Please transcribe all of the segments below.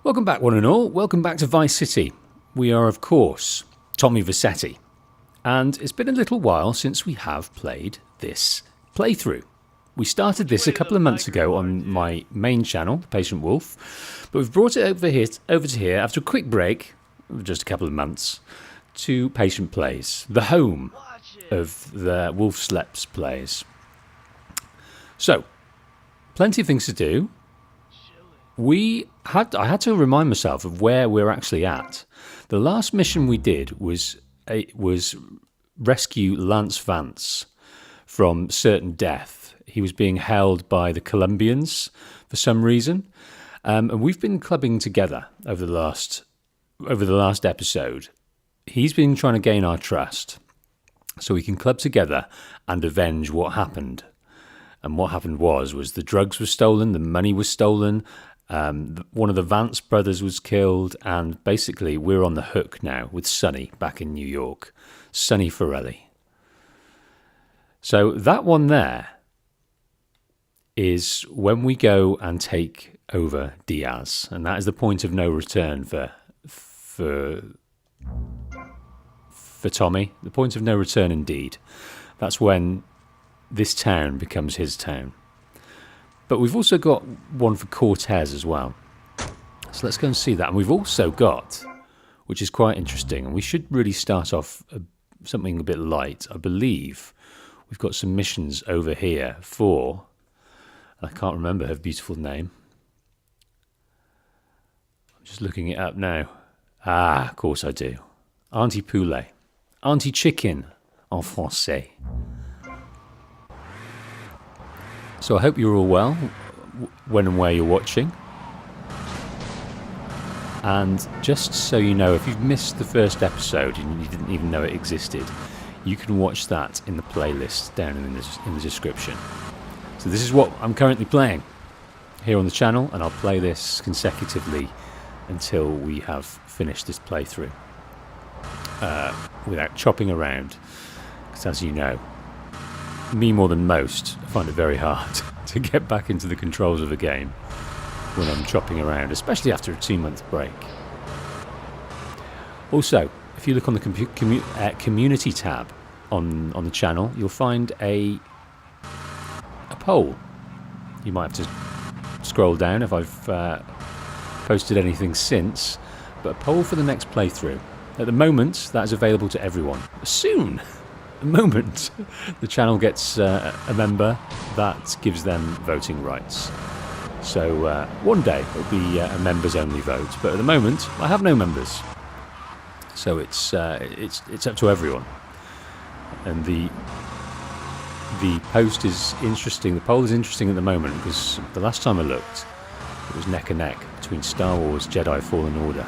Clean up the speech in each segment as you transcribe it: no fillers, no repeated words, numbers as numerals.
Welcome back, one and all. Welcome back to Vice City. We are, of course, Tommy Vercetti. And it's been a little while since we have played this playthrough. We started this a couple of months ago on my main channel, The Patient Wolf, but we've brought it over to here after a quick break, just a couple of months, to Patient Plays, the home of the Wolf Sleps plays. So, plenty of things to do. I had to remind myself of where we're actually at. The last mission we did was rescue Lance Vance from certain death. He was being held by the Colombians for some reason, and we've been clubbing together over the last episode. He's been trying to gain our trust so we can club together and avenge what happened. And what happened was the drugs were stolen, the money was stolen. One of the Vance brothers was killed, and basically we're on the hook now with Sonny back in New York. Sonny Forelli. So that one there is when we go and take over Diaz, and that is the point of no return for Tommy. The point of no return indeed. That's when this town becomes his town. But we've also got one for Cortez as well. So let's go and see that. And we've also got, which is quite interesting, and we should really start off something a bit light. I believe we've got some missions over here for, I can't remember her beautiful name. I'm just looking it up now. Ah, of course I do. Auntie Poulet. Auntie Chicken en français. So I hope you're all well when and where you're watching. And just so you know, if you've missed the first episode and you didn't even know it existed, you can watch that in the playlist down in the description. So this is what I'm currently playing here on the channel, and I'll play this consecutively until we have finished this playthrough without chopping around, because as you know, me more than most, I find it very hard to get back into the controls of a game when I'm chopping around, especially after a 2-month break. Also, if you look on the community tab on the channel, you'll find a poll. You might have to scroll down if I've posted anything since, but a poll for the next playthrough. At the moment, that is available to everyone. Soon! The moment the channel gets a member, that gives them voting rights. So one day it'll be a members only vote, but at the moment I have no members, so it's up to everyone. And the post is interesting. The poll is interesting at the moment because the last time I looked, it was neck and neck between Star Wars Jedi Fallen Order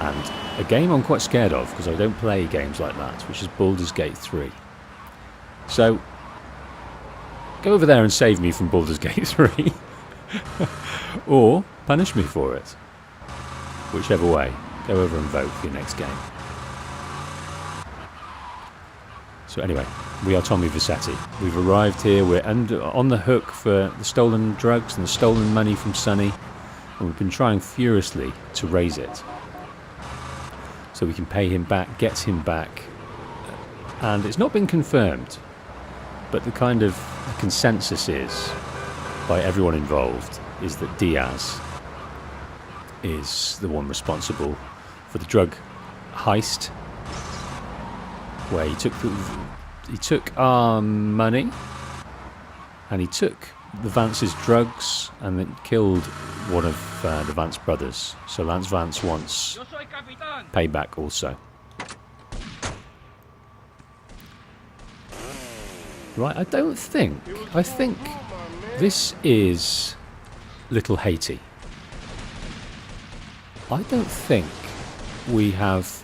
and a game I'm quite scared of because I don't play games like that, which is Baldur's Gate 3. So, go over there and save me from Baldur's Gate 3. Or punish me for it. Whichever way, go over and vote for your next game. So anyway, we are Tommy Vercetti. We've arrived here, we're on the hook for the stolen drugs and the stolen money from Sonny, and we've been trying furiously to raise it. So we can pay him back, get him back. And it's not been confirmed, but the kind of consensus is, by everyone involved, is that Diaz is the one responsible for the drug heist, where he took our money, and he took the Vance's drugs, and then killed one of the Vance brothers. So Lance Vance wants payback also. Right, I think this is Little Haiti. I don't think we have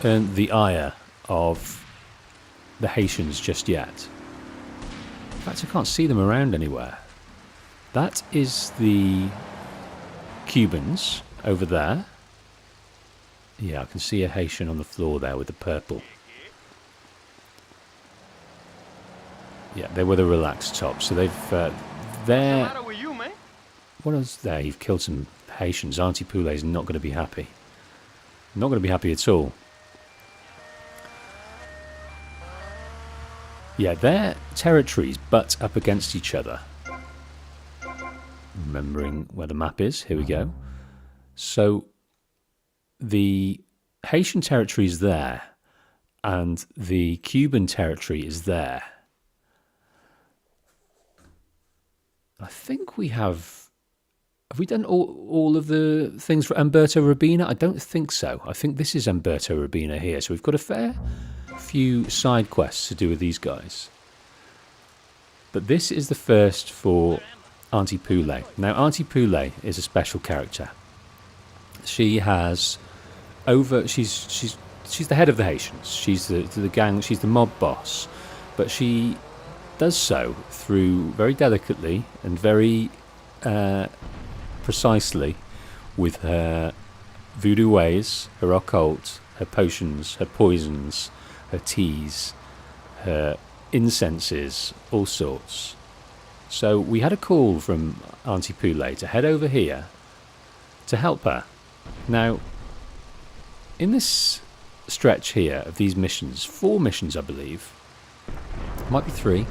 earned the ire of the Haitians just yet. In fact, I can't see them around anywhere. That is the Cubans over there. Yeah, I can see a Haitian on the floor there with the purple. Yeah, they were the relaxed top. So they've they're... What else there? You've killed some Haitians. Auntie Poulet's not going to be happy. Not going to be happy at all. Yeah, their territories butt up against each other. Remembering where the map is, here we go. So the Haitian territory is there, and the Cuban territory is there. I think we have we done all of the things for Umberto Rubina? I don't think so. I think this is Umberto Rubina here. So we've got a fair few side quests to do with these guys. But this is the first for Auntie Poulet. Now, Auntie Poulet is a special character. She has she's the head of the Haitians. She's the gang. She's the mob boss. But she does so through very delicately and very precisely with her voodoo ways, her occult, her potions, her poisons, her teas, her incenses, all sorts. So we had a call from Auntie Poulet to head over here to help her. Now, in this stretch here of these missions, 4 missions I believe, might be 3,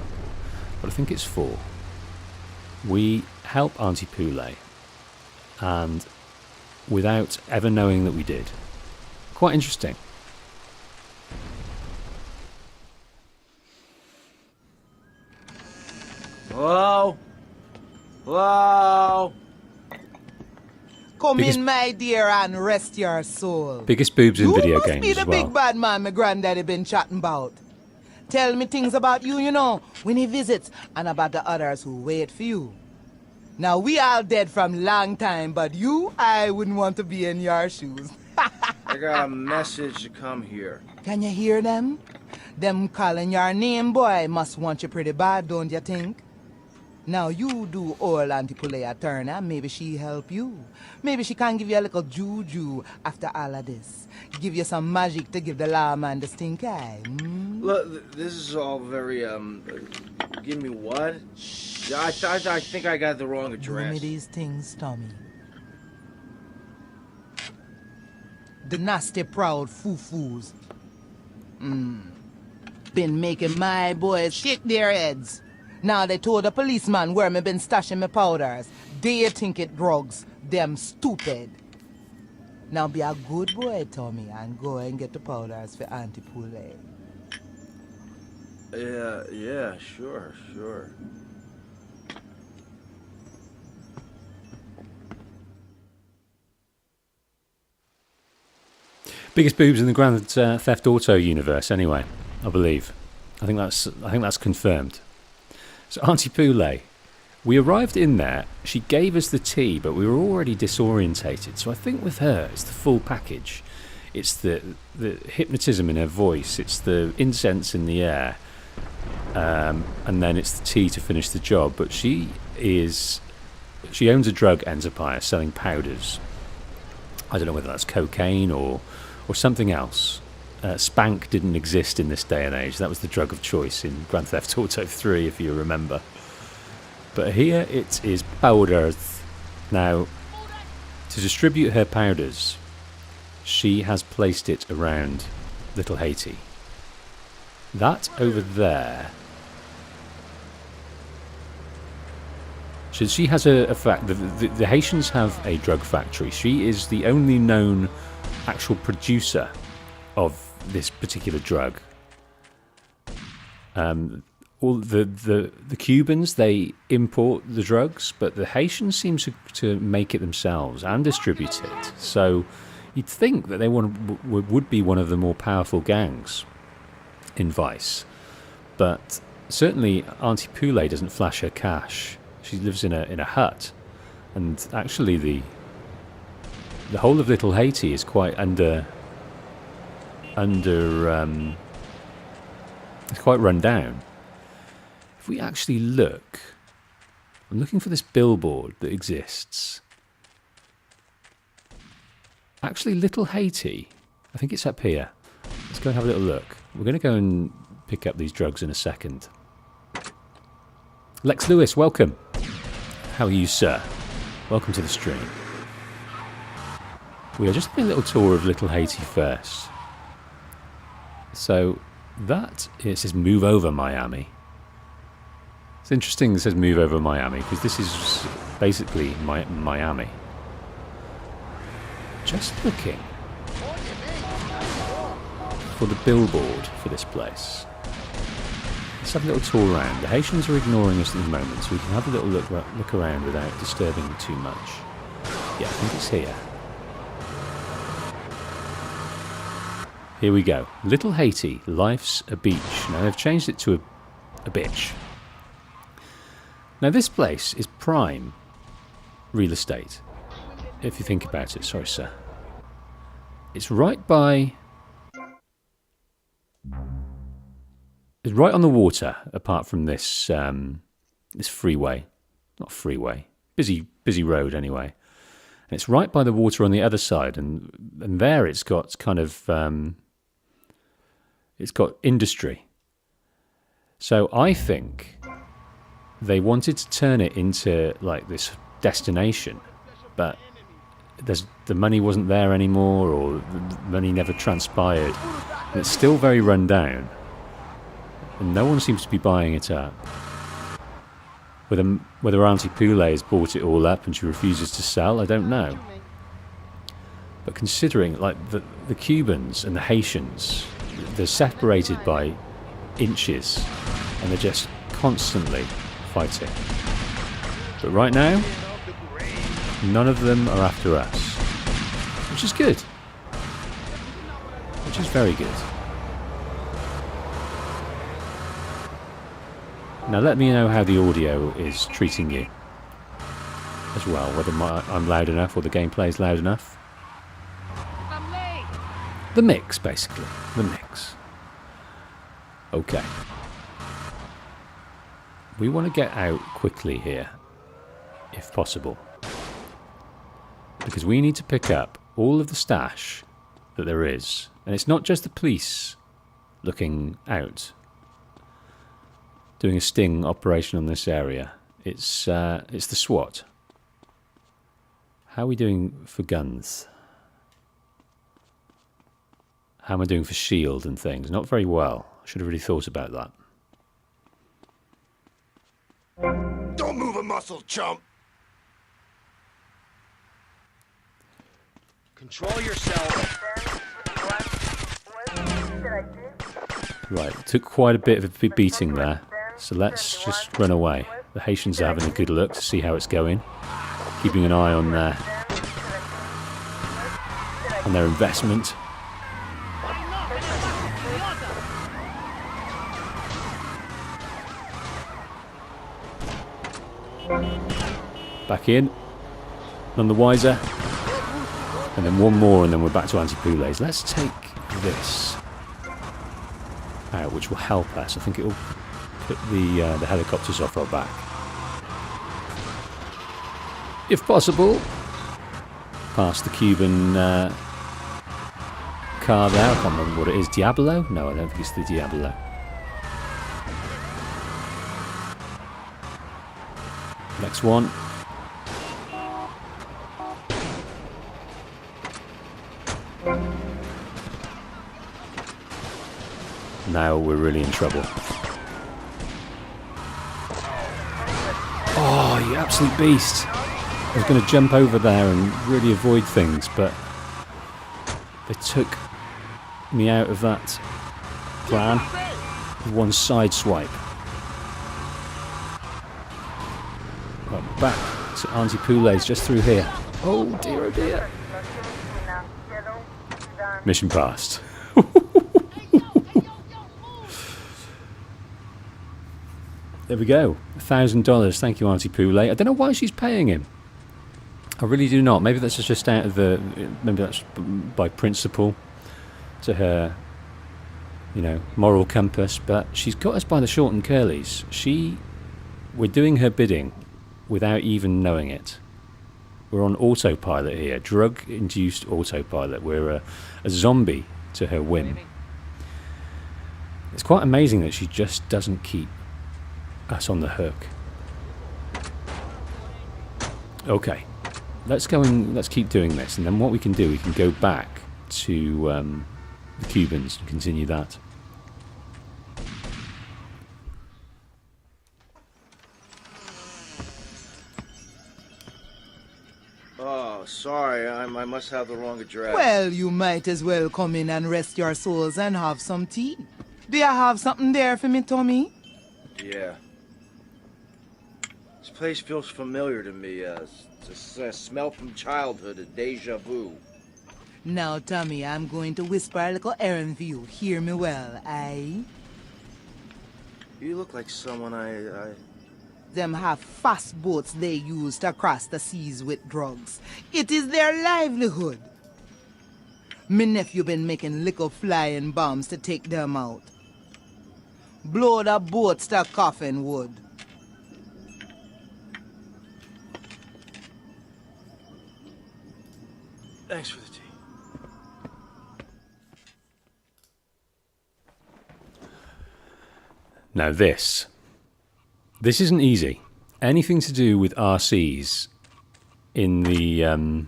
but I think it's 4, we help Auntie Poulet, and without ever knowing that we did. Quite interesting. Hello? Hello? Come in, my dear, and rest your soul. Biggest boobs in video games as well. You must be the big bad man my granddaddy been chatting about. Tell me things about you, you know, when he visits, and about the others who wait for you. Now, we all dead from long time, but you, I wouldn't want to be in your shoes. I got a message to come here. Can you hear them? Them calling your name, boy, must want you pretty bad, don't you think? Now, you do old Auntie Poulet a turn, and maybe she help you. Maybe she can give you a little juju after all of this. Give you some magic to give the lawman the stink eye. Look, this is all very, give me what? I think I got the wrong address. Give me these things, Tommy. The nasty, proud foo-foos. Been making my boys shake their heads. Now they told the policeman where me been stashing my powders. They think it drugs. Them stupid. Now be a good boy, Tommy, and go and get the powders for Auntie Poulet. Yeah, sure. Biggest boobs in the Grand Theft Auto universe, anyway. I believe. I think that's confirmed. So Auntie Poulet, we arrived in there. She gave us the tea, but we were already disorientated. So I think with her, it's the full package. It's the hypnotism in her voice. It's the incense in the air, and then it's the tea to finish the job. But she owns a drug enterprise selling powders. I don't know whether that's cocaine or something else. Spank didn't exist in this day and age. That was the drug of choice in Grand Theft Auto 3, if you remember. But here it is powders. Now, to distribute her powders, she has placed it around Little Haiti. That over there. So she has a fact. The Haitians have a drug factory. She is the only known actual producer of this particular drug. All the Cubans, they import the drugs, but the Haitians seem to make it themselves and distribute it. So you'd think that they would be one of the more powerful gangs in Vice, but certainly Auntie Poulet doesn't flash her cash. She lives in a hut, and actually the whole of Little Haiti is quite it's quite run down. If we actually look, I'm looking for this billboard that exists. Actually, Little Haiti, I think it's up here. Let's go and have a little look. We're going to go and pick up these drugs in a second. Lex Lewis, welcome. How are you, sir? Welcome to the stream. We are just having a little tour of Little Haiti first. So that, it says move over Miami. It's interesting it says move over Miami because this is basically Miami. Just looking for the billboard for this place. Let's have a little tour around. The Haitians are ignoring us at the moment, so we can have a little look around without disturbing them too much. Yeah, I think it's here. Here we go. Little Haiti, life's a beach. Now they've changed it to a bitch. Now this place is prime real estate, if you think about it. Sorry, sir. It's right by... It's right on the water, apart from this this freeway. Not freeway. Busy road, anyway. And it's right by the water on the other side. And there it's got kind of... it's got industry. So I think they wanted to turn it into like this destination, but the money wasn't there anymore, or the money never transpired. And it's still very run down, and no one seems to be buying it up. Whether Auntie Poulet has bought it all up and she refuses to sell, I don't know. But considering like the Cubans and the Haitians, they're separated by inches, and they're just constantly fighting. But right now, none of them are after us, which is good. Which is very good. Now let me know how the audio is treating you as well, whether I'm loud enough or the gameplay is loud enough. The mix, basically. The mix. Okay. We want to get out quickly here, if possible. Because we need to pick up all of the stash that there is. And it's not just the police looking out, doing a sting operation on this area. It's the SWAT. How are we doing for guns? How am I doing for shield and things? Not very well. I should have really thought about that. Don't move a muscle, chump! Control yourself. Right, took quite a bit of a beating there. So let's just run away. The Haitians are having a good look to see how it's going. Keeping an eye on their investment. Back in. None the wiser. And then one more, and then we're back to Auntie Poulet's. Let's take this out, which will help us. I think it will put the helicopters off our back, if possible. Past the Cuban car there. I can't remember what it is. Diablo? No, I don't think it's the Diablo. Next one. Now we're really in trouble. Oh, you absolute beast. I was going to jump over there and really avoid things, but they took me out of that plan with one side swipe. Right, back to Auntie Poulet's just through here. Oh dear, oh dear. Mission passed. There we go. $1,000. Thank you, Auntie Poulet. I don't know why she's paying him. I really do not. Maybe that's just out of the... Maybe that's by principle to her, you know, moral compass. But she's got us by the short and curlies. We're doing her bidding without even knowing it. We're on autopilot here. Drug-induced autopilot. We're a zombie to her whim. It's quite amazing that she just doesn't keep us on the hook. Okay, let's go and let's keep doing this, and then what we can do, we can go back to the Cubans and continue that. Oh, sorry, I must have the wrong address. Well, you might as well come in and rest your souls and have some tea. Do you have something there for me, Tommy? Yeah. This place feels familiar to me. It's a smell from childhood, a deja vu. Now, Tommy, I'm going to whisper a little errand for you. Hear me well, aye? You look like someone I... Them have fast boats they use to cross the seas with drugs. It is their livelihood. Me nephew been making little flying bombs to take them out. Blow the boats to coffin wood. Thanks for the tea. Now this isn't easy. Anything to do with RCs in the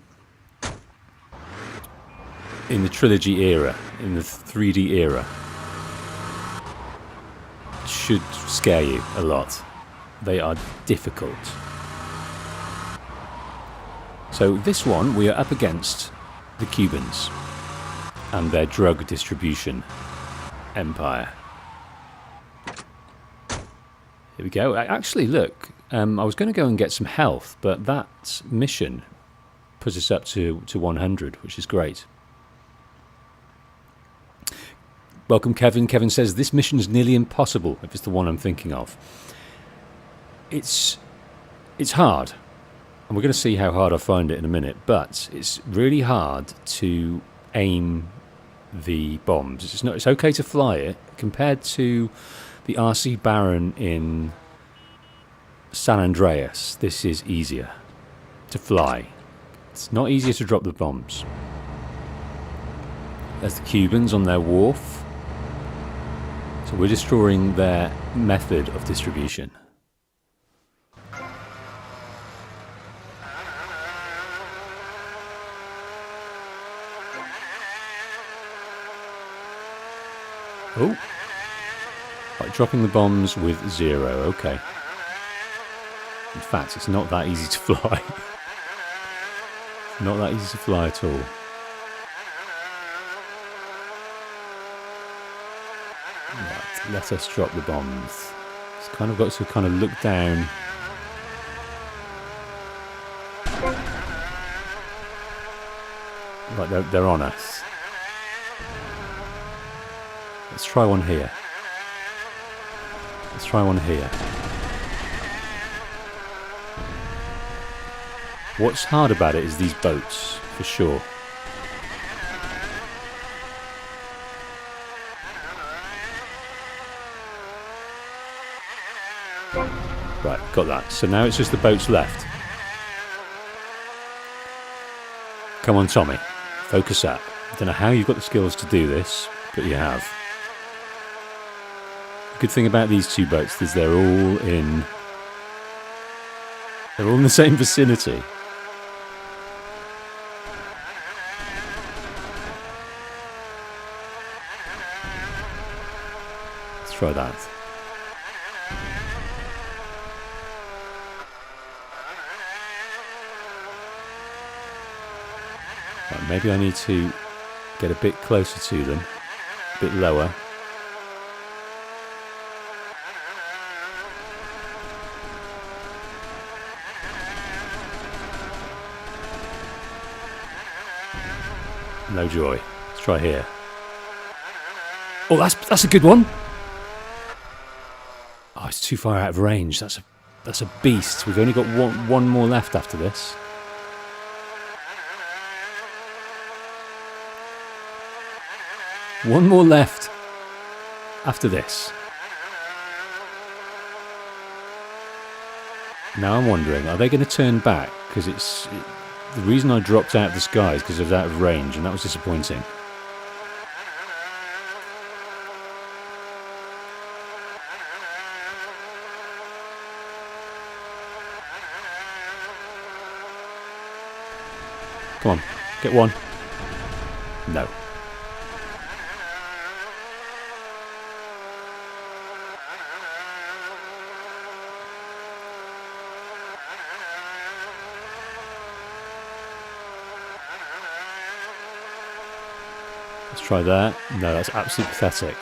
trilogy era, in the 3D era, should scare you a lot. They are difficult. So this one, we are up against the Cubans and their drug distribution empire. Here we go. Actually, look, I was going to go and get some health, but that mission puts us up to 100, which is great. Welcome, Kevin. Kevin says, this mission is nearly impossible, if it's the one I'm thinking of. It's hard, and we're going to see how hard I find it in a minute, but it's really hard to aim the bombs. It's okay to fly it, compared to the RC Baron in San Andreas. This is easier to fly. It's not easier to drop the bombs. There's the Cubans on their wharf. So we're destroying their method of distribution. Oh. Right, dropping the bombs with 0, okay. In fact, it's not that easy to fly. Not that easy to fly at all. Right, let us drop the bombs. It's kind of got to kind of look down. Right, they're on us. Let's try one here. Let's try one here. What's hard about it is these boats, for sure. Right, got that. So now it's just the boats left. Come on, Tommy. Focus up. I don't know how you've got the skills to do this, but you have. The good thing about these two boats is they're all in the same vicinity. Let's try that. Right, maybe I need to get a bit closer to them, a bit lower. No joy. Let's try here. Oh, that's a good one. Oh, it's too far out of range. That's a beast. We've only got one more left after this. One more left after this. Now I'm wondering, are they going to turn back? Because the reason I dropped out of the sky is because I was out of range, and that was disappointing. Come on, get one. No. Let's try that. No, that's absolutely pathetic.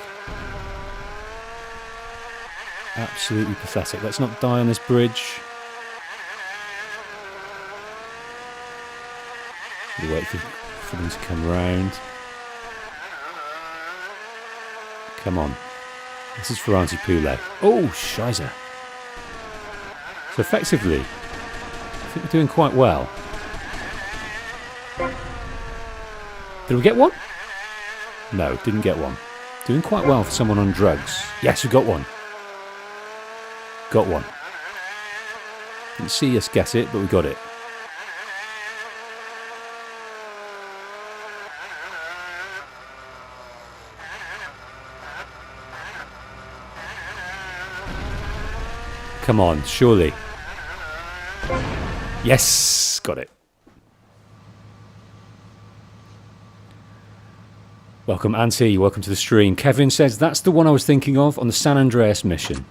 Absolutely pathetic. Let's not die on this bridge. We wait for them to come round. Come on. This is for Auntie Poulet. Oh, shizer. So effectively, I think we're doing quite well. Did we get one? No, didn't get one. Doing quite well for someone on drugs. Yes, we got one. Got one. Didn't see us get it, but we got it. Come on, surely. Yes, got it. Welcome, Auntie. Welcome to the stream. Kevin says, that's the one I was thinking of on the San Andreas mission.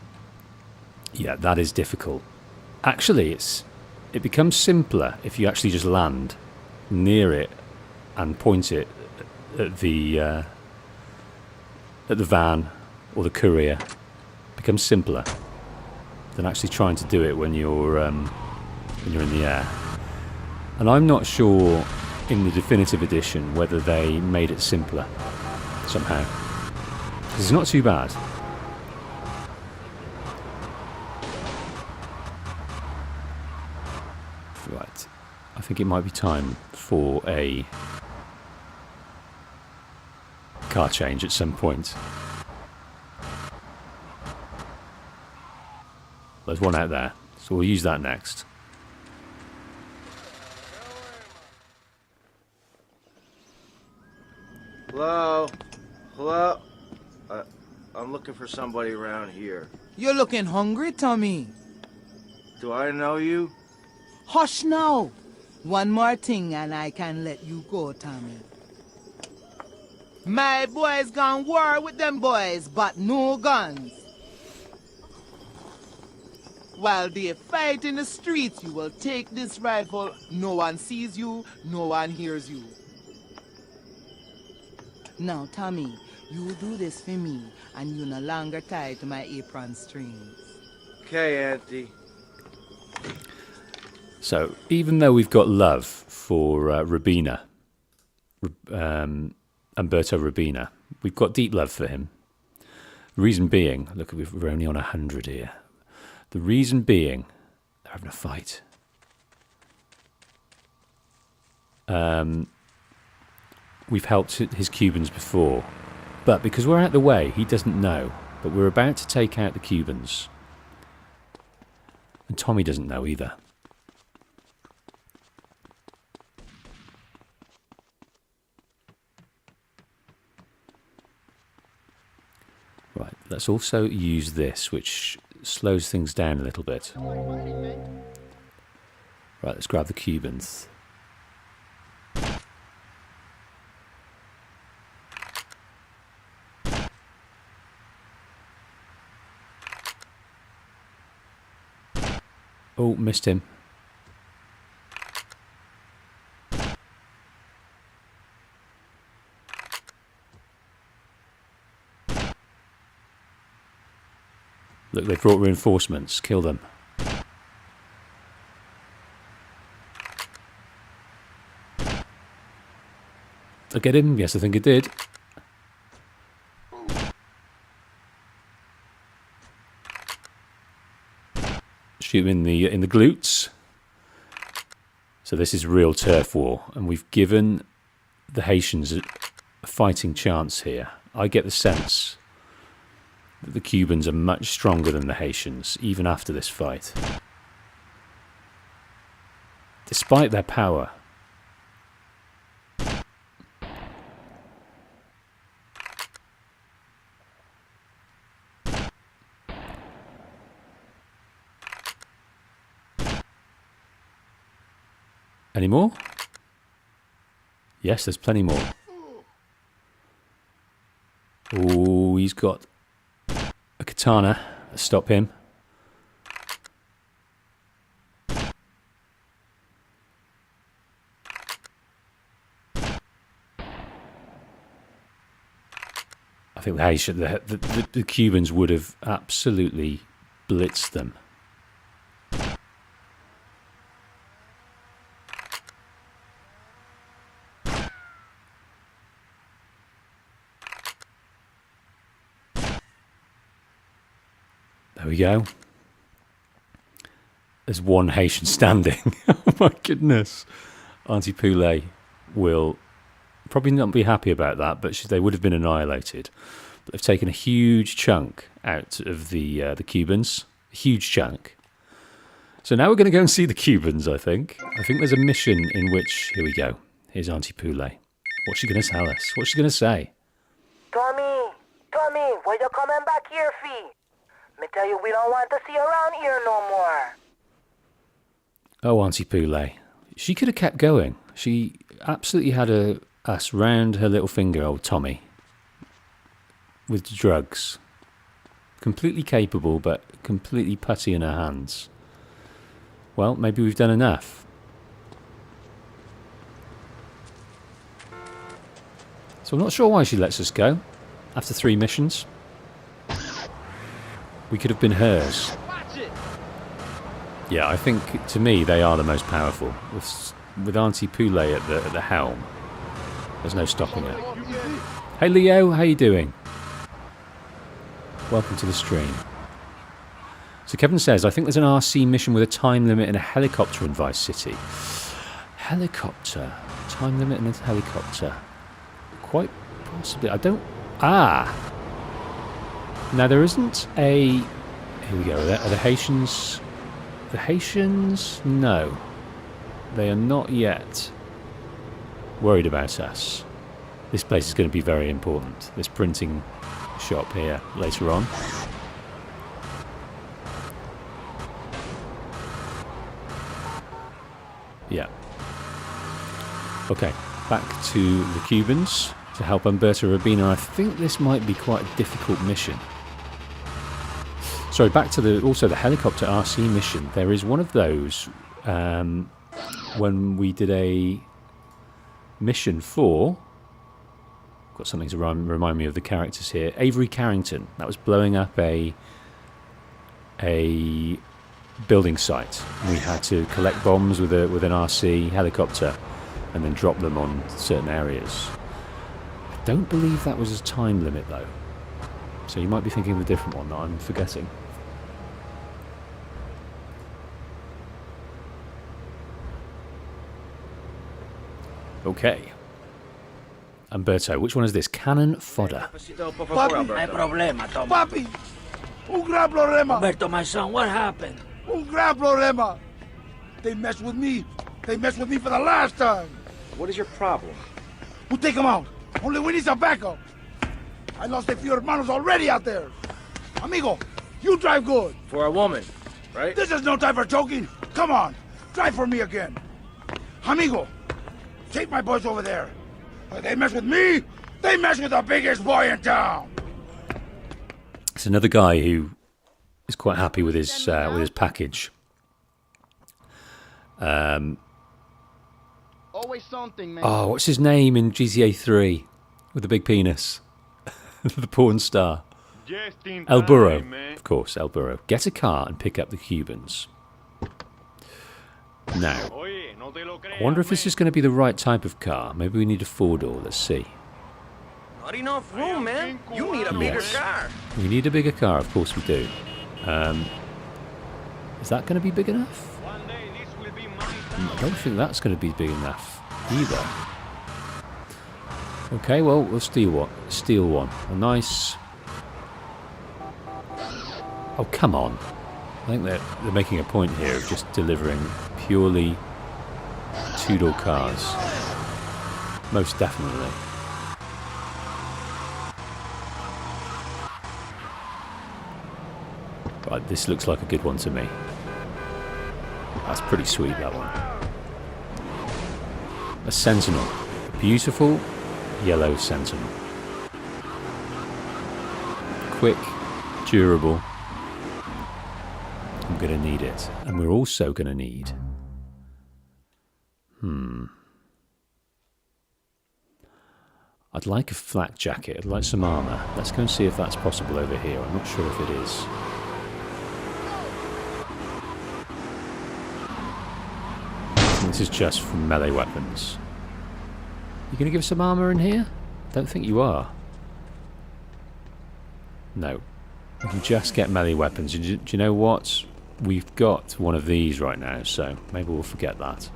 Yeah, that is difficult. Actually, it becomes simpler if you actually just land near it and point it at the van or the courier. It becomes simpler than actually trying to do it when you're in the air. And I'm not sure in the definitive edition whether they made it simpler somehow. Because it's not too bad. Right. I think it might be time for a car change at some point. There's one out there, so we'll use that next. Hello? Hello? I'm looking for somebody around here. You're looking hungry, Tommy. Do I know you? Hush now. One more thing and I can let you go, Tommy. My boys gone war with them boys, but no guns. While they fight in the streets, you will take this rifle. No one sees you, no one hears you. Now, Tommy, you do this for me, and you no longer tied to my apron strings. Okay, Auntie. So, even though we've got love for Rubina, Umberto Rubina, we've got deep love for him. The reason being, look, we're only on 100 here. The reason being, they're having a fight. We've helped his Cubans before, but because we're out of the way, he doesn't know. But we're about to take out the Cubans. And Tommy doesn't know either. Right, let's also use this, which slows things down a little bit. Right, let's grab the Cubans. Oh, missed him. Look, they've brought reinforcements. Kill them. Did I get him? Yes, I think I did. Shoot him in the glutes. So this is real turf war, and we've given the Haitians a fighting chance here. I get the sense that the Cubans are much stronger than the Haitians, even after this fight. Despite their power. Any more? Yes, there's plenty more. Oh, he's got a katana. Let's stop him. I think the Cubans would have absolutely blitzed them. There we go. There's one Haitian standing. Oh my goodness. Auntie Poulet will probably not be happy about that, but they would have been annihilated. But they've taken a huge chunk out of the Cubans. A huge chunk. So now we're going to go and see the Cubans, I think. I think there's a mission in which... Here we go. Here's Auntie Poulet. What's she going to tell us? What's she going to say? Tommy, why you coming back here, fee? Me tell you, we don't want to see you around here no more. Oh, Auntie Poulet. She could have kept going. She absolutely had us round her little finger, old Tommy. With drugs. Completely capable, but completely putty in her hands. Well, maybe we've done enough. So I'm not sure why she lets us go. After 3 missions. We could have been hers. Yeah, I think, to me, they are the most powerful. With Auntie Poulet at the helm, there's no stopping it. Hey Leo, how you doing? Welcome to the stream. So Kevin says, I think there's an RC mission with a time limit and a helicopter in Vice City. Helicopter. Time limit and a helicopter. Quite possibly. I don't... Ah! Now there isn't a... Here we go. Are the Haitians... The Haitians? No. They are not yet worried about us. This place is going to be very important. This printing shop here later on. Yeah. Okay, back to the Cubans to help Umberto Rubino. I think this might be quite a difficult mission. Sorry, back to also the helicopter RC mission. There is one of those when we did a mission for... Got something to remind me of the characters here. Avery Carrington. That was blowing up a building site. We had to collect bombs with an RC helicopter and then drop them on certain areas. I don't believe that was a time limit though. So you might be thinking of a different one that I'm forgetting. Okay. Umberto, which one is this? Cannon fodder. Papi, no hay problema, Tommy. Papi, un gran problema. Umberto, my son, what happened? Un gran problema. They messed with me. They messed with me for the last time. What is your problem? We'll take them out. Only we need some backup. I lost a few hermanos already out there. Amigo, you drive good. For a woman, right? This is no time for joking. Come on, drive for me again. Amigo, take my boys over there. They mess with me, they mess with the biggest boy in town. It's another guy who is quite happy with his package. Always something, man. Oh, what's his name in GTA 3 with the big penis? The porn star. El Burro. Of course, El Burro. Get a car and pick up the Cubans. Now, I wonder if this is going to be the right type of car. Maybe we need a 4-door. Let's see. Not enough room, man. You need a bigger car. We need a bigger car. Of course we do. Is that going to be big enough? I don't think that's going to be big enough either. Okay, well, we'll steal one. A nice... Oh, come on. I think they're making a point here of just delivering purely 2-door cars. Most definitely. Right, this looks like a good one to me. That's pretty sweet, that one. A Sentinel. beautiful yellow sentinel. Quick, durable. I'm going to need it. And we're also going to need... I'd like a flak jacket. I'd like some armour. Let's go and see if that's possible over here. I'm not sure if it is. This is just for melee weapons. You going to give us some armour in here? Don't think you are. No. We can just get melee weapons. Do you know what? We've got one of these right now, so maybe we'll forget that.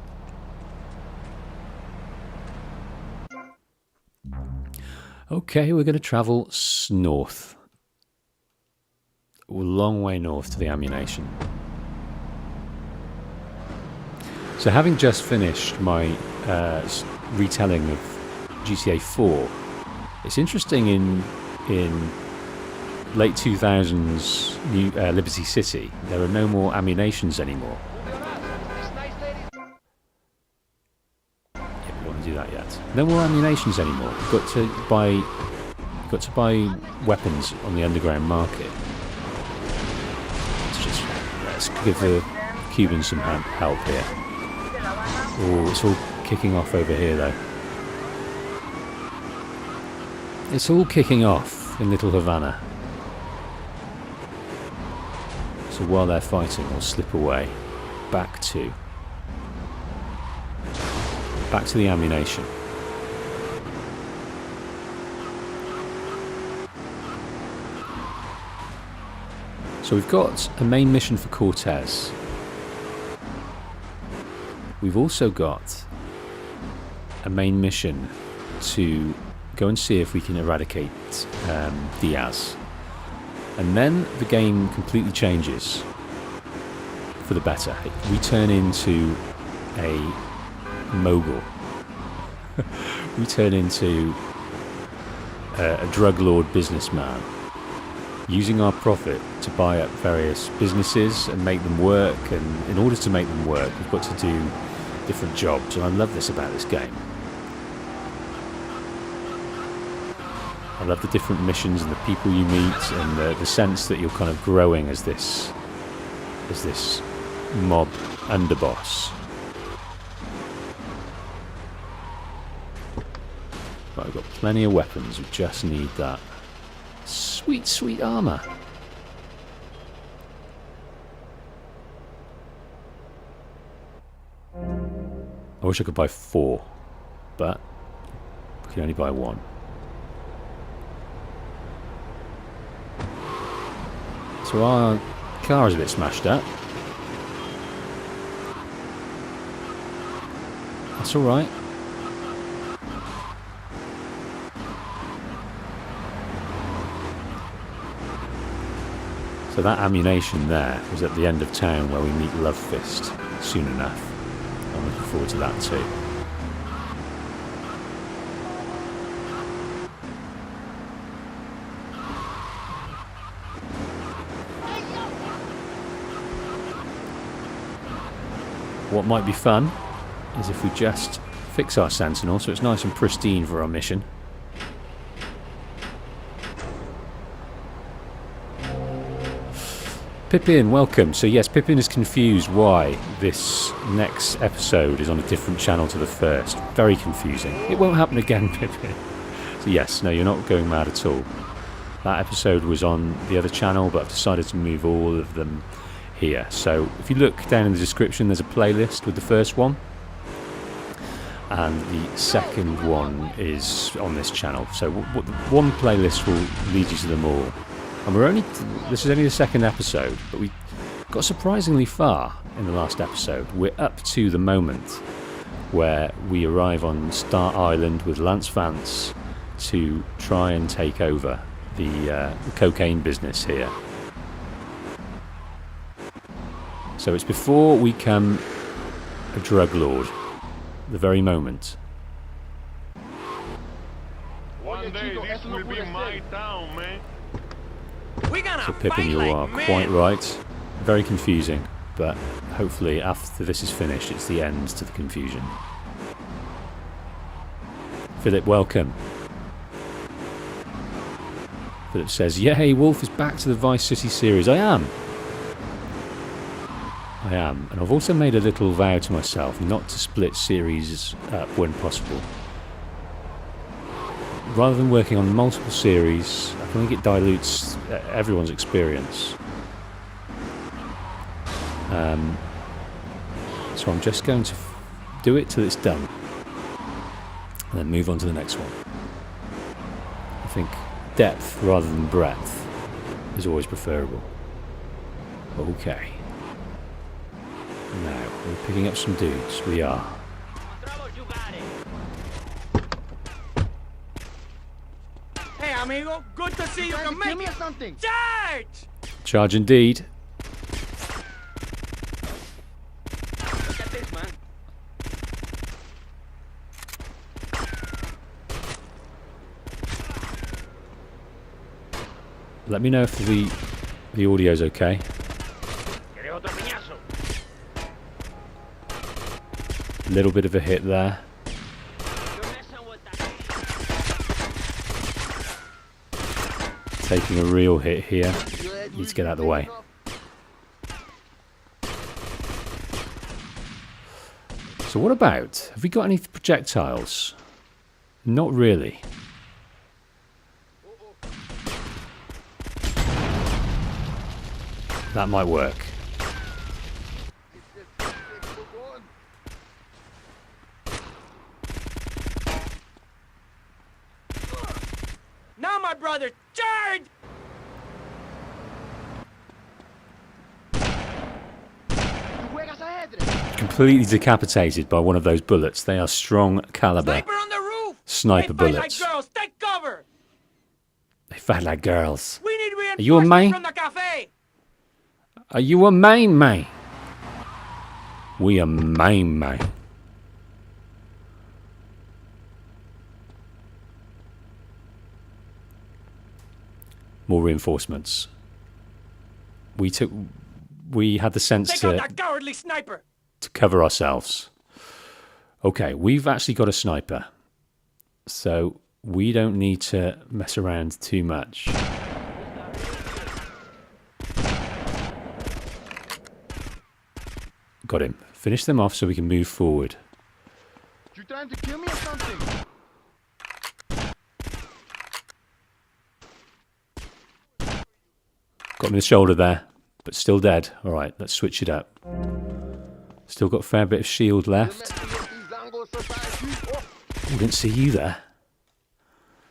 Okay, we're going to travel north. A long way north to the ammunition. So having just finished my retelling of GTA 4, it's interesting in late 2000s New Liberty City, there are no more ammunitions anymore. Yeah, we don't want to do that yet. No more ammunitions anymore. You've got to buy weapons on the underground market. Let's give the Cubans some help here. Oh, it's all kicking off over here though. It's all kicking off in Little Havana. So while they're fighting, we'll slip away back to the ammunition. So we've got a main mission for Cortez. We've also got a main mission to go and see if we can eradicate Diaz. And then the game completely changes for the better. We turn into a mogul. We turn into a drug lord businessman, using our profit to buy up various businesses and make them work. And in order to make them work, we've got to do different jobs. And I love this about this game. I love the different missions and the people you meet, and the sense that you're kind of growing as this mob underboss. Right, we've got plenty of weapons. We just need that sweet, sweet armour. I wish I could buy 4, but I can only buy 1. So our car is a bit smashed up. That's alright. So that ammunition there was at the end of town where we meet Love Fist soon enough. I'm looking forward to that too. What might be fun is if we just fix our Sentinel so it's nice and pristine for our mission. Pippin, welcome. So yes, Pippin is confused why this next episode is on a different channel to the first. Very confusing. It won't happen again, Pippin. So yes, no, you're not going mad at all. That episode was on the other channel, but I've decided to move all of them here. So if you look down in the description, there's a playlist with the first one, and the second one is on this channel. So one playlist will lead you to them all. And this is only the second episode, but we got surprisingly far in the last episode. We're up to the moment where we arrive on Star Island with Lance Vance to try and take over the cocaine business here. So it's before we become a drug lord, the very moment. One day this will be my town, man. So Pippin, you are quite right. Very confusing, but hopefully after this is finished, it's the end to the confusion. Philip, welcome. Philip says, yay, Wolf is back to the Vice City series. I am. And I've also made a little vow to myself not to split series up when possible. Rather than working on multiple series, I think it dilutes everyone's experience. So I'm just going to do it till it's done. And then move on to the next one. I think depth rather than breadth is always preferable. Okay. Now, we're picking up some dudes. We are. Hey, amigo. Good to see you can make it. Something. Charge! Charge indeed. Look at this, man. Let me know if the audio's okay. A little bit of a hit there. Taking a real hit here. Need to get out of the way. So what about? Have we got any projectiles? Not really. That might work. Now, my brother, charge! Completely decapitated by one of those bullets. They are strong caliber Sniper on the roof! sniper They fight bullets. like girls, take cover! They fight like girls. We need Are you a man? reinforcements from the cafe! Are you a main man? We are main man. More reinforcements. We had the sense Take out that cowardly sniper! to cover ourselves. Okay, we've actually got a sniper. So we don't need to mess around too much. Got him. Finish them off so we can move forward. You trying to kill me or something? Got him in the shoulder there, but still dead. Alright, let's switch it up. Still got a fair bit of shield left. Oh, didn't see you there.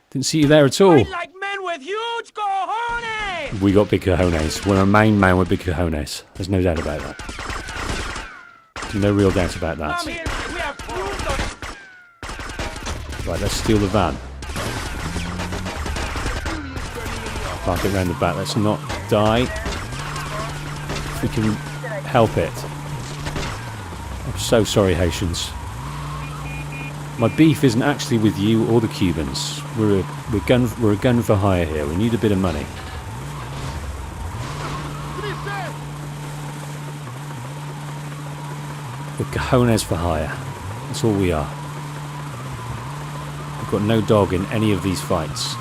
Didn't see you there at all. Fight like men with huge cojones! We got big cojones. We're a main man with big cojones. There's no doubt about that. There's no real doubt about Come that. here, we have proof of... Right, let's steal the van. Park it round the back. Let's not die. If we can help it. I'm so sorry, Haitians. My beef isn't actually with you or the Cubans. We're a gun for hire here. We need a bit of money. We're cojones for hire. That's all we are. We've got no dog in any of these fights.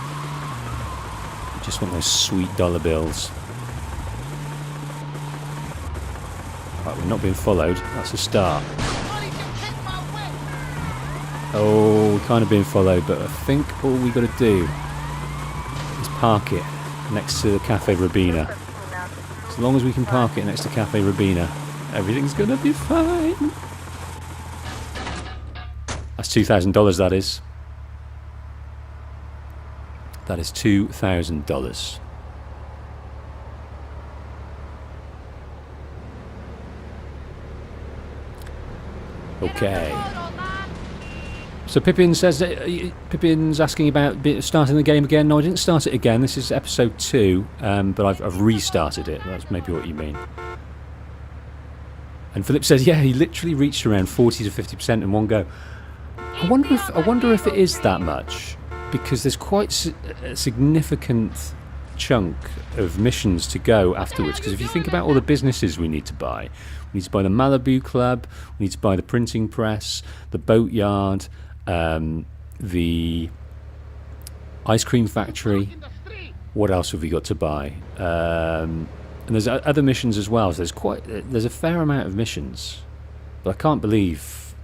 We just want those sweet dollar bills. Right, we're not being followed. That's a start. Oh, we're kind of being followed, but I think all we got to do is park it next to the Cafe Rabina. As long as we can park it next to Cafe Rabina, everything's going to be fine. That's $2,000, that is. That is $2,000. Okay. So Pippin says that Pippin's asking about starting the game again. No, I didn't start it again. This is episode 2, but I've restarted it. That's maybe what you mean. And Philip says, yeah, he literally reached around 40 to 50% in one go. I wonder if it is that much, because there's quite a significant chunk of missions to go afterwards. Because if you think about all the businesses we need to buy the Malibu Club, we need to buy the printing press, the boatyard, the ice cream factory. What else have we got to buy? And there's other missions as well. So there's a fair amount of missions, but I can't believe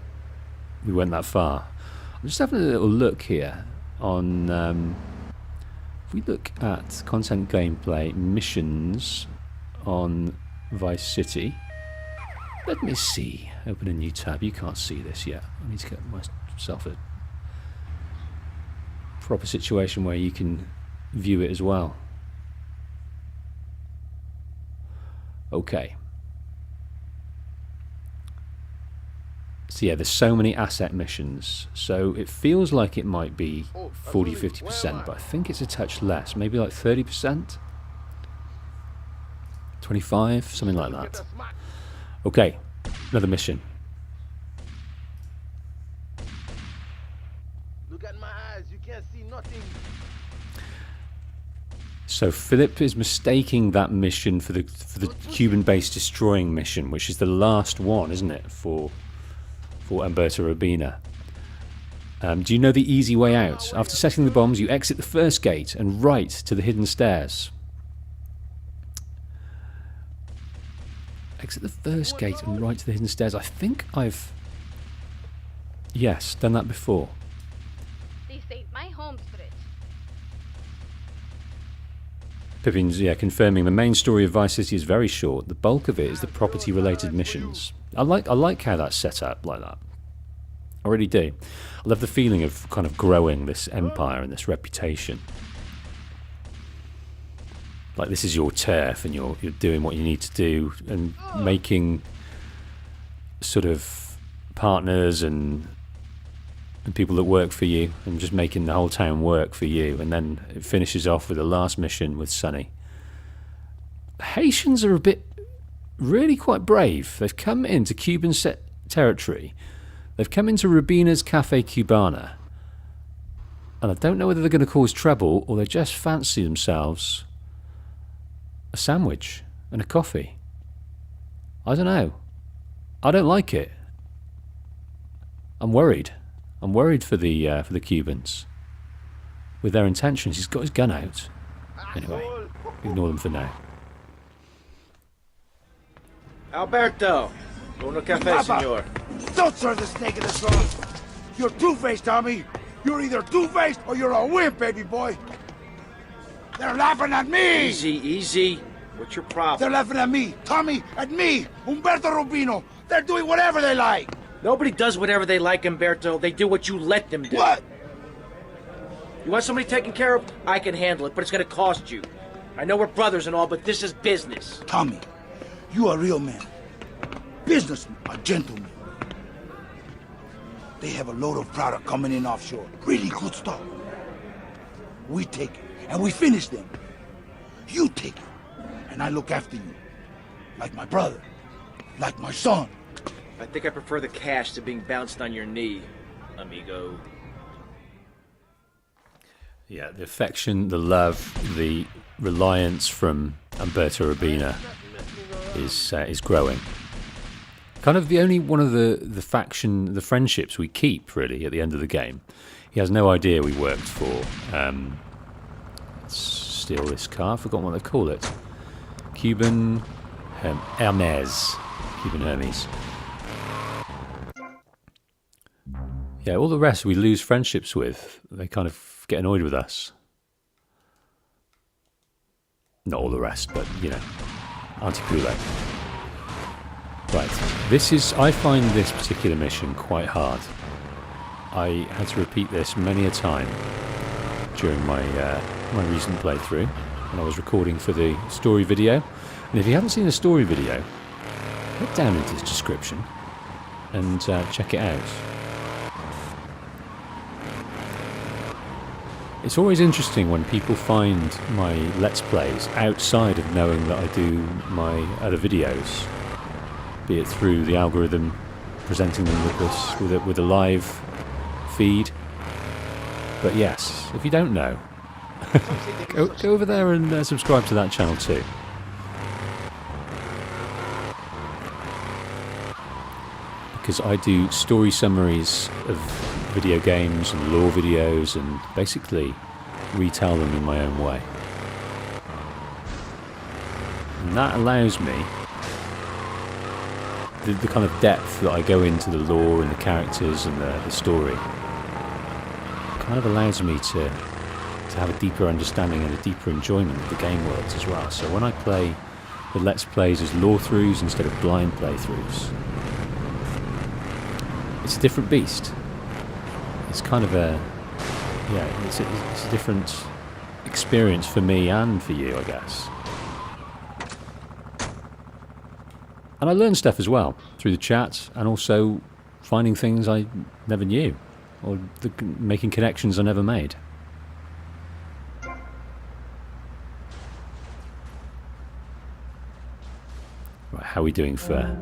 we went that far. I'm just having a little look here on. If we look at content gameplay missions on Vice City, let me see. Open a new tab. You can't see this yet. I need to get myself a proper situation where you can view it as well. Okay. So yeah, there's so many asset missions. So it feels like it might be 40-50%, but I think it's a touch less. Maybe like 30%? 25? Something like that. Okay, another mission. Look at my eyes, you can't see nothing. So Philip is mistaking that mission for the Cuban base destroying mission, which is the last one, isn't it, for Umberto Urbina. Do you know the easy way out? After setting the bombs, you exit the first gate and right to the hidden stairs. Exit the first gate and right to the hidden stairs. I think I've... Yes, done that before. This ain't my home stretch. Pippin's, confirming the main story of Vice City is very short. The bulk of it is the property-related missions. I like how that's set up like that. I really do. I love the feeling of kind of growing this empire and this reputation. Like this is your turf and you're doing what you need to do and making sort of partners and people that work for you and just making the whole town work for you. And then it finishes off with the last mission with Sonny. The Haitians are really quite brave. They've come into Cuban territory. They've come into Rubina's Cafe Cubana. And I don't know whether they're going to cause trouble or they just fancy themselves a sandwich and a coffee. I don't know. I don't like it. I'm worried. I'm worried for the Cubans with their intentions. He's got his gun out. Anyway, ignore them for now. Alberto, uno café, senor. Don't serve the snake in the sauce. You're two-faced, Tommy. You're either two-faced or you're a wimp, baby boy. They're laughing at me. Easy, easy. What's your problem? They're laughing at me, Tommy, at me, Umberto Rubino. They're doing whatever they like. Nobody does whatever they like, Umberto. They do what you let them do. What? You want somebody taken care of? I can handle it, but it's gonna cost you. I know we're brothers and all, but this is business. Tommy, you a real man. Businessman, a gentleman. They have a load of product coming in offshore. Really good stuff. We take it, and we finish them. You take it, and I look after you. Like my brother. Like my son. I think I prefer the cash to being bounced on your knee, amigo. Yeah, the affection, the love, the reliance from Umberto Urbina is growing. Kind of the only one of the friendships we keep, really, at the end of the game. He has no idea we worked for, let's steal this car, I've forgotten what they call it. Cuban Hermes. Cuban Hermes. Yeah, all the rest we lose friendships with. They kind of get annoyed with us. Not all the rest, but, Auntie Poulet. Right, I find this particular mission quite hard. I had to repeat this many a time during my recent playthrough when I was recording for the story video. And if you haven't seen the story video, head down into the description and check it out. It's always interesting when people find my Let's Plays outside of knowing that I do my other videos, be it through the algorithm presenting them with a live feed. But yes, if you don't know, go over there and subscribe to that channel too. Because I do story summaries of video games and lore videos and basically retell them in my own way. And that allows me, the kind of depth that I go into the lore and the characters and the story, kind of allows me to have a deeper understanding and a deeper enjoyment of the game worlds as well. So when I play the Let's Plays as lore throughs instead of blind playthroughs, it's a different beast. It's kind of it's a different experience for me and for you, I guess. And I learn stuff as well through the chat, and also finding things I never knew, or making connections I never made. Right, how are we doing for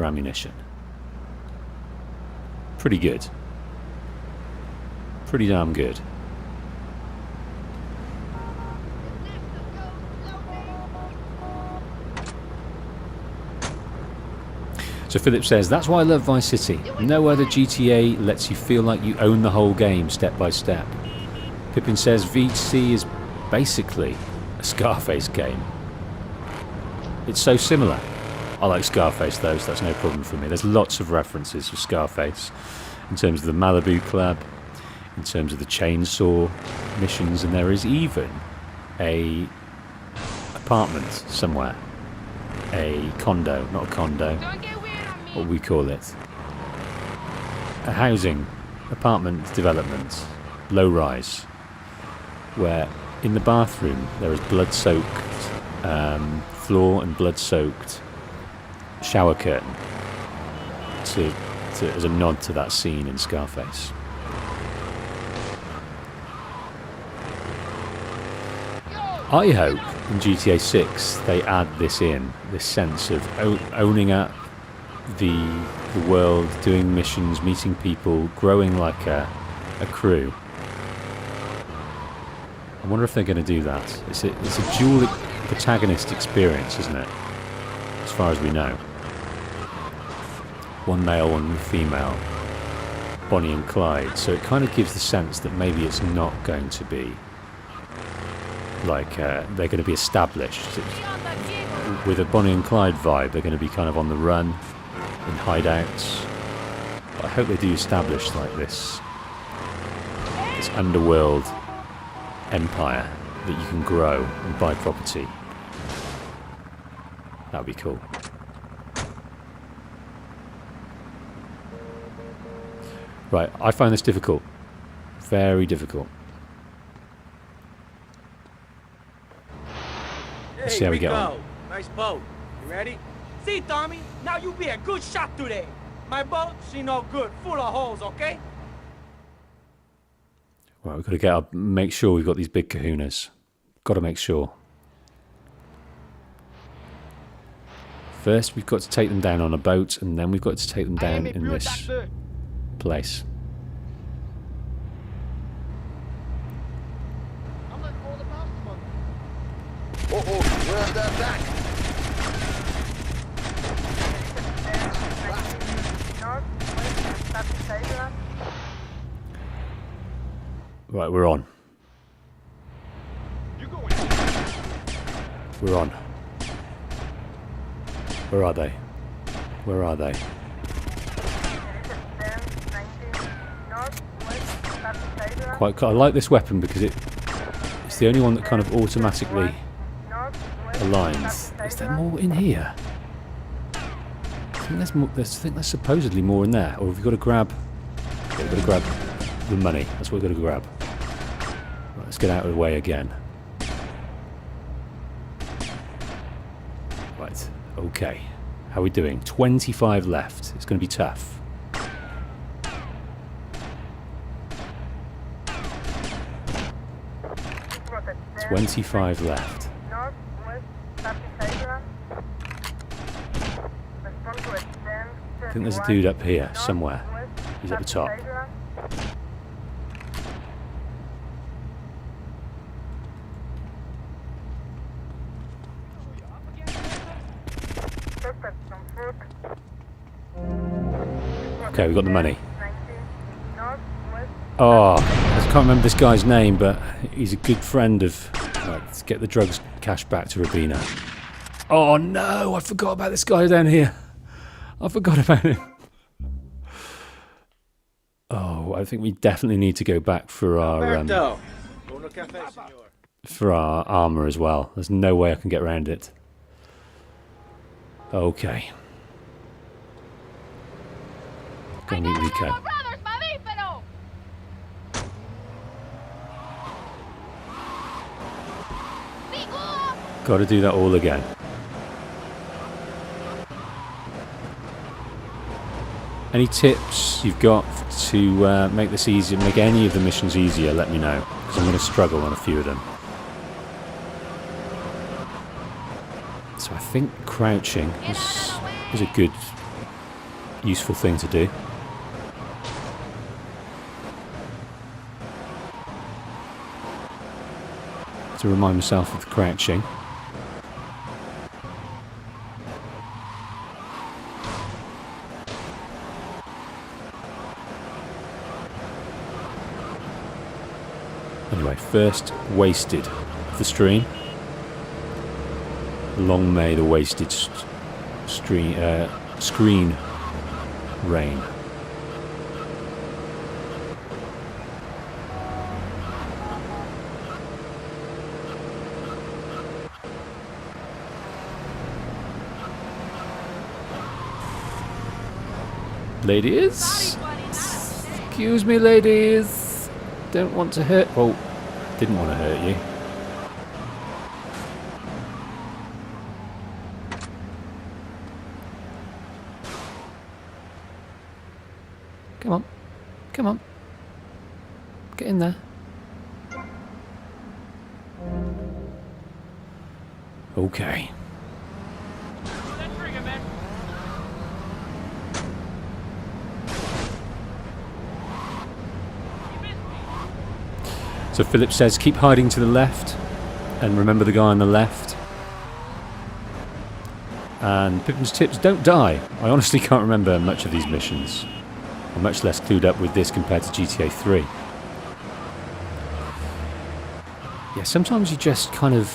ammunition? Pretty good. Pretty damn good. So Philip says, that's why I love Vice City. No other GTA lets you feel like you own the whole game step by step. Pippin says, VC is basically a Scarface game. It's so similar. I like Scarface though, so that's no problem for me. There's lots of references to Scarface in terms of the Malibu Club, in terms of the chainsaw missions, and there is even a apartment somewhere. A condo, not a condo. What we call it, a housing apartment development, low rise, where in the bathroom there is blood-soaked floor and blood-soaked shower curtain as a nod to that scene in Scarface. I hope in GTA 6 they add this sense of owning up the world, doing missions, meeting people, growing like a crew. I wonder if they're going to do that. It's a dual protagonist experience, isn't it? As far as we know. One male, one female, Bonnie and Clyde. So it kind of gives the sense that maybe it's not going to be like they're going to be established. With a Bonnie and Clyde vibe, they're going to be kind of on the run, in hideouts. But I hope they do establish like this underworld empire that you can grow and buy property. That would be cool. Right, I find this difficult. Very difficult. Let's see how we get on. Nice boat. You ready? See, Tommy, now you be a good shot today. My boat, she no good, full of holes, okay? Right, we've got to make sure we've got these big kahunas. Got to make sure. First, we've got to take them down on a boat, and then we've got to take them down in this place. Oh, we're under attack. Right, we're on. We're on. Where are they? Where are they? I like this weapon because it's the only one that kind of automatically aligns. Is there more in here? I think there's more. I think there's supposedly more in there. Or have we got to grab? Yeah, we've got to grab the money. That's what we've got to grab. Right, let's get out of the way again. Right. Okay. How are we doing? 25 left. It's going to be tough. $25 left. I think there's a dude up here somewhere. He's at the top. Okay, we got the money. Oh, I can't remember this guy's name, but he's a good friend of... Right, let's get the drugs cash back to Rabina. Oh no, I forgot about this guy down here. I forgot about him. Oh, I think we definitely need to go back for our armor as well. There's no way I can get around it. Okay. Go meet Rico. Got to do that all again. Any tips you've got to make this easier, make any of the missions easier, let me know, because I'm going to struggle on a few of them. So I think crouching is a good, useful thing to do. To remind myself of the crouching. Anyway, first wasted of the stream. Long may the wasted screen reign. Ladies? Excuse me, ladies. Don't want to hurt... Oh, didn't want to hurt you. Come on. Come on. Get in there. Okay. So Philip says, keep hiding to the left, and remember the guy on the left. And Pippin's tips, don't die. I honestly can't remember much of these missions. I'm much less clued up with this compared to GTA 3. Yeah, sometimes you just kind of...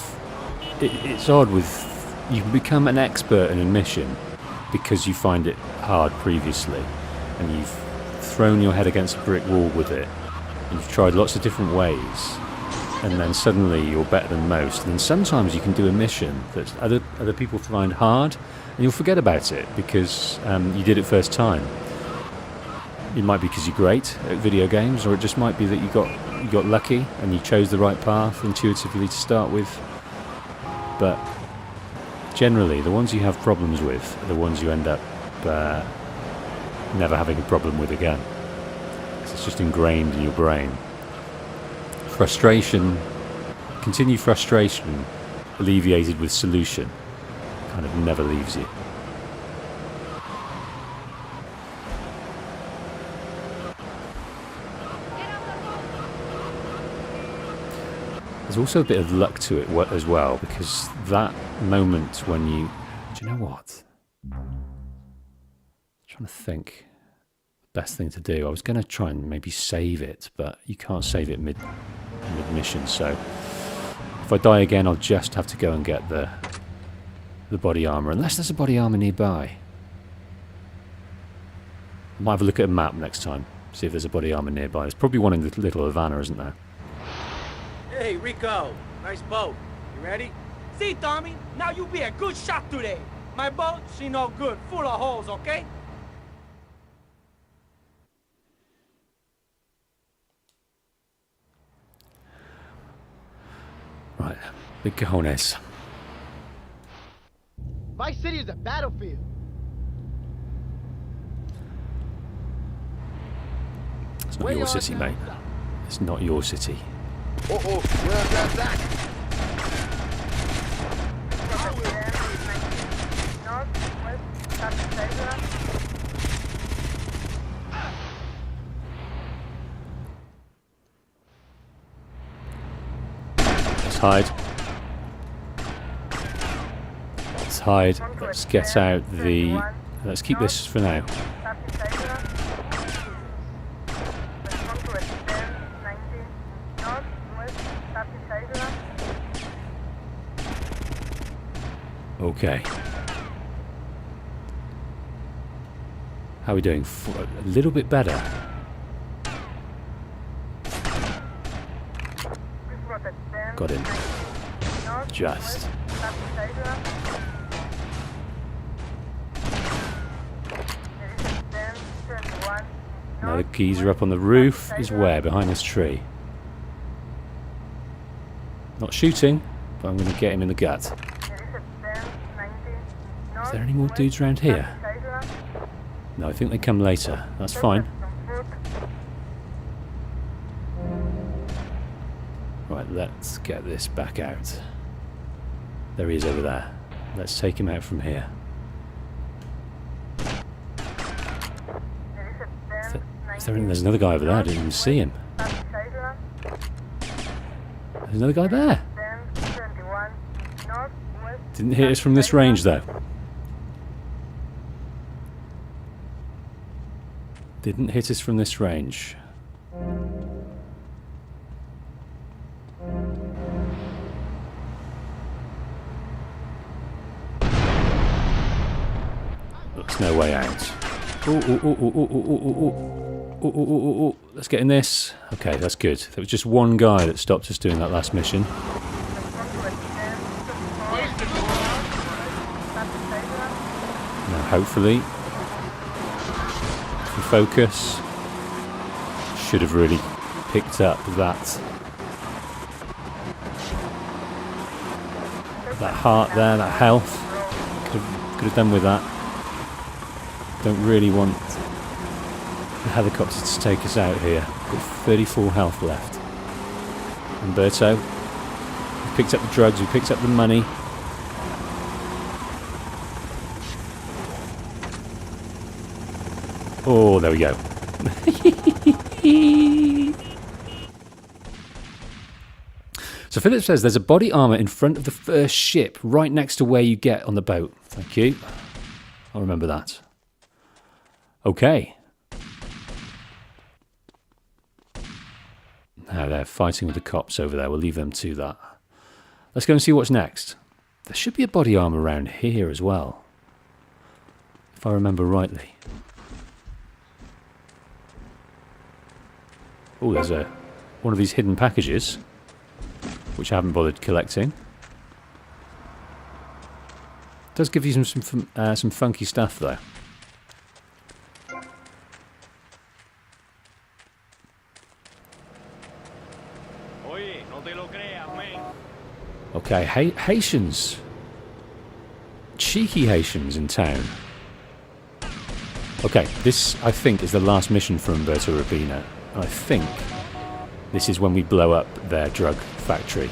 It's odd with... You can become an expert in a mission because you find it hard previously, and you've thrown your head against a brick wall with it. You've tried lots of different ways, and then suddenly you're better than most. And then sometimes you can do a mission that other people find hard, and you'll forget about it because you did it first time. It might be because you're great at video games, or it just might be that you got lucky and you chose the right path intuitively to start with. But generally, the ones you have problems with are the ones you end up never having a problem with again. It's just ingrained in your brain. Frustration, continued frustration, alleviated with solution, kind of never leaves you. There's also a bit of luck to it as well, because that moment when you... Do you know what? I'm trying to think. Best thing to do. I was going to try and maybe save it, but you can't save it mid-mission, so if I die again I'll just have to go and get the body armor, unless there's a body armor nearby. I might have a look at a map next time, see if there's a body armor nearby. There's probably one in the Little Havana, isn't there? Hey, Rico. Nice boat. You ready? See, Tommy, now you be a good shot today. My boat, she no good, full of holes, okay? Right, big cojones. Vice City is a battlefield. It's not your city, mate. It's not your city. Oh, where's that? Let's hide. Let's hide. Let's get out the Let's keep this for now. Okay. How are we doing? A little bit better. Got him. Just. Now the geezer up on the roof is where? Behind this tree. Not shooting, but I'm going to get him in the gut. Is there any more dudes around here? No, I think they come later. That's fine. Right, let's get this back out. There he is over there. Let's take him out from here. There's another guy over there. I didn't even see him. There's another guy there. Didn't hit us from this range, though. Didn't hit us from this range. Looks no way out. Ooh. Let's get in this. Okay, that's good. There was just one guy that stopped us doing that last mission. Now, hopefully, if we focus, should have really picked up that heart there, that health. Could have done with that. Don't really want the helicopter to take us out here. Got 34 health left. Umberto, we picked up the drugs, we picked up the money. Oh, there we go. So Philip says there's a body armour in front of the first ship, right next to where you get on the boat. Thank you. I'll remember that. Okay. Now they're fighting with the cops over there. We'll leave them to that. Let's go and see what's next. There should be a body armour around here as well, if I remember rightly. Oh, there's one of these hidden packages, which I haven't bothered collecting. Does give you some funky stuff though. Okay, Haitians. Cheeky Haitians in town. Okay, this I think is the last mission for Umberto Robina. I think this is when we blow up their drug factory.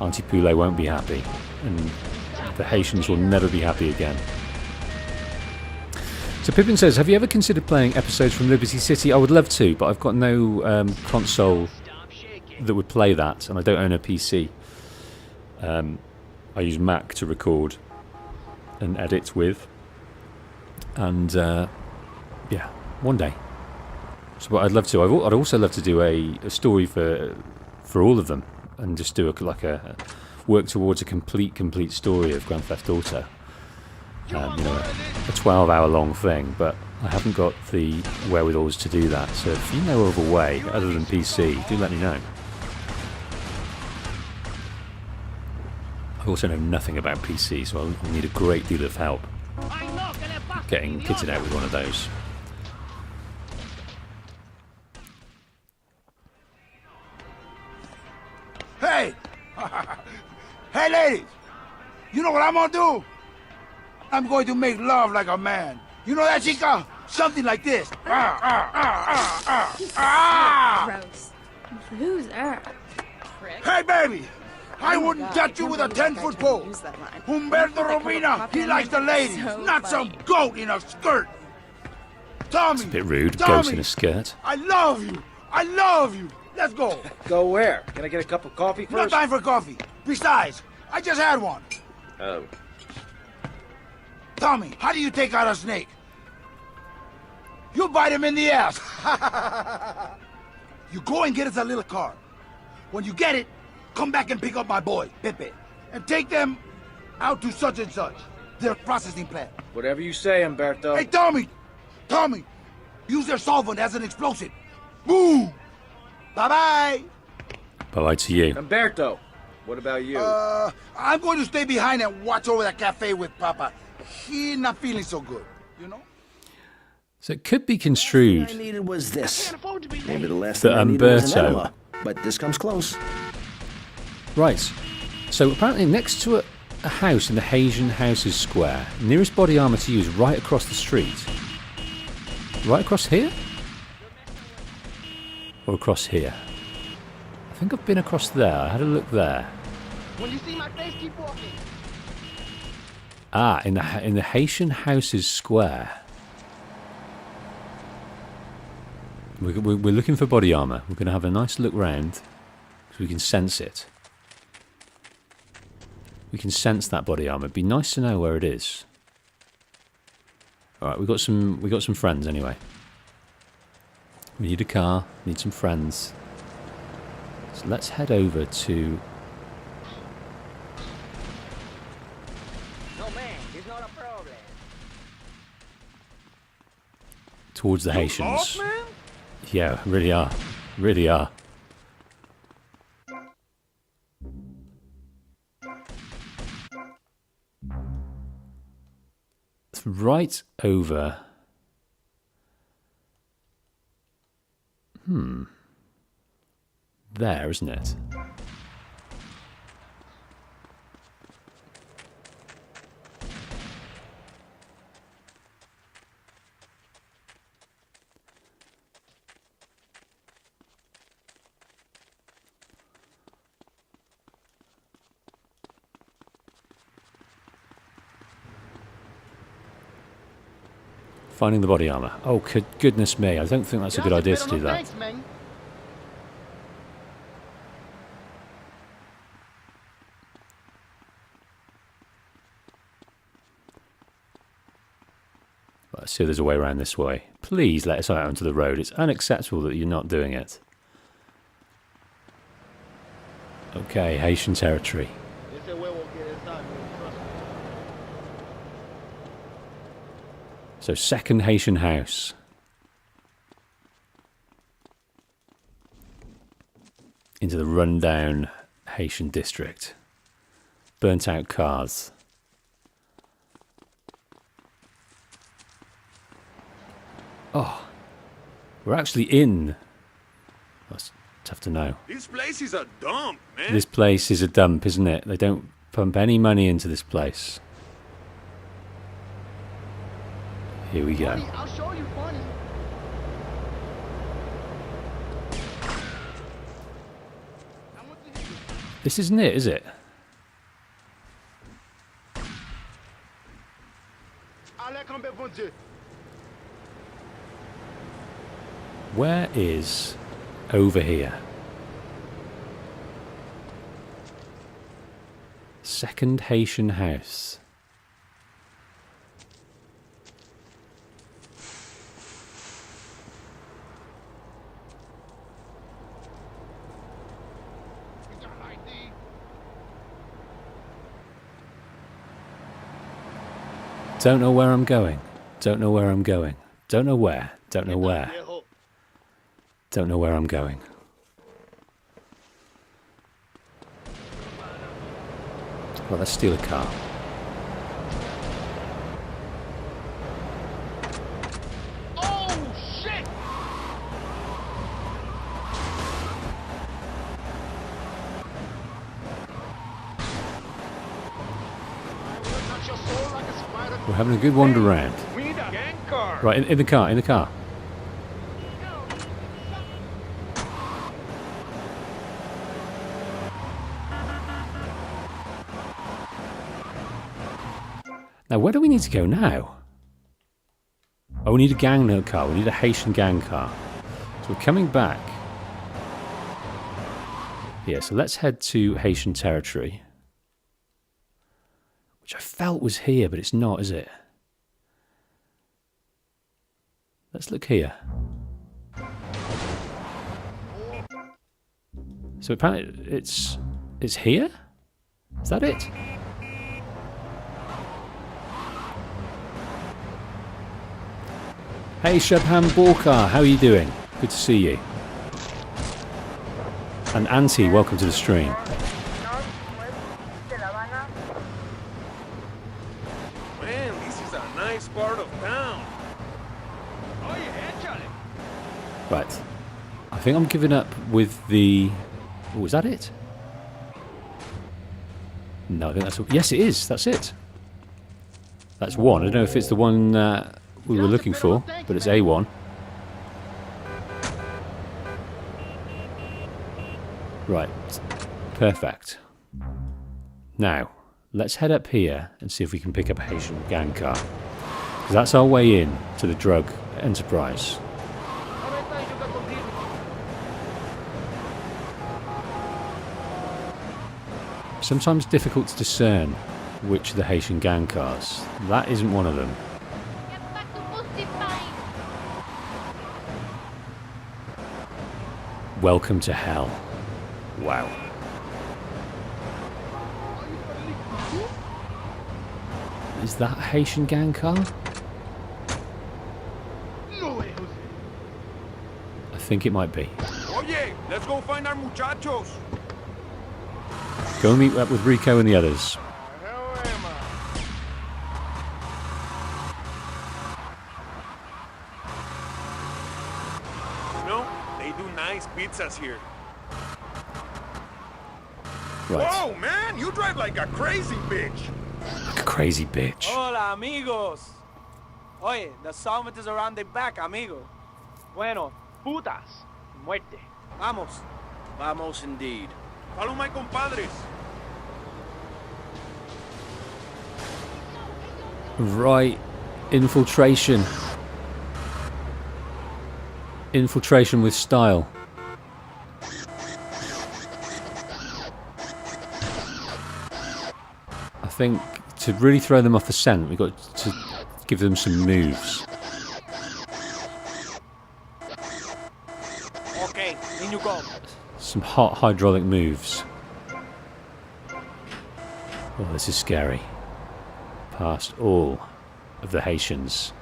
Auntie Poulet won't be happy, and the Haitians will never be happy again. So Pippin says, have you ever considered playing episodes from Liberty City? I would love to, but I've got no console that would play that, and I don't own a PC. I use Mac to record and edit with, and yeah, one day. So what I'd love to. I'd also love to do a story for all of them, and just do a work towards a complete story of Grand Theft Auto. You know, a 12-hour long thing, but I haven't got the wherewithals to do that. So if you know of a way other than PC, do let me know. I also know nothing about PC, so I'll need a great deal of help getting kitted out with one of those. Hey! Hey, ladies! You know what I'm gonna do? I'm going to make love like a man. You know that, chica? Something like this. Gross. Loser. Hey, baby! I wouldn't touch you with a 10-foot pole. Humberto Robina, he likes the ladies, not some goat in a skirt. Tommy, It's a bit rude, Tommy, ghost in a skirt. I love you. I love you. Let's go. Go where? Can I get a cup of coffee No first? time for coffee. Besides, I just had one. Oh. Tommy, how do you take out a snake? You bite him in the ass. You go and get us a little car. When you get it, come back and pick up my boy, Pepe, and take them out to such and such, their processing plant. Whatever you say, Umberto. Hey, Tommy! Tommy! Use their solvent as an explosive. Boom! Bye-bye! Bye-bye to you. Umberto, what about you? I'm going to stay behind and watch over that cafe with Papa. He's not feeling so good, you know? So it could be construed All I needed was this. Maybe the last that thing I needed was an Umberto- enema, but this comes close. Right. So apparently next to a house in the Haitian Houses Square, nearest body armour to you is right across the street. Right across here? Or across here? I think I've been across there. I had a look there. When you see my face, keep walking. Ah, in the Haitian Houses Square. We're looking for body armour. We're going to have a nice look round so we can sense it. We can sense that body armour. It'd be nice to know where it is. All right, we got some friends anyway. We need a car. Need some friends. So let's head over to. No, man, it's not a problem. Towards the Haitians. Yeah, really are. Really are. It's right over. There, isn't it? Finding the body armor. Oh, goodness me. I don't think that's a good idea to do that. Thanks, man. Let's see if there's a way around this way. Please let us out onto the road. It's unacceptable that you're not doing it. Okay, Haitian territory. Ese huevo quiere estar, trust me. So, second Haitian house. Into the rundown Haitian district. Burnt out cars. Oh, we're actually in. That's tough to know. This place is a dump, man. This place is a dump, isn't it? They don't pump any money into this place. Here we go. Funny, I'll show you funny. This isn't it, is it? Allez, camper, bon Dieu. Where is over here? Second Haitian house. Don't know where I'm going. Don't know where I'm going. Don't know where. Don't know where. Don't know where I'm going. Well, let's steal a car. Oh, shit! We're having a good wander around. We need a gang car. Right, in the car, in the car. Now, where do we need to go now? Oh, we need a gang car. We need a Haitian gang car. So we're coming back. Yeah, so let's head to Haitian territory. Which I felt was here, but it's not, is it? Let's look here. So apparently it's here? Is that it? Hey Shubham Borkar, how are you doing? Good to see you. And Auntie, welcome to the stream. Man, this is a nice part of town. Oh yeah, échale. Right. I think I'm giving up with the... Oh, is that it? No, I think that's... Yes, it is. That's it. That's one. I don't know if it's the one we were looking for, but it's A1. Right. Perfect. Now, let's head up here and see if we can pick up a Haitian gang car. 'Cause that's our way in to the drug enterprise. Sometimes difficult to discern which are the Haitian gang cars. That isn't one of them. Welcome to hell. Wow. Is that a Haitian gang car? No way, Jose. I think it might be. Oye, let's go find our muchachos. Go and meet up with Rico and the others. Hell am I? You know, they do nice pizzas here. Right. Whoa, man, you drive like a crazy bitch. Like a crazy bitch. Hola, amigos. Oye, the summit is around the back, amigo. Bueno, putas. Muerte. Vamos. Vamos indeed. Follow my compadres. Right. Infiltration. Infiltration with style. I think to really throw them off the scent, we've got to give them some moves. Okay, in you go. Some hot hydraulic moves. Oh, this is scary. Past all of the Haitians.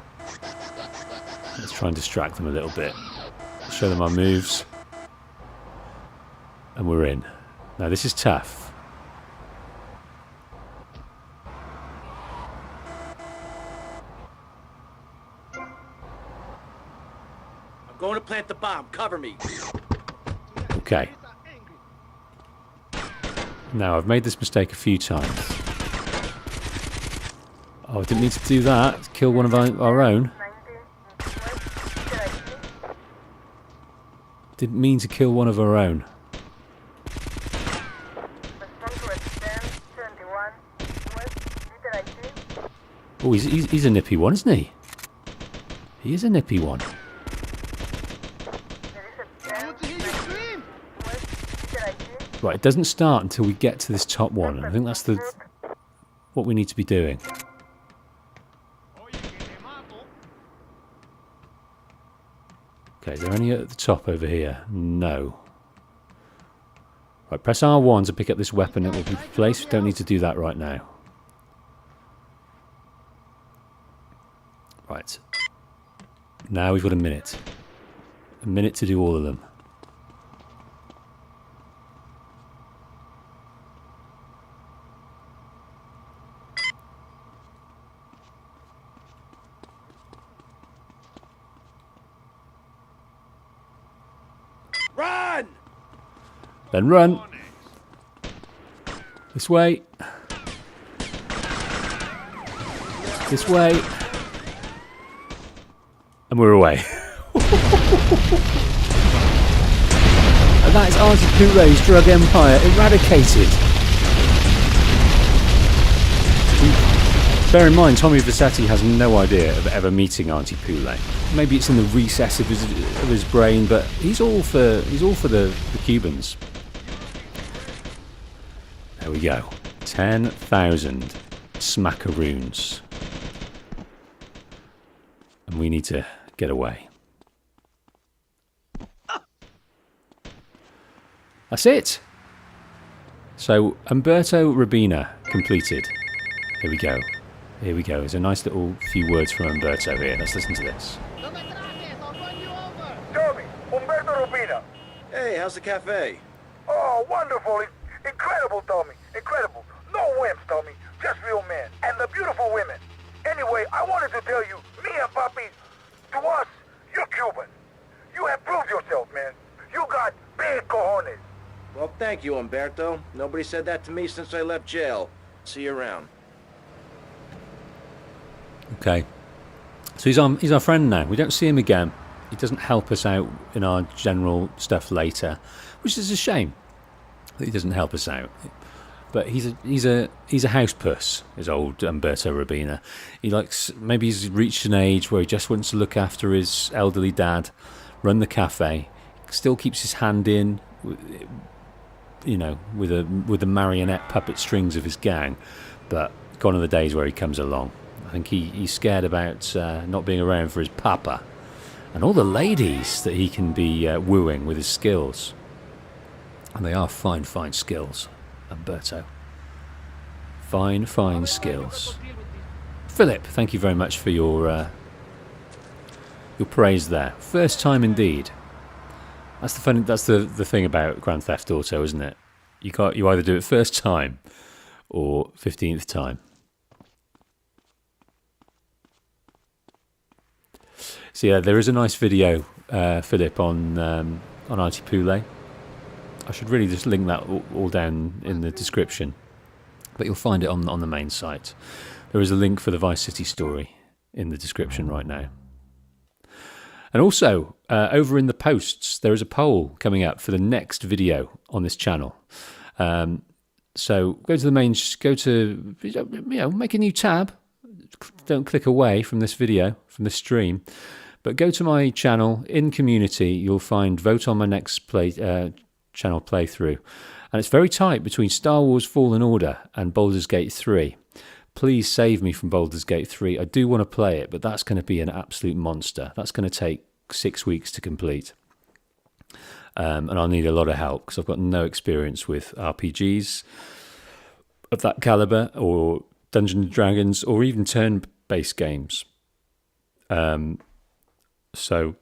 Let's try and distract them a little bit. Show them our moves. And we're in. Now this is tough. I'm going to plant the bomb. Cover me. Okay. Now I've made this mistake a few times. Oh, I didn't mean to do that. Kill one of our own. Didn't mean to kill one of our own. Oh, he's a nippy one, isn't he? He is a nippy one. Right, it doesn't start until we get to this top one, and I think that's what we need to be doing. Okay, is there any at the top over here? No. Right, press R1 to pick up this weapon. It will be placed. We don't need to do that right now. Right. Now we've got a minute. A minute to do all of them. Run! Then run. This way. This way. And we're away. And that is Auntie Poulet's drug empire eradicated. Bear in mind, Tommy Vercetti has no idea of ever meeting Auntie Poulet. Maybe it's in the recess of his brain, but he's all for the Cubans. There we go. 10,000 smackaroons. And we need to get away. That's it. So Umberto Robina completed. Here we go. Here we go. There's a nice little few words from Umberto here. Let's listen to this. Tommy, Umberto Rubina. Hey, how's the cafe? Oh, wonderful. Incredible, Tommy. Incredible. No wimps, Tommy. Just real men. And the beautiful women. Anyway, I wanted to tell you, me and Papi, to us, you're Cuban. You have proved yourself, man. You got big cojones. Well, thank you, Umberto. Nobody said that to me since I left jail. See you around. Okay. So he's our friend now. We don't see him again. He doesn't help us out in our general stuff later, which is a shame that he doesn't help us out. But he's a house puss, is old Umberto Robina. Maybe he's reached an age where he just wants to look after his elderly dad, run the cafe, still keeps his hand in, you know, with the marionette puppet strings of his gang. But gone are the days where he comes along. I think he's scared about not being around for his papa and all the ladies that he can be wooing with his skills. And they are fine skills, Umberto. Fine skills. Philip, thank you very much for your praise there. First time indeed. That's the thing about Grand Theft Auto, isn't it? You either do it first time or 15th time. So yeah, there is a nice video, Philip, on Artipule. I should really just link that all down in the description, but you'll find it on the main site. There is a link for the Vice City story in the description right now. And also, over in the posts, there is a poll coming up for the next video on this channel. So go to the main, make a new tab. Don't click away from this video, from this stream. But go to my channel, in community, you'll find vote on my next channel playthrough. And it's very tight between Star Wars Fallen Order and Baldur's Gate 3. Please save me from Baldur's Gate 3. I do want to play it, but that's going to be an absolute monster. That's going to take 6 weeks to complete. And I'll need a lot of help because I've got no experience with RPGs of that caliber or Dungeons and Dragons or even turn-based games. So,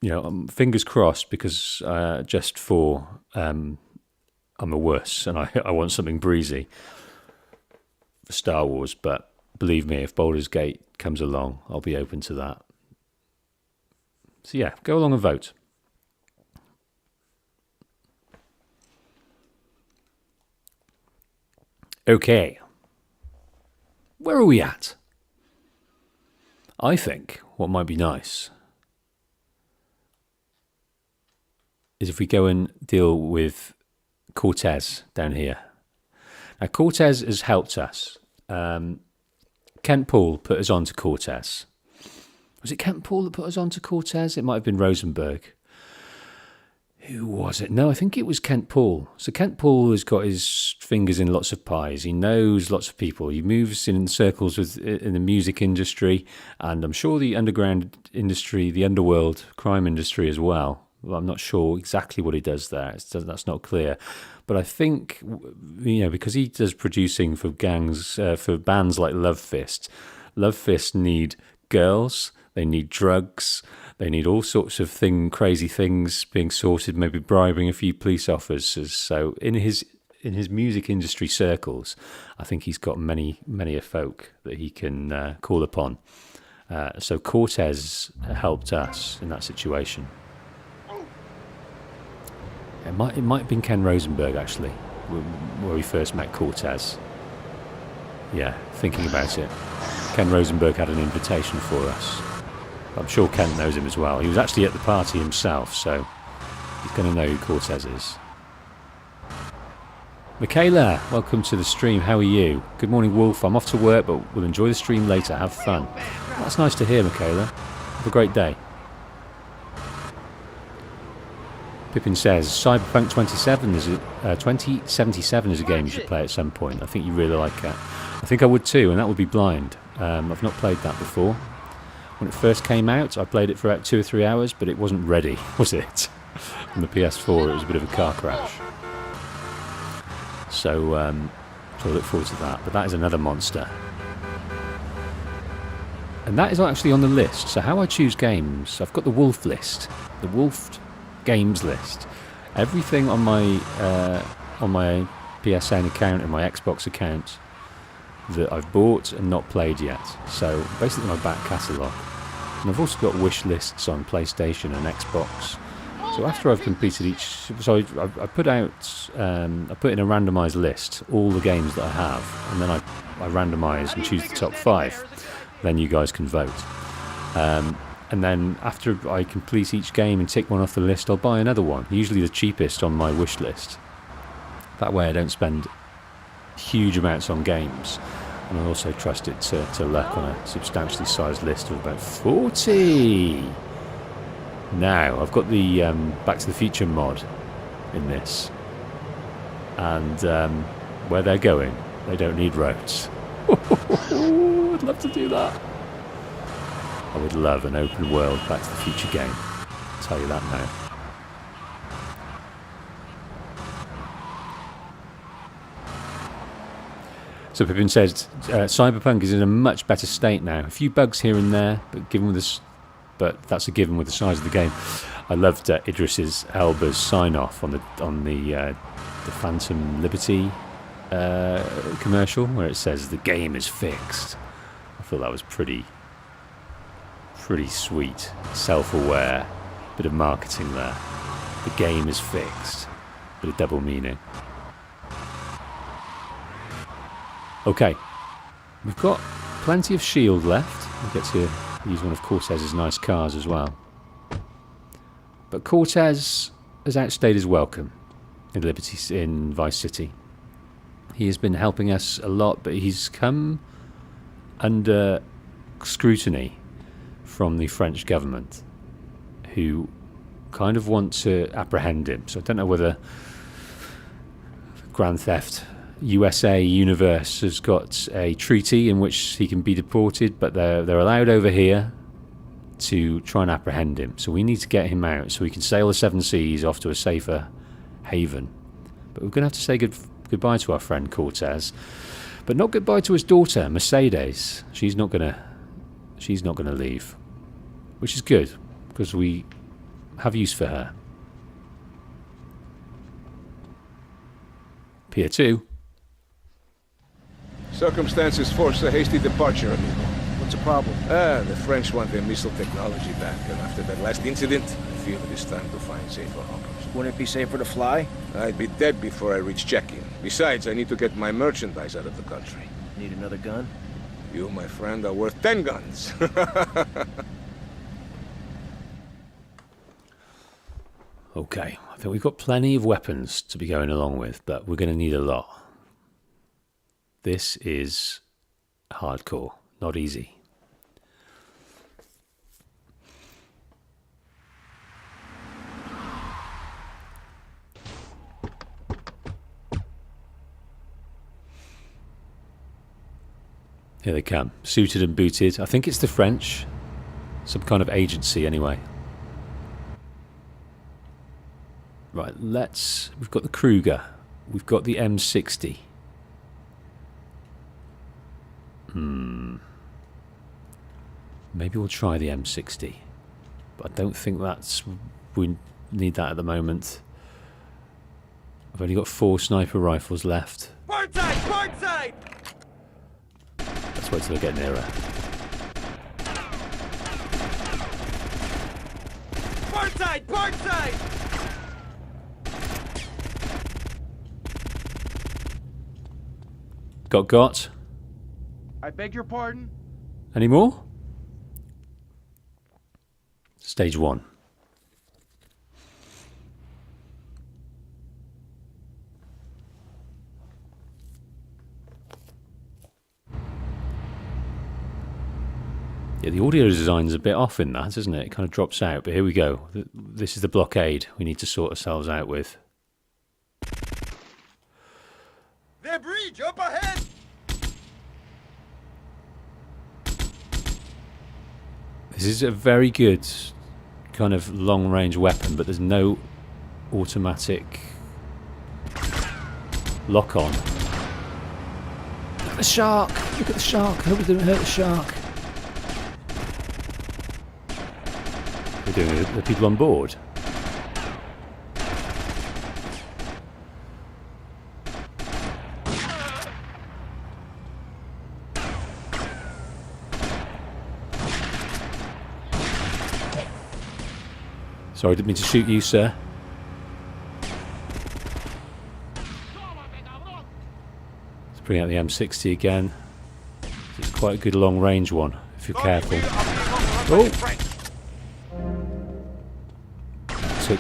you know, fingers crossed because just for I'm a wuss and I want something breezy for Star Wars. But believe me, if Baldur's Gate comes along, I'll be open to that. So yeah, go along and vote. Okay. Where are we at? I think what might be nice is if we go and deal with Cortez down here. Now, Cortez has helped us. Kent Paul put us on to Cortez. Was it Kent Paul that put us on to Cortez? It might have been Rosenberg. Who was it? No, I think it was Kent Paul. So Kent Paul has got his fingers in lots of pies. He knows lots of people. He moves in circles in the music industry, and I'm sure the underground industry, the underworld crime industry as well. Well, I'm not sure exactly what he does there. That's not clear. But I think, you know, because he does producing for gangs, for bands like Love Fist. Love Fist need girls. They need drugs. They need all sorts of crazy things being sorted, maybe bribing a few police officers. So in his music industry circles, I think he's got many a folk that he can call upon. So Cortez helped us in that situation. It might have been Ken Rosenberg, actually, where we first met Cortez. Yeah, thinking about it. Ken Rosenberg had an invitation for us. I'm sure Kent knows him as well. He was actually at the party himself, so he's going to know who Cortez is. Michaela, welcome to the stream. How are you? Good morning, Wolf. I'm off to work, but we'll enjoy the stream later. Have fun. Well, that's nice to hear, Michaela. Have a great day. Pippin says, Cyberpunk 2077 is a game you should play at some point. I think you really like that. I think I would too, and that would be Blind. I've not played that before. When it first came out, I played it for about 2 or 3 hours, but it wasn't ready, was it? On the PS4, it was a bit of a car crash. So I look forward to that. But that is another monster. And that is actually on the list. So how I choose games, I've got the Wolf list. The Wolf Games list. Everything on my PSN account and my Xbox account that I've bought and not played yet. So basically my back catalogue. And I've also got wish lists on PlayStation and Xbox. So after I've completed each, so I put out, I put in a randomised list all the games that I have, and then I randomise and choose the top 5. Then you guys can vote. And then after I complete each game and tick one off the list, I'll buy another one. Usually the cheapest on my wish list. That way I don't spend huge amounts on games. And I also trust it to luck on a substantially sized list of about 40. Now, I've got the Back to the Future mod in this. And where they're going, they don't need roads. I'd love to do that. I would love an open world Back to the Future game. I'll tell you that now. So Pippin says Cyberpunk is in a much better state now. A few bugs here and there, but that's a given with the size of the game. I loved Idris Elba's sign-off on the Phantom Liberty commercial where it says the game is fixed. I thought that was pretty sweet, self-aware, bit of marketing there. The game is fixed, bit of double meaning. Okay, we've got plenty of shield left. We'll get to use one of Cortez's nice cars as well. But Cortez has outstayed his welcome in Vice City. He has been helping us a lot, but he's come under scrutiny from the French government, who kind of want to apprehend him. So I don't know whether Grand Theft USA universe has got a treaty in which he can be deported, but they're allowed over here to try and apprehend him. So we need to get him out so we can sail the 7 seas off to a safer haven. But we're going to have to say goodbye to our friend Cortez, but not goodbye to his daughter Mercedes. She's not going to leave, which is good because we have use for her. Pier 2. Circumstances force a hasty departure, amigo. What's the problem? The French want their missile technology back, and after that last incident, I feel it is time to find safer harbors. Wouldn't it be safer to fly? I'd be dead before I reach check-in. Besides, I need to get my merchandise out of the country. Need another gun? You, my friend, are worth 10 guns. Okay, I think we've got plenty of weapons to be going along with, but we're going to need a lot. This is hardcore, not easy. Here they come, suited and booted. I think it's the French, some kind of agency anyway. Right, we've got the Kruger, we've got the M60. Maybe we'll try the M60, but I don't think we need that at the moment. I've only got 4 sniper rifles left. Port side! Port side! Let's wait till I get nearer. Port side! Port side! Got. I beg your pardon? Any more? Stage 1. Yeah, the audio design's a bit off in that, isn't it? It kind of drops out, but here we go. This is the blockade we need to sort ourselves out with. The bridge up ahead! This is a very good kind of long-range weapon, but there's no automatic lock-on. Look at the shark! Look at the shark! I hope it didn't hurt the shark. We're doing it. The people on board. Sorry, I didn't mean to shoot you, sir. Let's bring out the M60 again. It's quite a good long-range one, if you're careful. Oh! Took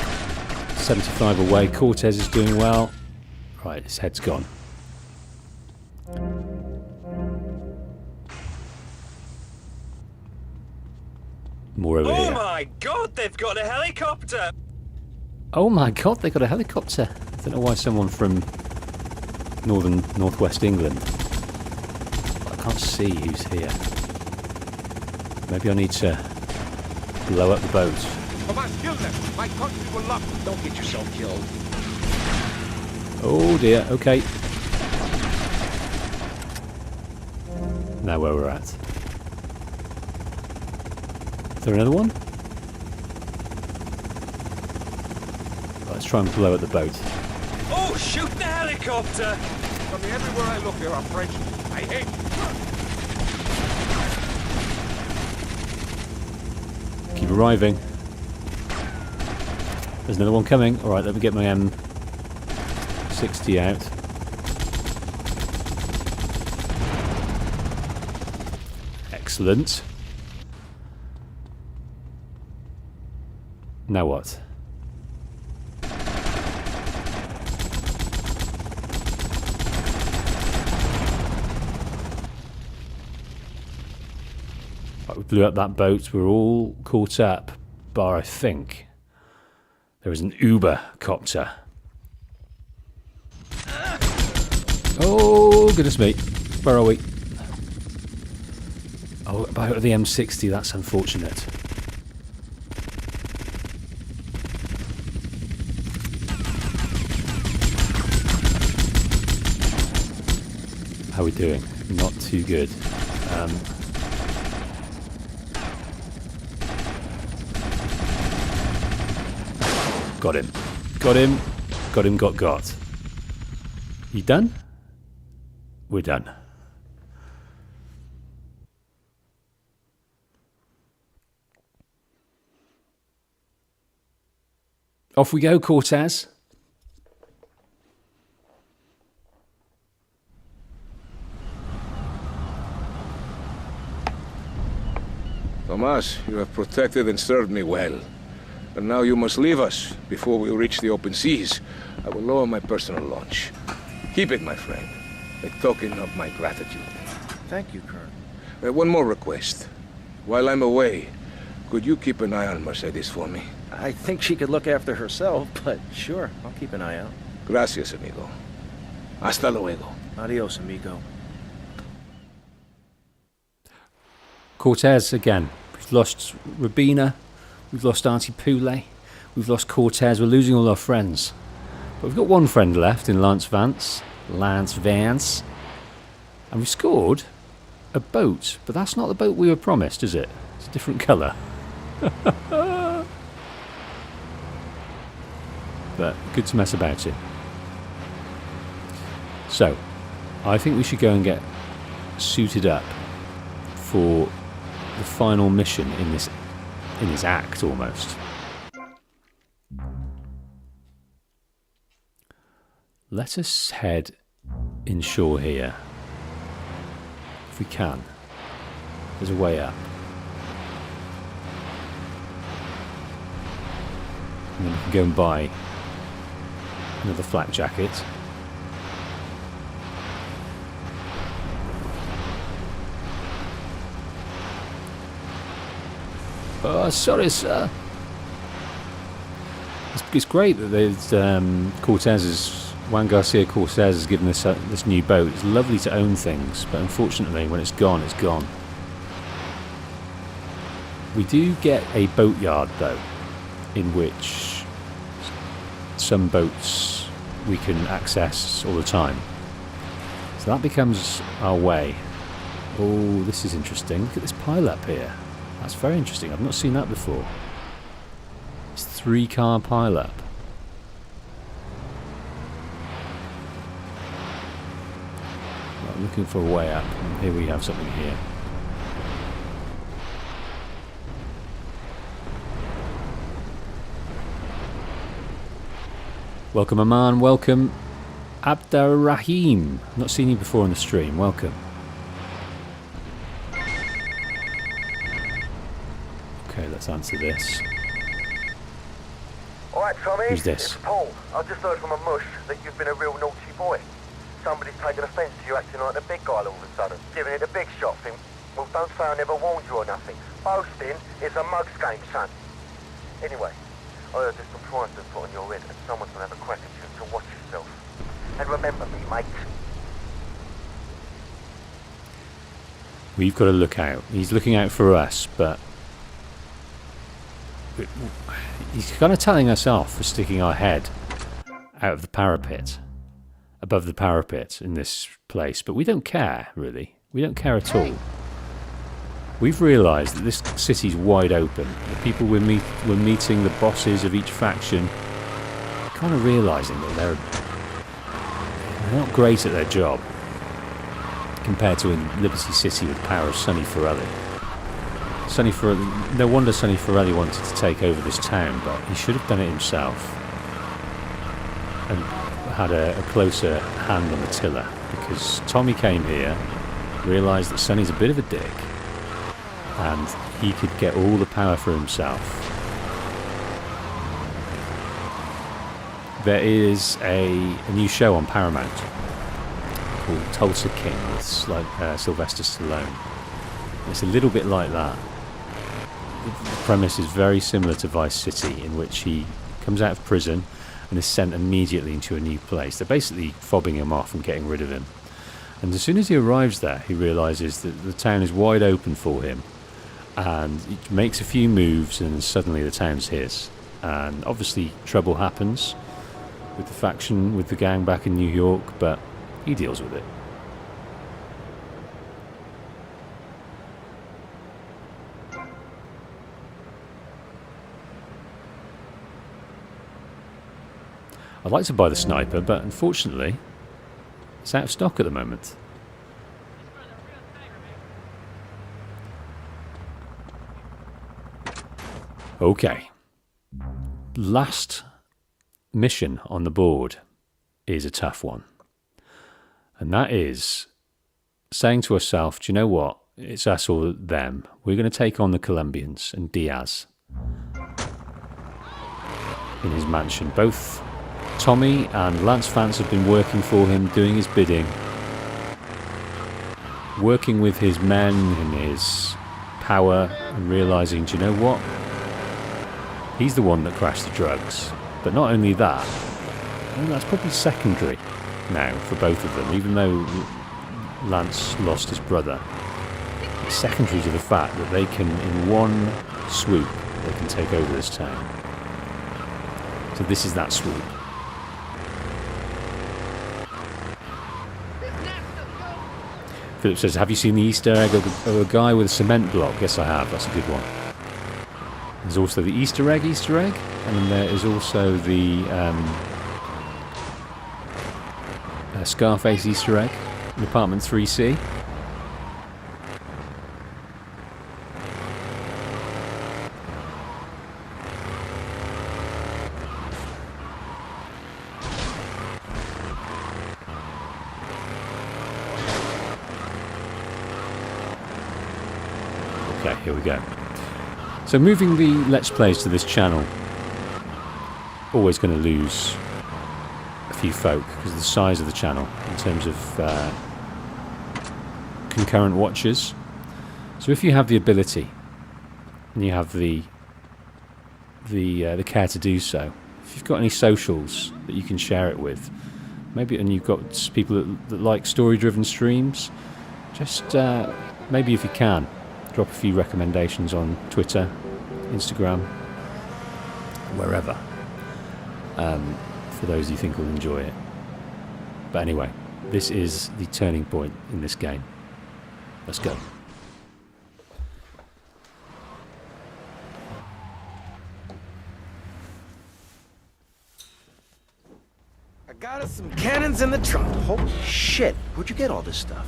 75 away. Cortez is doing well. Right, his head's gone. More over here. Oh my god, they've got a helicopter! Oh my god, they got a helicopter. I don't know why someone from northwest England. I can't see who's here. Maybe I need to blow up the boat. Tomas, kill them. My country will love them. Don't get yourself killed. Oh dear, okay. Now where we're at. Is there another one? Let's try and blow at the boat. Oh, shoot the helicopter! From everywhere I look, there are French. I hate you. Keep arriving. There's another one coming. Alright, let me get my M60 out. Excellent. Now what? Right, we blew up that boat. We're all caught up, bar I think there is an Uber copter. Oh goodness me! Where are we? Oh, about the M60. That's unfortunate. How are we doing? Not too good. Got him. Got him. Got him, got. You done? We're done. Off we go, Cortez. Tomas, you have protected and served me well. And now you must leave us before we reach the open seas. I will lower my personal launch. Keep it, my friend. A token of my gratitude. Thank you, Colonel. One more request. While I'm away, could you keep an eye on Mercedes for me? I think she could look after herself, but sure, I'll keep an eye out. Gracias, amigo. Hasta luego. Adios, amigo. Cortez again. We've lost Rabina. We've lost Auntie Poulet. We've lost Cortez. We're losing all our friends. But we've got one friend left in Lance Vance. And we scored a boat. But that's not the boat we were promised, is it? It's a different colour. But good to mess about it. So, I think we should go and get suited up for the final mission in this act almost. Let us head inshore here. If we can. There's a way up. And then we can go and buy another flak jacket. Oh, sorry, sir. It's great that there's Juan Garcia Cortez has given us this new boat. It's lovely to own things, but unfortunately, when it's gone, it's gone. We do get a boatyard though, in which some boats we can access all the time. So that becomes our way. Oh, this is interesting. Look at this pile up here. That's very interesting. I've not seen that before. It's 3-car pile up. I'm looking for a way up. And here we have something here. Welcome Aman, welcome Abdarrahim. Not seen you before on the stream, welcome. Okay, let's answer this. Alright, Tommy. Who's this? It's Paul. I've just heard from a mush that you've been a real naughty boy. Somebody's taken offence to you acting like the big guy all of a sudden. Giving it a big shot thing. Well, don't say I never warned you or nothing. Boasting is a mug's game, son. Anyway, I heard there's some prizes put on your head and someone's gonna have a crack at you, so watch yourself. And remember me, mate. We've got to look out. He's looking out for us, but he's kind of telling us off for sticking our head out of the parapet, above the parapet in this place, but we don't care, really. We don't care at all. We've realised that this city's wide open. The people we're meeting, the bosses of each faction, are kind of realising that they're not great at their job compared to in Liberty City with the power of Sonny Forelli. No wonder Sonny Forelli wanted to take over this town, but he should have done it himself and had a closer hand on the tiller, because Tommy came here, realised that Sonny's a bit of a dick, and he could get all the power for himself. There is a new show on Paramount called Tulsa King with Sylvester Stallone. It's a little bit like that. The premise is very similar to Vice City, in which he comes out of prison and is sent immediately into a new place. They're basically fobbing him off and getting rid of him. And as soon as he arrives there, he realises that the town is wide open for him. And he makes a few moves and suddenly the town's his. And obviously trouble happens with the faction, with the gang back in New York, but he deals with it. I'd like to buy the sniper, but unfortunately it's out of stock at the moment. Okay. Last mission on the board is a tough one. And that is saying to ourselves, do you know what? It's us or them. We're going to take on the Colombians and Diaz in his mansion. Both Tommy and Lance Vance have been working for him, doing his bidding, working with his men and his power, and realising, do you know what? He's the one that crashed the drugs. But not only that, that's probably secondary now for both of them, even though Lance lost his brother. It's secondary to the fact that they can, in one swoop, they can take over this town. So this is that swoop. Philip says, have you seen the Easter egg of a guy with a cement block? Yes, I have. That's a good one. There's also the Easter egg, and then there is also the Scarface Easter egg in Apartment 3C. Okay, here we go. So moving the Let's Plays to this channel, always going to lose a few folk because of the size of the channel in terms of concurrent watchers. So if you have the ability and you have the care to do so, if you've got any socials that you can share it with, maybe, and you've got people that like story-driven streams, just maybe if you can, Drop a few recommendations on Twitter, Instagram, wherever, for those you think will enjoy it. But anyway, this is the turning point in this game. Let's go. I got us some cannons in the trunk. Holy shit, where'd you get all this stuff?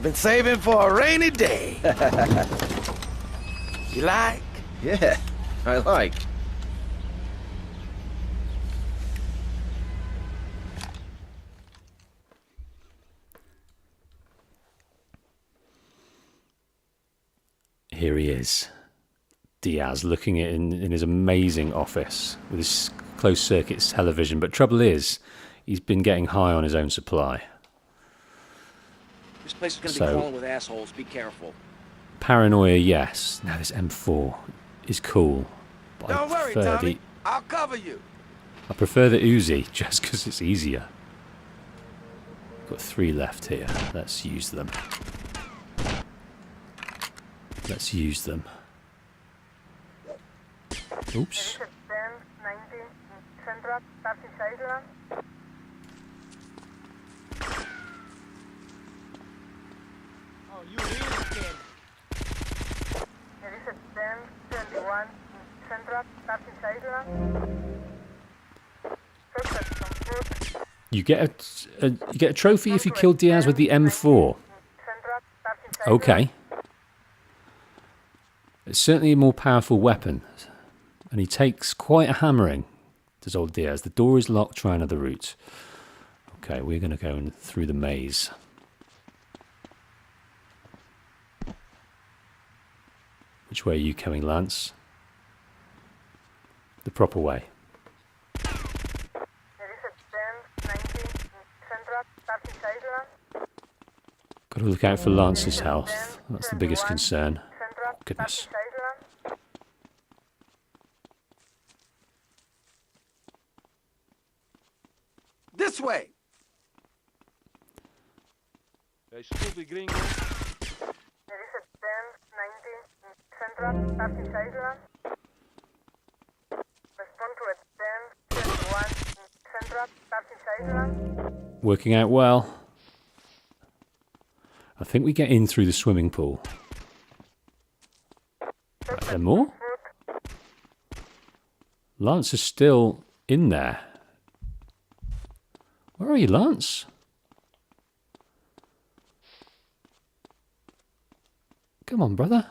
Been saving for a rainy day. You like? Yeah, I like. Here he is, Diaz, looking in his amazing office with his closed-circuit television. But trouble is, he's been getting high on his own supply. This place is going to be crawling with assholes. Be careful. Paranoia, yes. Now this M4 is cool. But Don't worry, Tommy. I'll cover you. I prefer the Uzi just because it's easier. Got 3 left here. Let's use them. Let's use them. Oops. You get a trophy if you kill Diaz with the M4. Okay. It's certainly a more powerful weapon, and he takes quite a hammering, does old Diaz. The door is locked, try another route. Okay, we're going to go in through the maze. Which way are you coming, Lance? The proper way. Got to look out for Lance's health. That's the biggest concern. Oh, goodness. This way. Working out well. I think we get in through the swimming pool. Are there more? Lance is still in there. Where are you, Lance? Come on, brother.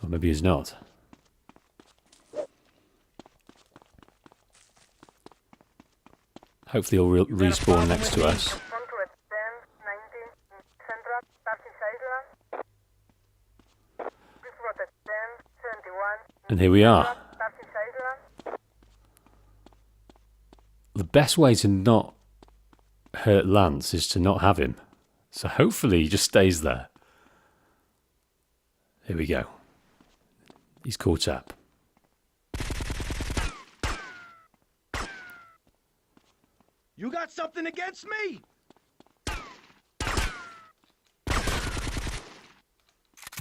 Or maybe he's not. Hopefully he'll respawn next to us. And here we are. The best way to not hurt Lance is to not have him. So hopefully he just stays there. Here we go. He's caught up. You got something against me?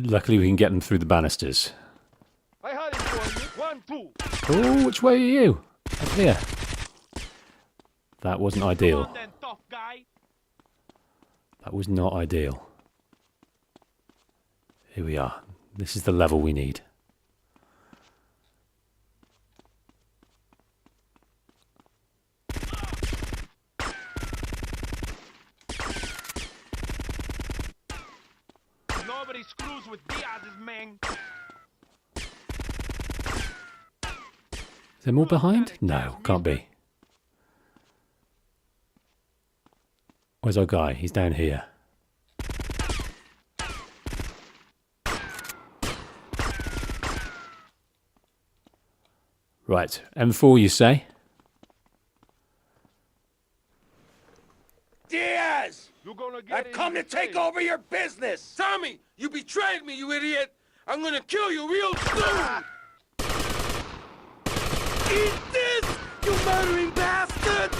Luckily we can get them through the banisters. I had it for you. 1, 2. Oh, which way are you? Up here. That wasn't ideal. Come on then, tough guy. That was not ideal. Here we are. This is the level we need. Nobody screws with Diaz's men. Is there more behind? No, can't be. Where's our guy? He's down here. Right, M4 you say? Diaz! I've come to take over your business! Tommy, you betrayed me, you idiot! I'm gonna kill you real soon! Eat this, you murdering bastards!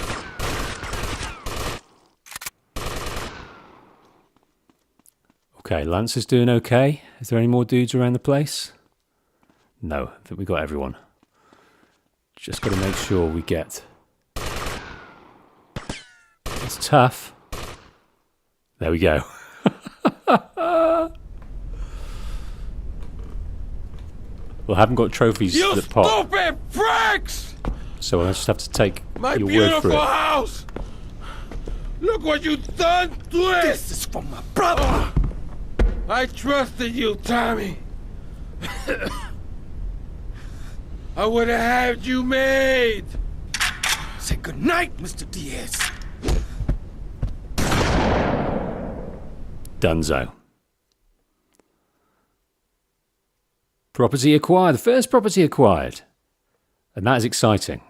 Okay, Lance is doing okay. Is there any more dudes around the place? No, I think we got everyone. Just got to make sure we get... It's tough. There we go. Well, I haven't got trophies that pop. You stupid pricks! So I'll just have to take My your word for beautiful it. house! Look what you've done to it! This is for my brother! I trusted you, Tommy. I would have had you made. Say goodnight, Mr. Diaz. Dunzo. Property acquired. The first property acquired. And that is exciting.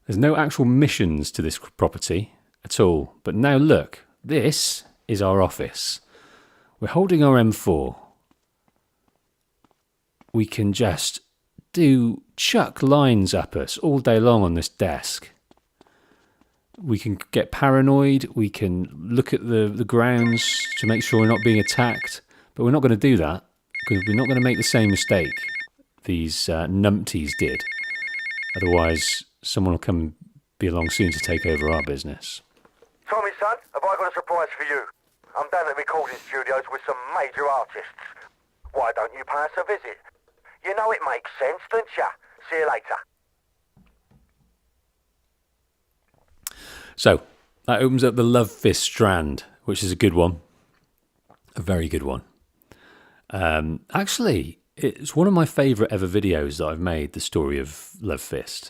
There's no actual missions to this property at all. But now look, this is our office. We're holding our M4. We can just chuck lines up us all day long on this desk. We can get paranoid. We can look at the grounds to make sure we're not being attacked. But we're not going to do that because we're not going to make the same mistake these numpties did. Otherwise, someone will come be along soon to take over our business. Tommy, son, have I got a surprise for you? I'm down at the recording studios with some major artists. Why don't you pay us a visit? You know it makes sense, don't ya? See you later. So, that opens up the Love Fist strand, which is a good one. A very good one. Actually, it's one of my favourite ever videos that I've made, the story of Love Fist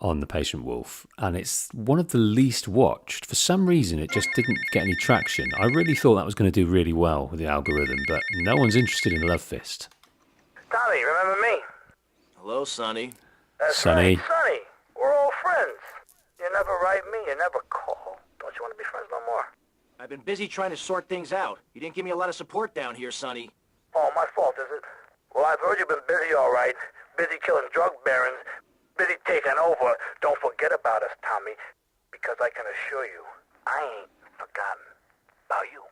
on the Patient Wolf. And it's one of the least watched. For some reason, it just didn't get any traction. I really thought that was going to do really well with the algorithm, but no one's interested in Love Fist. Tommy, remember me? Hello, Sonny. That's Sonny. right, Sonny. We're all friends. You never write me, you never call. Don't you want to be friends no more? I've been busy trying to sort things out. You didn't give me a lot of support down here, Sonny. Oh, my fault, is it? Well, I've heard you've been busy, all right. Busy killing drug barons. Busy taking over. Don't forget about us, Tommy. Because I can assure you, I ain't forgotten about you.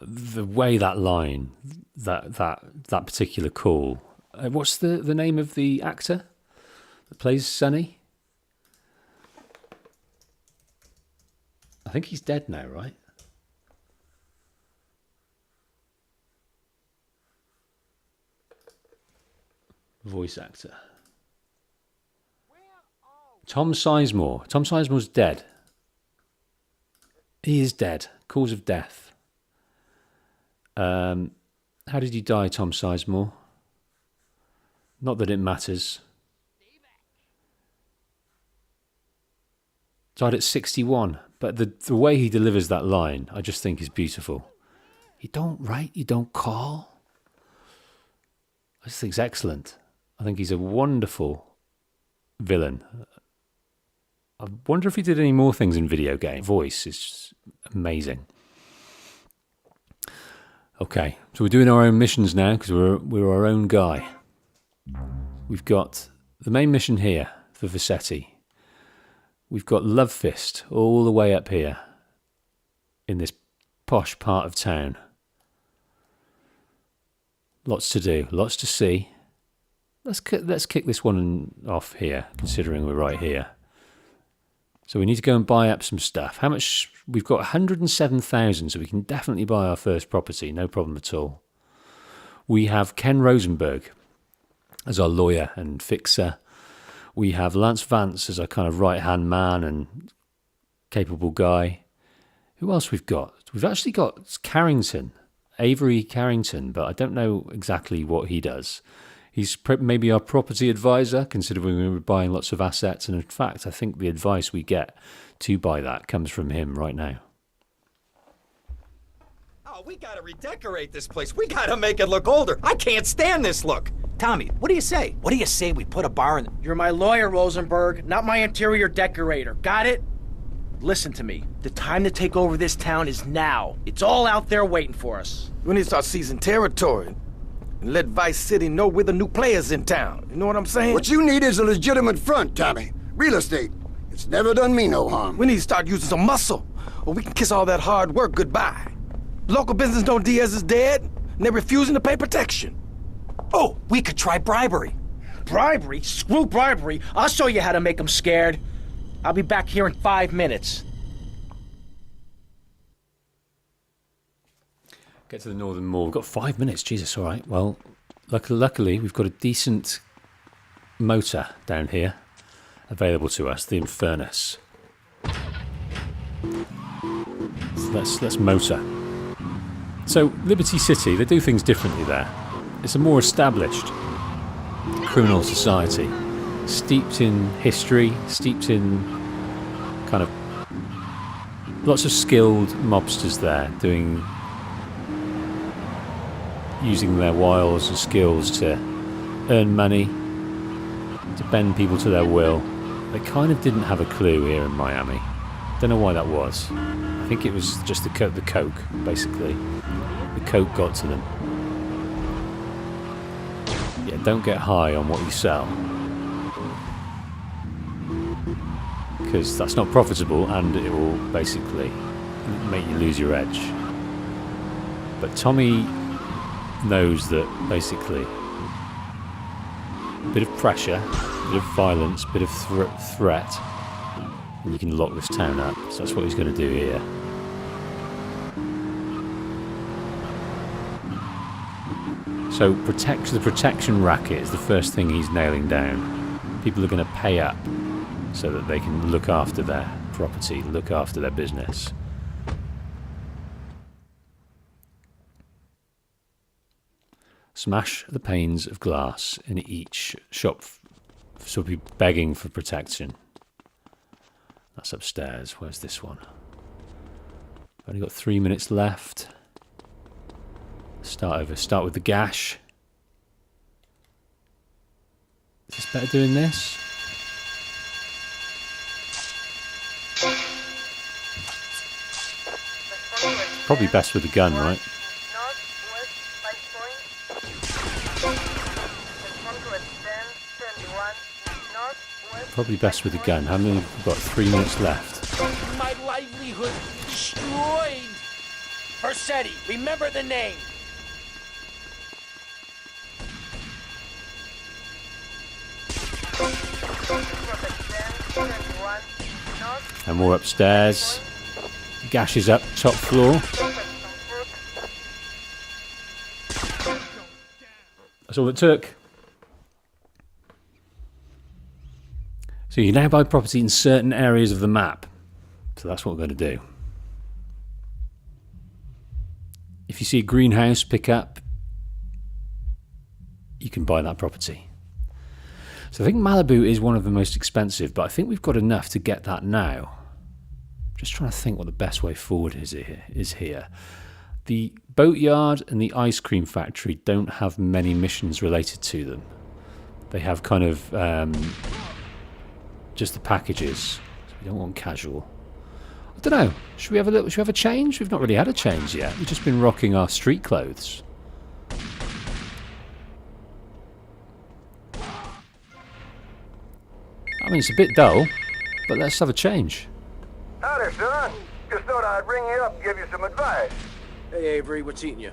The way that line, that particular call. What's the name of the actor that plays Sonny? I think he's dead now, right? Voice actor. Tom Sizemore. Tom Sizemore's dead. He is dead. Cause of death. How did you die, Tom Sizemore? Not that it matters. Died at 61. But the way he delivers that line, I just think is beautiful. You don't write, you don't call. I just think it's excellent. I think he's a wonderful villain. I wonder if he did any more things in video game. Voice is amazing. Okay, so we're doing our own missions now because we're our own guy. We've got the main mission here for Vercetti. We've got Love Fist all the way up here in this posh part of town. Lots to do, lots to see. Let's kick this one off here, considering we're right here. So we need to go and buy up some stuff. How much? We've got 107,000, so we can definitely buy our first property, no problem at all. We have Ken Rosenberg as our lawyer and fixer. We have Lance Vance as our kind of right-hand man and capable guy. Who else we've got? We've actually got Carrington, Avery Carrington, but I don't know exactly what he does. He's maybe our property advisor, considering we were buying lots of assets. And in fact, I think the advice we get to buy that comes from him right now. Oh, we gotta redecorate this place. We gotta make it look older. I can't stand this look. Tommy, what do you say? What do you say we put a bar in... You're my lawyer, Rosenberg, not my interior decorator. Got it? Listen to me. The time to take over this town is now. It's all out there waiting for us. We need to start seizing territory. And let Vice City know we're the new players in town. You know what I'm saying? What you need is a legitimate front, Tommy. Real estate. It's never done me no harm. We need to start using some muscle, or we can kiss all that hard work goodbye. Local business know Diaz is dead, and they're refusing to pay protection. Oh, we could try bribery. Bribery? Screw bribery. I'll show you how to make them scared. I'll be back here in 5 minutes. Get to the northern mall. We've got 5 minutes. Jesus, all right. Well, luckily we've got a decent motor down here available to us, the Infernus. So let's motor. So, Liberty City, they do things differently there. It's a more established criminal society, steeped in history, steeped in kind of lots of skilled mobsters there using their wiles and skills to earn money, to bend people to their will. They kind of didn't have a clue here in Miami. Don't know why that was. I think it was just the coke, basically. The coke got to them. Yeah, don't get high on what you sell, because that's not profitable and it will basically make you lose your edge. But Tommy knows that basically a bit of pressure, a bit of violence, a bit of threat, and you can lock this town up. So that's what he's going to do here. So the protection racket is the first thing he's nailing down. People are going to pay up so that they can look after their property, look after their business. Smash the panes of glass in each shop, so we'll be begging for protection. That's upstairs. Where's this one? Only got 3 minutes left. Start over. Start with the gash. Is this better doing this? Probably best with the gun, right? Probably best with the gun. How many? We've got 3 minutes left. My livelihood destroyed. Vercetti, remember the name. And more upstairs. Gash is up, top floor. That's all it took. So you now buy property in certain areas of the map. So that's what we're going to do. If you see a greenhouse pick up, you can buy that property. So I think Malibu is one of the most expensive, but I think we've got enough to get that now. Just trying to think what the best way forward is here. The boatyard and the ice cream factory don't have many missions related to them. They have kind of just the packages. So we don't want casual. I don't know. Should we have a change? We've not really had a change yet. We've just been rocking our street clothes. I mean, it's a bit dull, but let's have a change. Howdy, son. Just thought I'd ring you up and give you some advice. Hey, Avery, what's eating you?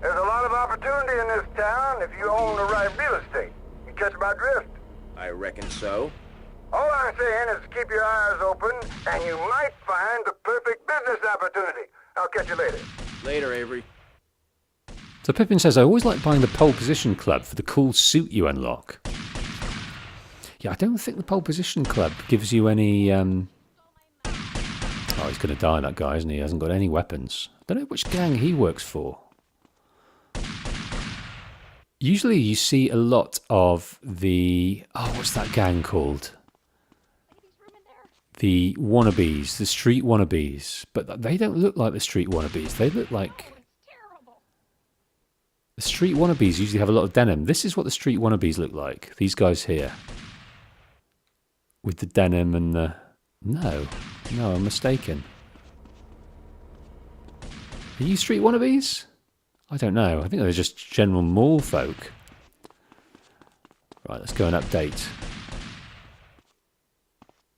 There's a lot of opportunity in this town if you own the right real estate. You catch my drift? I reckon so. All I'm saying is keep your eyes open, and you might find the perfect business opportunity. I'll catch you later. Later, Avery. So Pippin says, I always like buying the pole position club for the cool suit you unlock. Yeah, I don't think the pole position club gives you any... Oh, he's going to die, that guy, isn't he? He hasn't got any weapons. I don't know which gang he works for. Usually you see a lot of the... Oh, what's that gang called? The wannabes, the street wannabes. But they don't look like the street wannabes. They look like... The street wannabes usually have a lot of denim. This is what the street wannabes look like. These guys here. With the denim and the... No, I'm mistaken. Are you street wannabes? I don't know. I think they're just general mall folk. Right, let's go and update.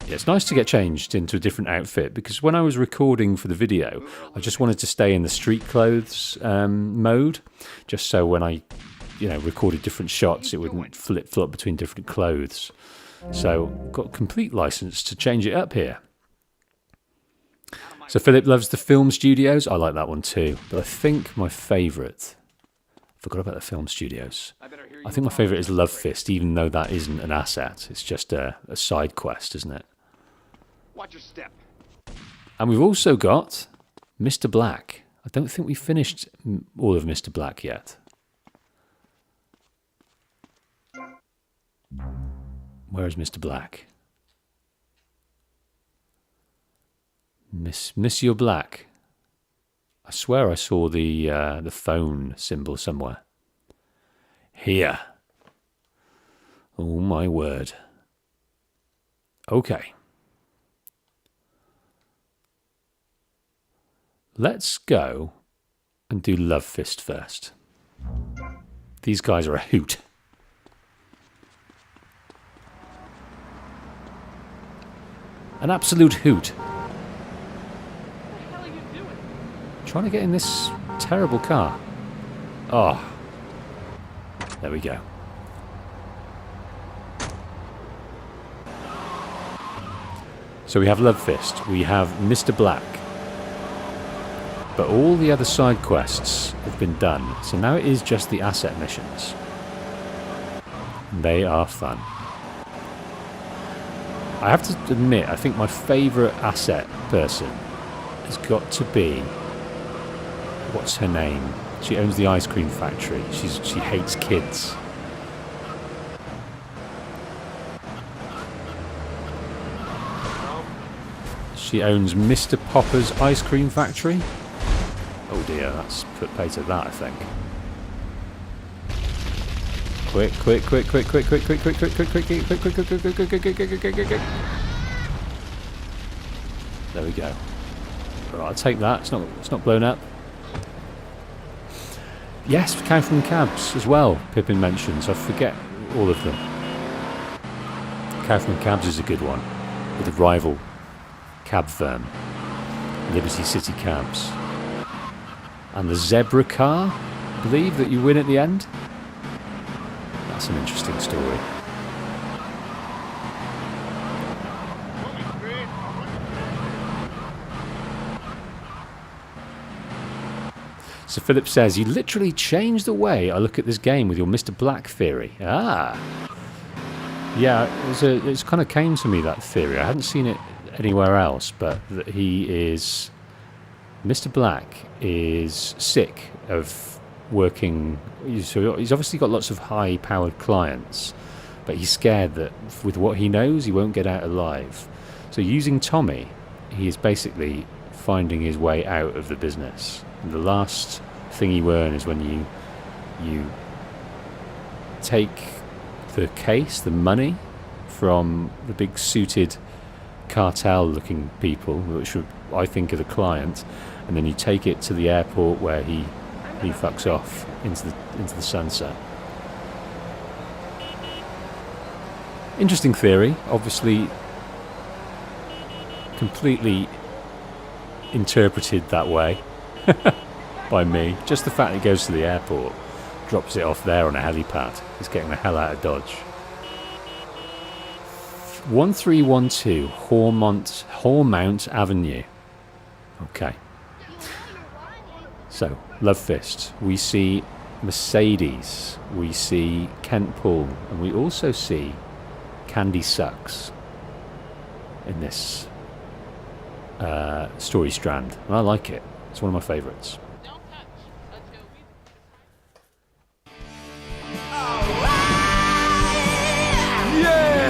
Yeah, it's nice to get changed into a different outfit, because when I was recording for the video, I just wanted to stay in the street clothes mode, just so when I, recorded different shots, it wouldn't flip-flop between different clothes. So, got complete license to change it up here. So Philip loves the film studios. I like that one too. But I think my favourite... Forgot about the film studios. I think my favourite is Love Fist, even though that isn't an asset. It's just a side quest, isn't it? Watch your step. And we've also got Mr. Black. I don't think we've finished all of Mr. Black yet. Where is Mr. Black? Monsieur Black. I swear I saw the phone symbol somewhere. Here. Oh my word. Okay. Let's go and do Love Fist first. These guys are a hoot. An absolute hoot. Trying to get in this terrible car. Oh. There we go. So we have Love Fist. We have Mr. Black. But all the other side quests have been done. So now it is just the asset missions. They are fun. I have to admit, I think my favourite asset person has got to be... What's her name? She owns the ice cream factory. She hates kids. She owns Mr. Popper's ice cream factory. Oh dear, that's put pay to that, I think. Quick. There we go. Right, I'll take that. It's not blown up. Yes, Kaufman Cabs as well, Pippin mentions. I forget all of them. Kaufman Cabs is a good one, with a rival cab firm, Liberty City Cabs. And the zebra car, I believe, that you win at the end. That's an interesting story. So Philip says, you literally changed the way I look at this game with your Mr. Black theory. Ah. Yeah, it's kind of came to me, that theory. I hadn't seen it anywhere else, but that Mr. Black is sick of working. So he's obviously got lots of high-powered clients, but he's scared that with what he knows, he won't get out alive. So using Tommy, he is basically finding his way out of the business. And the last thing you earn is when you take the case, the money, from the big suited cartel-looking people, which I think are the client, and then you take it to the airport where he fucks off into the sunset. Interesting theory, obviously completely interpreted that way by me. Just the fact it goes to the airport, drops it off there on a helipad. He's getting the hell out of Dodge. 1312 Hormont Avenue. Okay. So, Love Fist. We see Mercedes. We see Kent Paul. And we also see Candy Sucks in this story strand. And I like it. It's one of my favourites.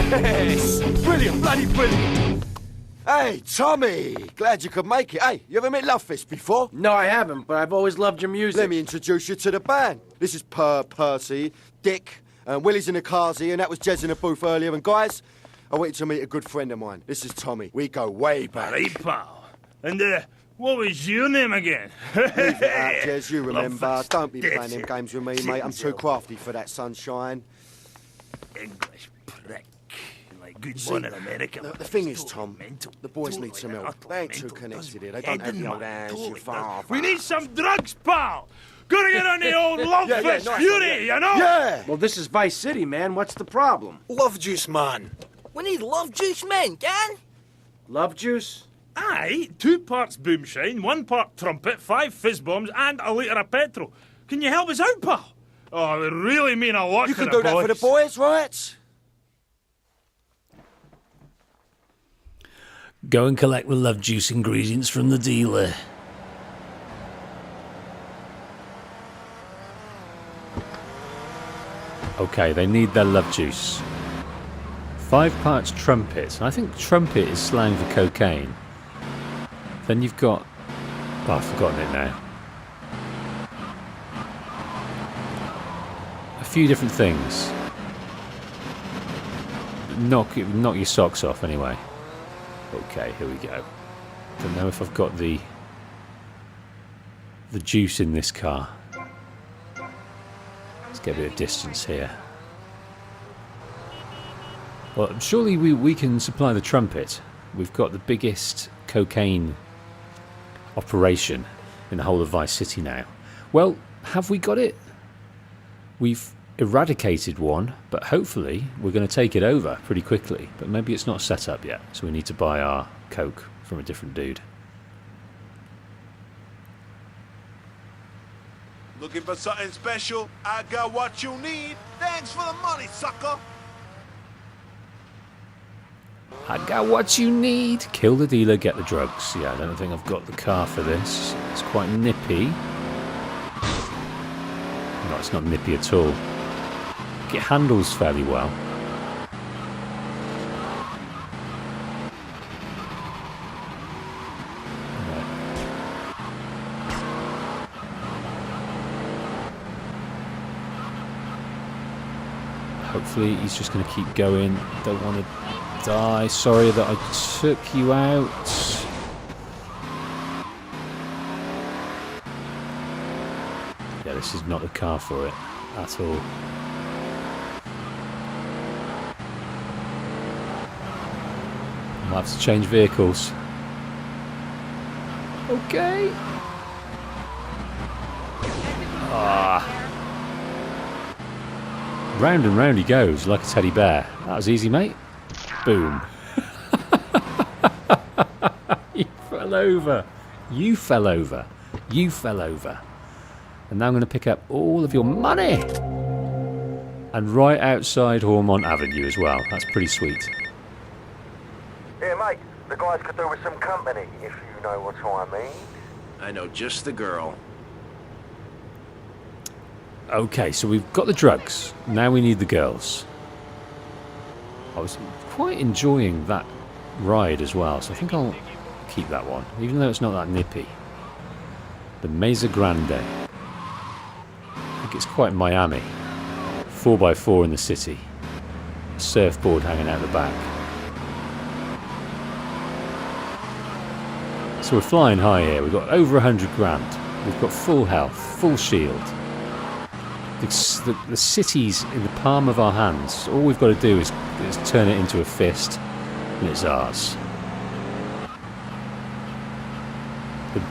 Yes! Brilliant, bloody brilliant! Hey, Tommy! Glad you could make it. Hey, you ever met Love Fist before? No, I haven't, but I've always loved your music. Let me introduce you to the band. This is Percy, Dick, and Willie's in the Carsey, and that was Jez in the booth earlier. And guys, I want you to meet a good friend of mine. This is Tommy. We go way back. Hey, pal. And, what was your name again? Leave it out, Jez, you remember. Don't be playing them games with me, mate. I'm too crafty for that, sunshine. English prick. like good See, one in America. The thing is, Tom, the boys need some help. They ain't too connected here. They don't have the old hands you far. We need some drugs, pal! Gotta get on the old love fest nice fury, you know? Yeah! Well, this is Vice City, man. What's the problem? Love juice, man. We need love juice men, gang. Love juice? Aye, 2 parts boomshine, 1 part trumpet, 5 fizz bombs, and a litre of petrol. Can you help us out, pal? Oh, it really mean a lot You to can the do that for the boys, right? Go and collect the love juice ingredients from the dealer. Okay, they need their love juice. 5 parts trumpet. I think trumpet is slang for cocaine. Then you've got... Oh, I've forgotten it now. A few different things. Knock your socks off anyway. Okay, here we go. Don't know if I've got the juice in this car. Let's get a bit of distance here. Well, surely we can supply the trumpet. We've got the biggest cocaine operation in the whole of Vice City now. Well, have we got it? We've eradicated one, but hopefully we're going to take it over pretty quickly. But maybe it's not set up yet, so we need to buy our coke from a different dude. Looking for something special? I got what you need. Thanks for the money, sucker. I got what you need. Kill the dealer, get the drugs. Yeah, I don't think I've got the car for this. It's quite nippy. No, it's not nippy at all. It handles fairly well. Hopefully he's just going to keep going. Don't want to die. Sorry that I took you out. Yeah, this is not the car for it at all. I'll have to change vehicles. Okay. Round and round he goes like a teddy bear. That was easy, mate. Boom. You fell over. You fell over. You fell over. And now I'm going to pick up all of your money. And right outside Hormont Avenue as well. That's pretty sweet. Hey, mate, the guys could do with some company, if you know what I mean. I know just the girl. Okay, so we've got the drugs. Now we need the girls. I was quite enjoying that ride as well, so I think I'll keep that one, even though it's not that nippy. The Mesa Grande. I think it's quite Miami. 4x4 in the city. A surfboard hanging out the back. So we're flying high here. We've got over 100 grand. We've got full health, full shield. The city's in the palm of our hands. All we've got to do is turn it into a fist, and it's ours.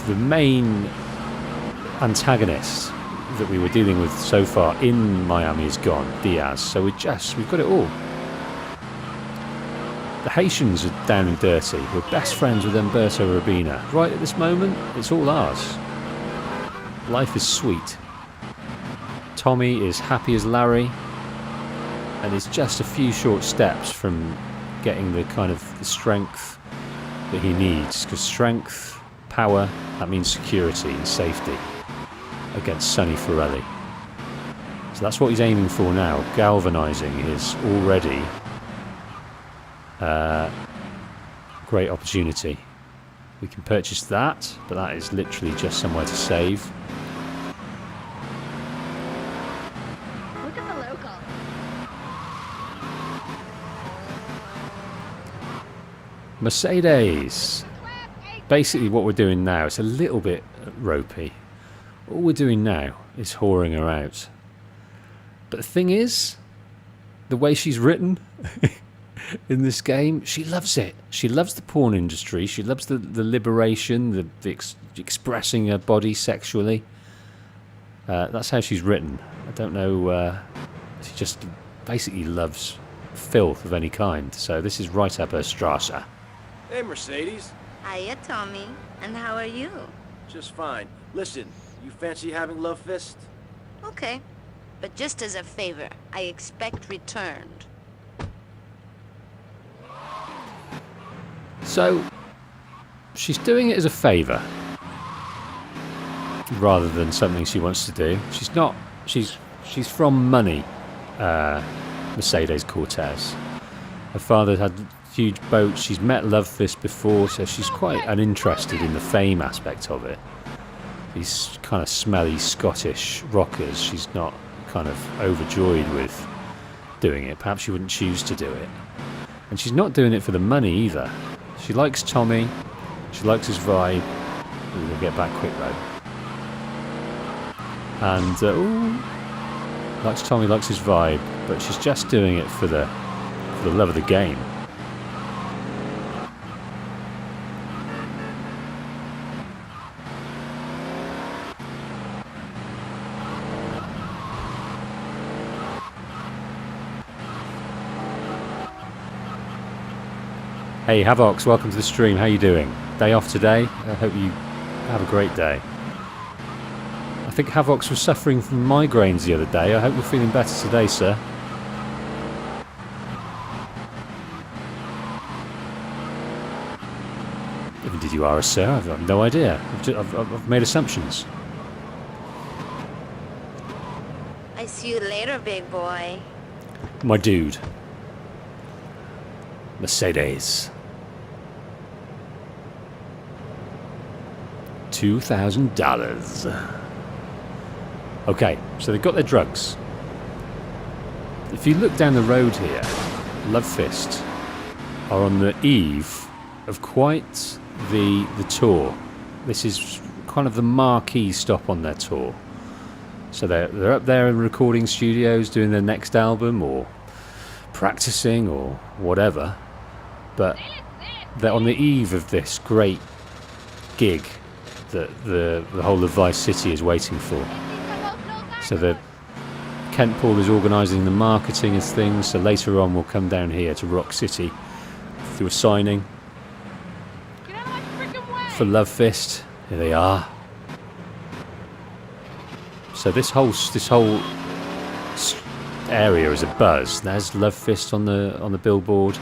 The main antagonist that we were dealing with so far in Miami is gone, Diaz. So we've got it all. The Haitians are down and dirty. We're best friends with Umberto Urbina. Right at this moment, it's all ours. Life is sweet. Tommy is happy as Larry, and is just a few short steps from getting the kind of the strength that he needs. Because strength, power, that means security and safety against Sonny Forelli. So that's what he's aiming for now, galvanising his already great opportunity. We can purchase that, but that is literally just somewhere to save. Look at the local. Mercedes. Basically what we're doing now, it's a little bit ropey. All we're doing now is whoring her out. But the thing is, the way she's written, in this game. She loves it. She loves the porn industry. She loves the liberation, the expressing her body sexually. That's how she's written. I don't know. She just basically loves filth of any kind. So this is right up her strasse. Hey, Mercedes. Hiya, Tommy. And how are you? Just fine. Listen, you fancy having love fist? Okay. But just as a favor, I expect returned. So she's doing it as a favour rather than something she wants to do. She's not. She's from money. Mercedes Cortez. Her father had huge boats. She's met Love Fist before, so she's quite uninterested in the fame aspect of it. These kind of smelly Scottish rockers, she's not kind of overjoyed with doing it. Perhaps she wouldn't choose to do it. And she's not doing it for the money either. She likes Tommy. She likes his vibe. We'll get back quick though. And likes Tommy, likes his vibe, but she's just doing it for the love of the game. Hey Havocs, welcome to the stream. How you doing? Day off today? I hope you have a great day. I think Havocs was suffering from migraines the other day. I hope you're feeling better today, sir. If indeed you are a sir, I've no idea. I've made assumptions. I see you later, big boy. My dude. Mercedes. $2,000. Okay, so they've got their drugs. If you look down the road here, Love Fist are on the eve of quite the tour. This is kind of the marquee stop on their tour. So they're up there in recording studios doing their next album or practicing or whatever. But they're on the eve of this great gig that the whole of Vice City is waiting for. So Kent Paul is organising the marketing of things, so later on we'll come down here to Rock City through a signing for Love Fist. Here they are. So this whole area is a buzz. There's Love Fist on the billboard.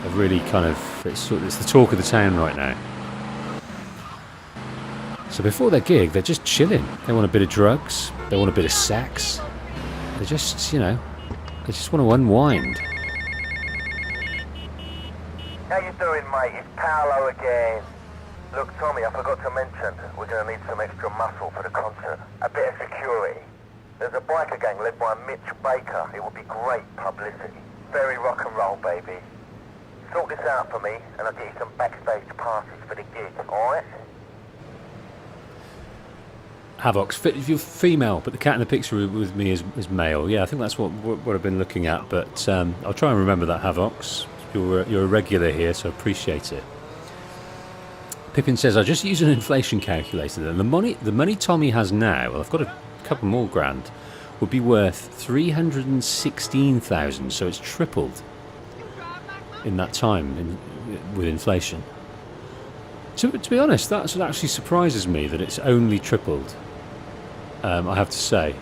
They've really kind of it's the talk of the town right now. So before their gig, they're just chilling. They want a bit of drugs. They want a bit of sex. They just, they just want to unwind. How you doing, mate? It's Paolo again. Look, Tommy, I forgot to mention, we're going to need some extra muscle for the concert. A bit of security. There's a biker gang led by Mitch Baker. It would be great publicity. Very rock and roll, baby. Sort this out for me, and I'll get you some backstage passes for the gig, alright? Havocs, if you're female, but the cat in the picture with me is male. Yeah, I think that's what I've been looking at, but I'll try and remember that, Havocs. You're a regular here, so appreciate it. Pippin says, I just used an inflation calculator, and the money Tommy has now, well, I've got a couple more grand, would be worth 316,000, so it's tripled in that time with inflation. To be honest, that actually surprises me that it's only tripled. I have to say.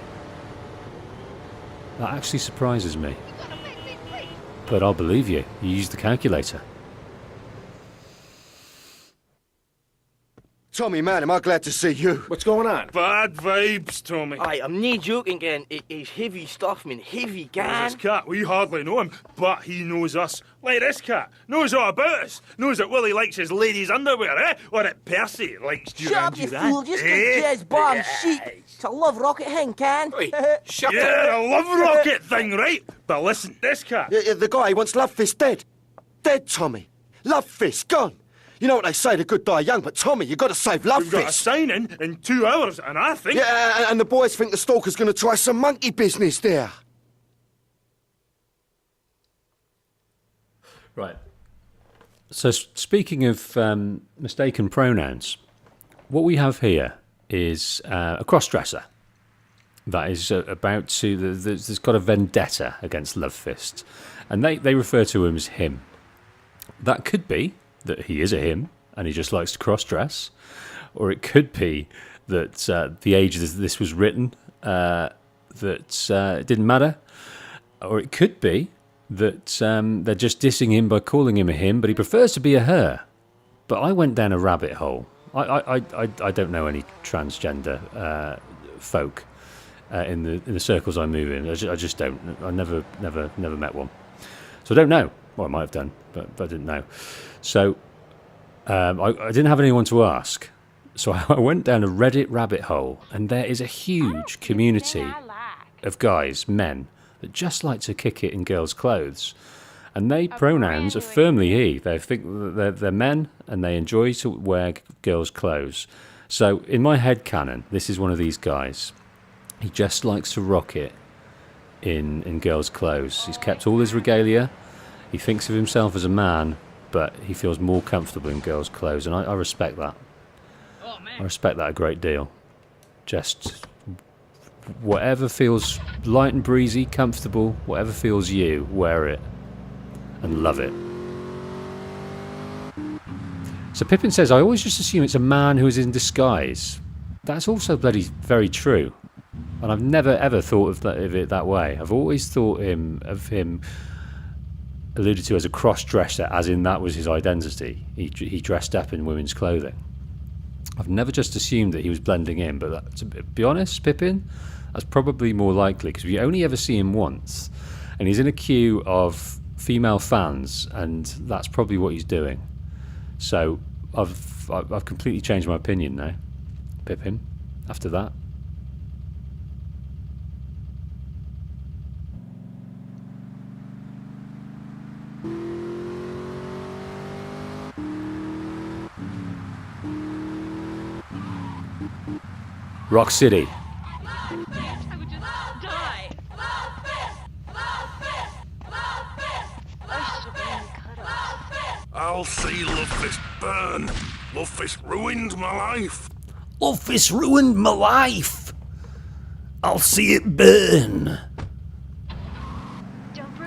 That actually surprises me. But I'll believe you. You used the calculator. Tommy, man, am I glad to see you. What's going on? Bad vibes, Tommy. I'm not joking, gang. It's heavy stuff, man. Heavy, gang. This cat, we hardly know him, but he knows us. Like this cat, knows all about us. Knows that Willie likes his ladies' underwear, eh? Or that Percy likes Duran Shut up, you Duran. fool. Just get jazz bomb sheep. It's a love rocket thing, can? Shut up. Yeah, a love rocket thing, right? But listen, this cat. The guy wants Love Fist dead. Dead, Tommy. Love Fist, gone. You know what they say, the good die young, but Tommy, you got to save Love We've Fist. got a signing in 2 hours, and I think... Yeah, and the boys think the stalker's going to try some monkey business there. Right. So speaking of mistaken pronouns, what we have here is a cross-dresser that is about to... There's got a vendetta against Love Fist, and they refer to him as him. That could be that he is a him, and he just likes to cross-dress, or it could be that the age this was written, that it didn't matter, or it could be that they're just dissing him by calling him a him, but he prefers to be a her. But I went down a rabbit hole. I don't know any transgender folk in the circles I move in. I just don't. I never met one, so I don't know. Well, I might have done, but I didn't know. So I didn't have anyone to ask. So I went down a Reddit rabbit hole, and there is a huge community of guys, men, that just like to kick it in girls' clothes. And they pronouns are firmly he. They think that they're men, and they enjoy to wear girls' clothes. So in my head canon, this is one of these guys. He just likes to rock it in girls' clothes. He's kept all his regalia. He thinks of himself as a man, but he feels more comfortable in girls' clothes, and I respect that. I respect that a great deal. Just whatever feels light and breezy, comfortable, whatever feels you, wear it and love it. So Pippin says, I always just assume it's a man who is in disguise. That's also bloody very true. And I've never ever thought of it that way. I've always thought of him alluded to as a cross-dresser, as in that was his identity. He dressed up in women's clothing. I've never just assumed that he was blending in, but to be honest, Pippin, that's probably more likely, because we only ever see him once, and he's in a queue of female fans, and that's probably what he's doing. So I've completely changed my opinion now, Pippin, after that. Rock City. I'll see Love Fist burn. Love Fist ruined my life. Love Fist ruined my life. I'll see it burn.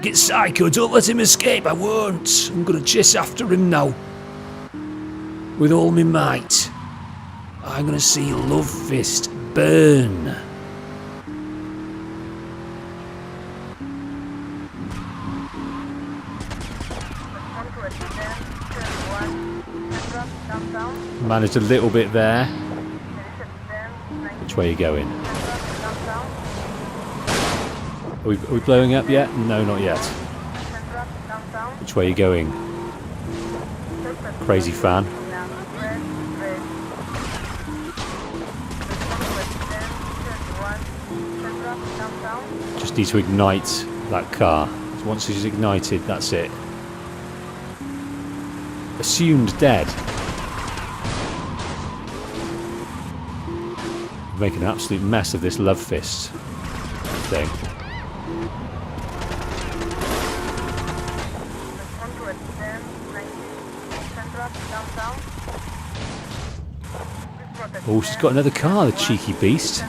Get psycho, don't let him escape, I won't. I'm gonna chase after him now. With all my might. I'm gonna see Love Fist burn. Managed a little bit there. Which way are you going? Are we blowing up yet? No, not yet. Which way are you going? Crazy fan. Just need to ignite that car. Once it's ignited, that's it. Assumed dead. Making an absolute mess of this Love Fist thing. Oh, she's got another car, the cheeky beast.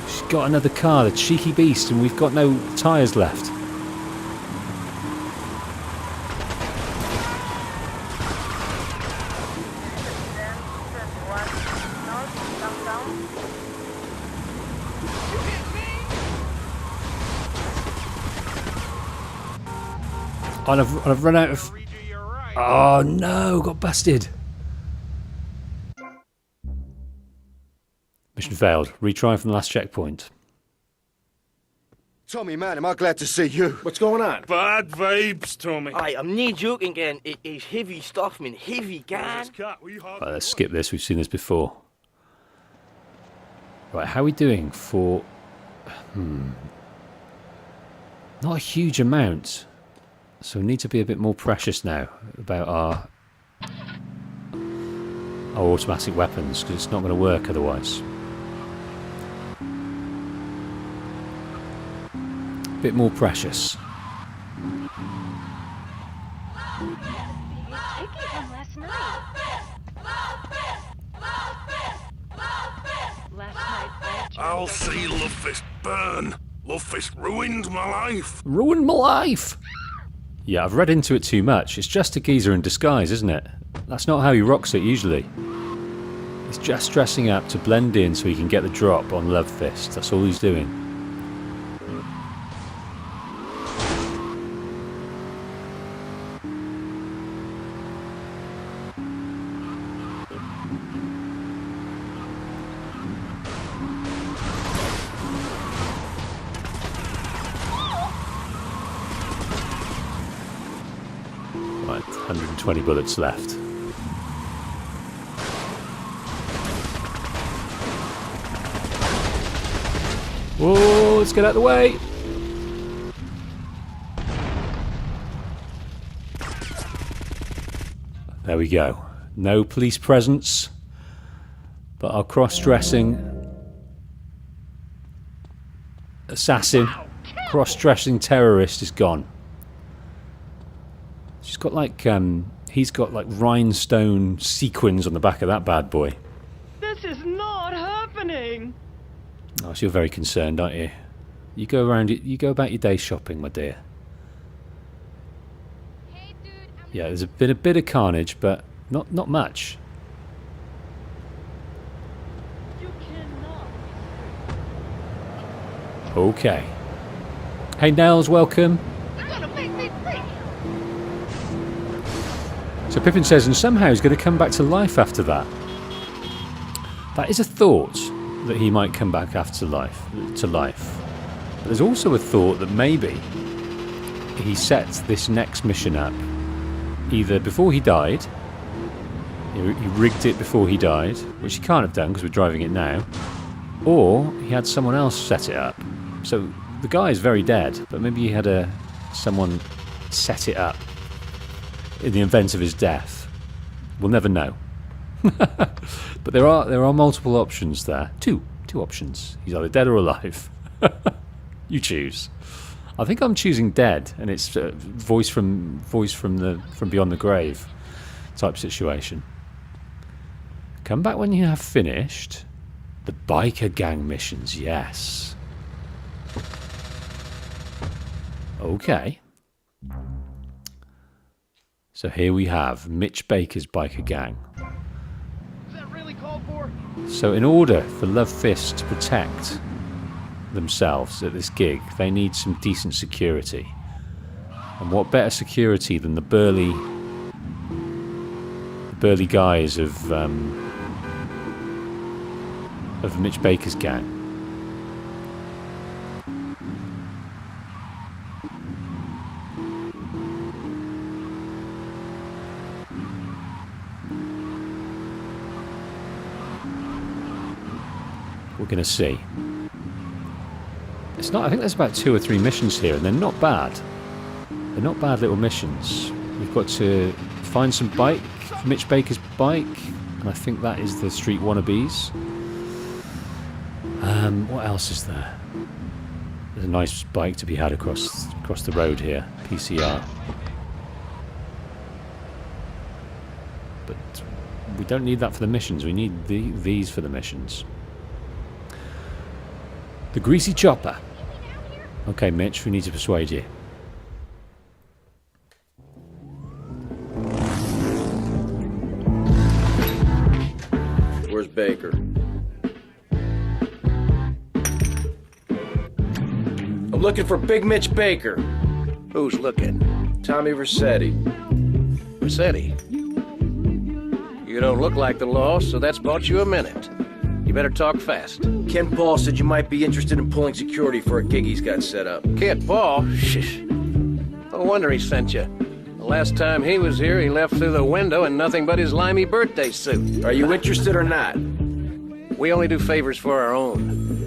She's got another car, the cheeky beast, and we've got no tyres left. And I've run out of... Oh no, got busted. Mission failed. Retry from the last checkpoint. Tommy, man, am I glad to see you. What's going on? Bad vibes, Tommy. I'm not joking, gang. It's heavy stuff, man. Heavy, gang. Right, let's skip this. We've seen this before. Right, how are we doing for... Not a huge amount. So we need to be a bit more precious now about our automatic weapons, because it's not going to work otherwise. bit more precious. I'll see Love Fist burn. Love Fist ruined my life. Ruined my life! Yeah, I've read into it too much. It's just a geezer in disguise, isn't it? That's not how he rocks it usually. He's just dressing up to blend in so he can get the drop on Love Fist. That's all he's doing. Right, 120 bullets left. Whoa, let's get out of the way! There we go. No police presence, but our cross-dressing assassin, cross-dressing terrorist is gone. She's got like, he's got like rhinestone sequins on the back of that bad boy. This is not happening. Oh, so you're very concerned, aren't you? You go around, you go about your day shopping, my dear. Hey, dude, yeah, there's been a bit of carnage, but not much. You cannot. Okay. Hey, Nels, welcome. You're gonna make me free. So Pippin says, and somehow he's going to come back to life after that. That is a thought, that he might come back after life. But there's also a thought that maybe he set this next mission up either before he died, he rigged it before he died, which he can't have done because we're driving it now, or he had someone else set it up. So the guy is very dead, but maybe he had someone set it up in the event of his death. We'll never know. But there are multiple options there. Two options. He's either dead or alive. You choose. I think I'm choosing dead, and it's voice from beyond the grave type situation. Come back when you have finished the biker gang missions. Yes. Okay. So here we have Mitch Baker's biker gang. So in order for Love Fist to protect themselves at this gig, they need some decent security. And what better security than the burly guys of Mitch Baker's gang? We're going to see. It's not. I think there's about 2 or 3 missions here, and they're not bad. They're not bad little missions. We've got to find some bike, Mitch Baker's bike, and I think that is the Street Wannabes. What else is there? There's a nice bike to be had across the road here, PCR. But we don't need that for the missions. We need these for the missions. The greasy chopper. Okay, Mitch, we need to persuade you. Where's Baker? I'm looking for Big Mitch Baker. Who's looking? Tommy Vercetti. Vercetti? You don't look like the law, so that's bought you a minute. You better talk fast. Ken Paul said you might be interested in pulling security for a gig he's got set up. Ken Paul? Shh. No wonder he sent you. The last time he was here, he left through the window in nothing but his limey birthday suit. Are you interested or not? We only do favors for our own.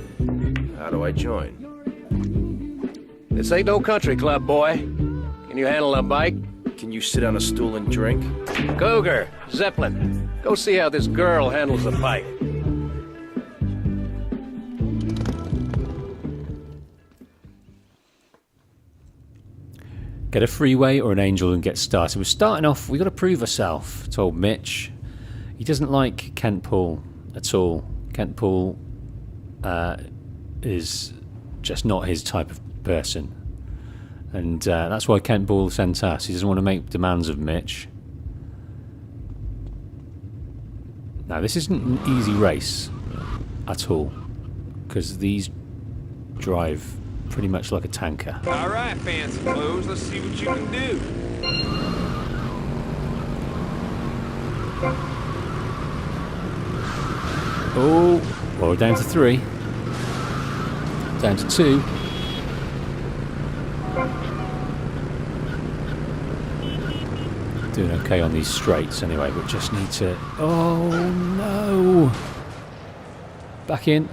How do I join? This ain't no country club, boy. Can you handle a bike? Can you sit on a stool and drink? Cougar, Zeppelin, go see how this girl handles a bike. Get a freeway or an angel and get started. We're starting off, we've got to prove ourselves, told Mitch. He doesn't like Kent Paul at all. Kent Paul is just not his type of person. And that's why Kent Paul sent us. He doesn't want to make demands of Mitch. Now, this isn't an easy race at all, because these drive pretty much like a tanker. All right, fancy clothes, let's see what you can do. Oh, well, we're down to 3. Down to 2. Doing okay on these straights anyway, but just need to... Oh, no! Back in.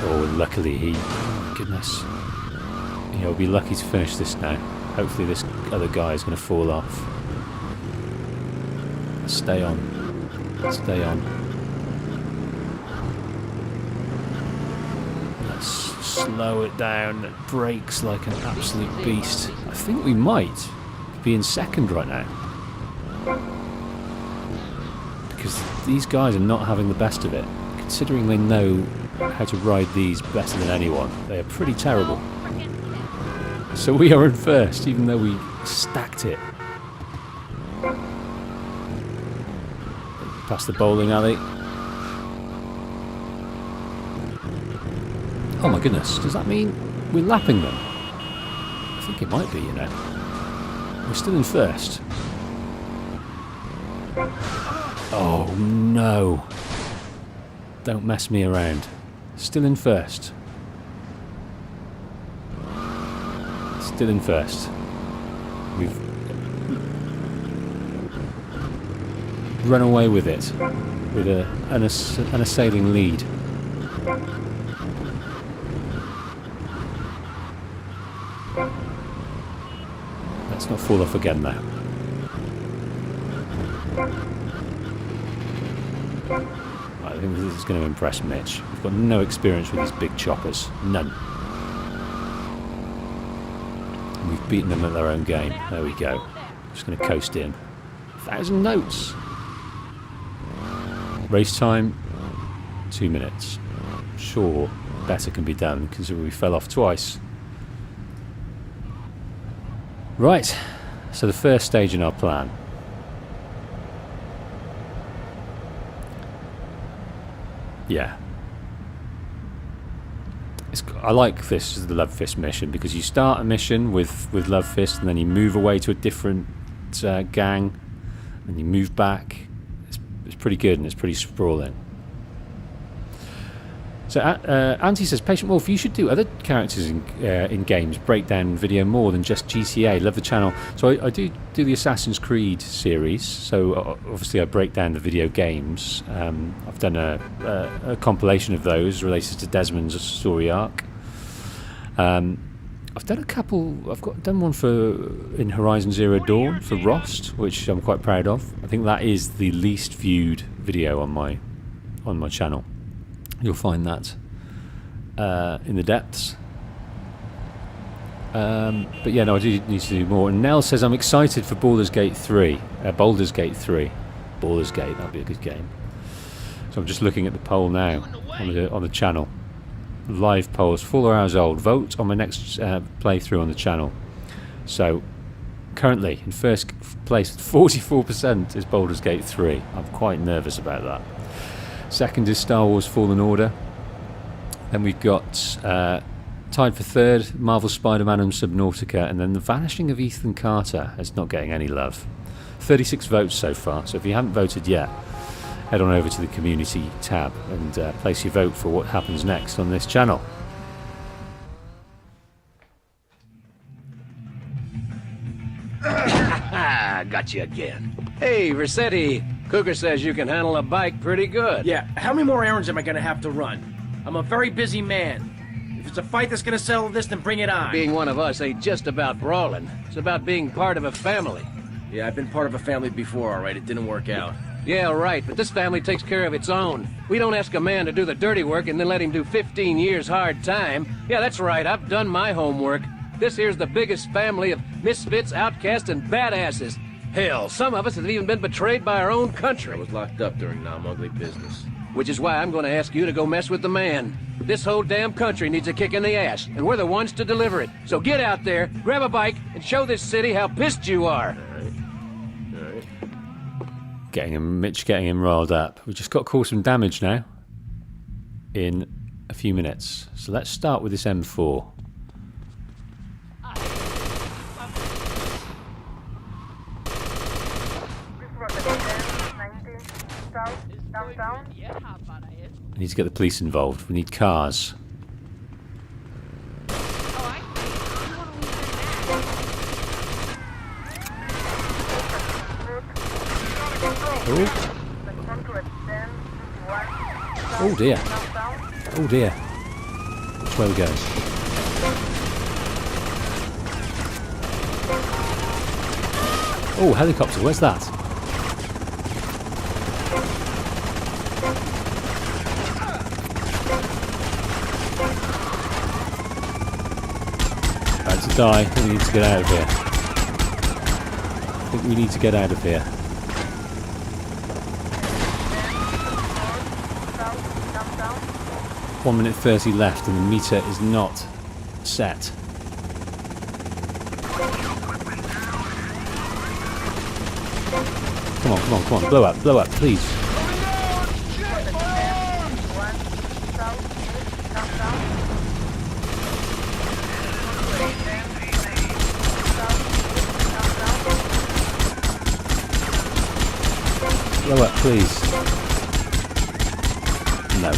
Oh, luckily he... Oh, my goodness. He'll be lucky to finish this now. Hopefully this other guy is going to fall off. Stay on. Stay on. Let's slow it down. It brakes like an absolute beast. I think we might be in second right now. Because these guys are not having the best of it. Considering they know how to ride these better than anyone, they are pretty terrible. So we are in first, even though we stacked it. Past the bowling alley. Oh my goodness, does that mean we're lapping them? I think it might be, you know. We're still in first. Oh no. Don't mess me around. Still in first. Still in first. We've run away with it, with an unassailing lead. Let's not fall off again now. I think this is going to impress Mitch. We've got no experience with these big choppers. None. And we've beaten them at their own game. There we go. Just going to coast in. 1,000 notes. Race time, 2 minutes. Sure, better can be done considering we fell off twice. Right, so the first stage in our plan. Yeah. I like this as the Love Fist mission because you start a mission with Love Fist and then you move away to a different gang and you move back. It's pretty good and it's pretty sprawling. So Auntie says, Patient Wolf, you should do other characters in games, breakdown video more than just GTA. Love the channel. So I do the Assassin's Creed series. So obviously I break down the video games. I've done a compilation of those related to Desmond's story arc. I've done a couple. I've done one in Horizon Zero Dawn for Rost, which I'm quite proud of. I think that is the least viewed video on my channel. You'll find that in the depths. But yeah, no, I do need to do more. And Nell says I'm excited for Baldur's Gate 3. Baldur's Gate 3. Baldur's Gate, that'd be a good game. So I'm just looking at the poll now on the channel. Live polls, 4 hours old. Vote on my next playthrough on the channel. So currently in first place, 44% is Baldur's Gate 3. I'm quite nervous about that. Second is Star Wars Fallen Order. Then we've got tied for third, Marvel Spider-Man and Subnautica, and then The Vanishing of Ethan Carter is not getting any love. 36 votes so far, so if you haven't voted yet, head on over to the community tab and place your vote for what happens next on this channel. Got you again. Hey, Vercetti. Cougar says you can handle a bike pretty good. Yeah, how many more errands am I gonna have to run? I'm a very busy man. If it's a fight that's gonna settle this, then bring it on. Being one of us ain't just about brawling. It's about being part of a family. Yeah, I've been part of a family before, alright. It didn't work out. Yeah, right, but this family takes care of its own. We don't ask a man to do the dirty work and then let him do 15 years hard time. Yeah, that's right, I've done my homework. This here's the biggest family of misfits, outcasts, and badasses. Hell, some of us have even been betrayed by our own country. I was locked up during non-ugly business. Which is why I'm gonna ask you to go mess with the man. This whole damn country needs a kick in the ass, and we're the ones to deliver it. So get out there, grab a bike, and show this city how pissed you are. Mitch getting him riled up. We've just got to cause some damage now in a few minutes. So let's start with this M4. We need to get the police involved. We need cars. Oh dear. Oh dear. Which way are we going? Oh, helicopter. Where's that? About to die. I think we need to get out of here. I think we need to get out of here. One minute 30 left and the meter is not set. Come on, come on, come on. Blow up, please. Blow up, please. No.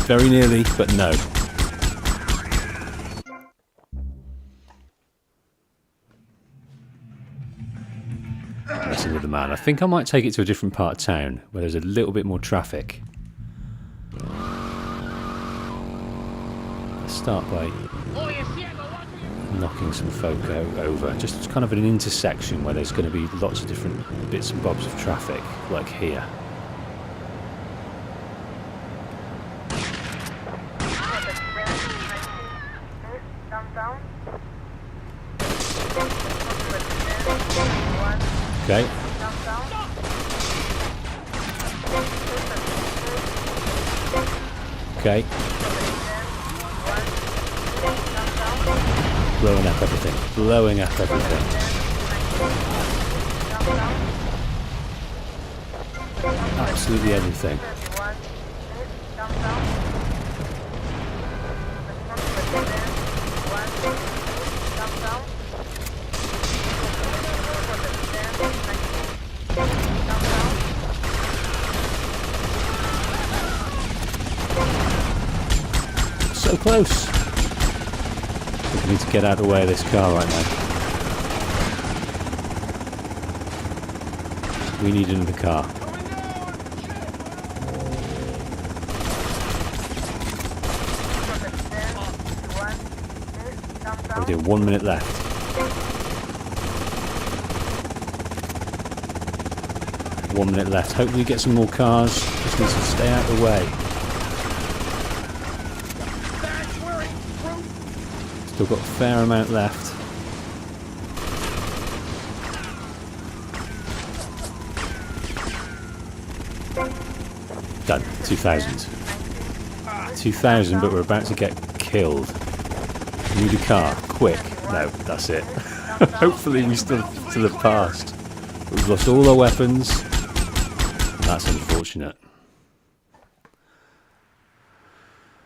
Very nearly, but no. Messing with the man. I think I might take it to a different part of town where there's a little bit more traffic. Let's start by knocking some folk over. Just kind of an intersection where there's going to be lots of different bits and bobs of traffic, like here. Okay. Okay. Blowing up everything. Blowing up everything. Absolutely everything. So close. We need to get out of the way of this car right now. We need another car. We do 1 minute left. 1 minute left. Hopefully get some more cars. Just need to stay out of the way. Still got a fair amount left. Done. 2,000. 2,000, but we're about to get killed. Need a car. Quick. No, that's it. Hopefully we still to the past. We've lost all our weapons. That's unfortunate.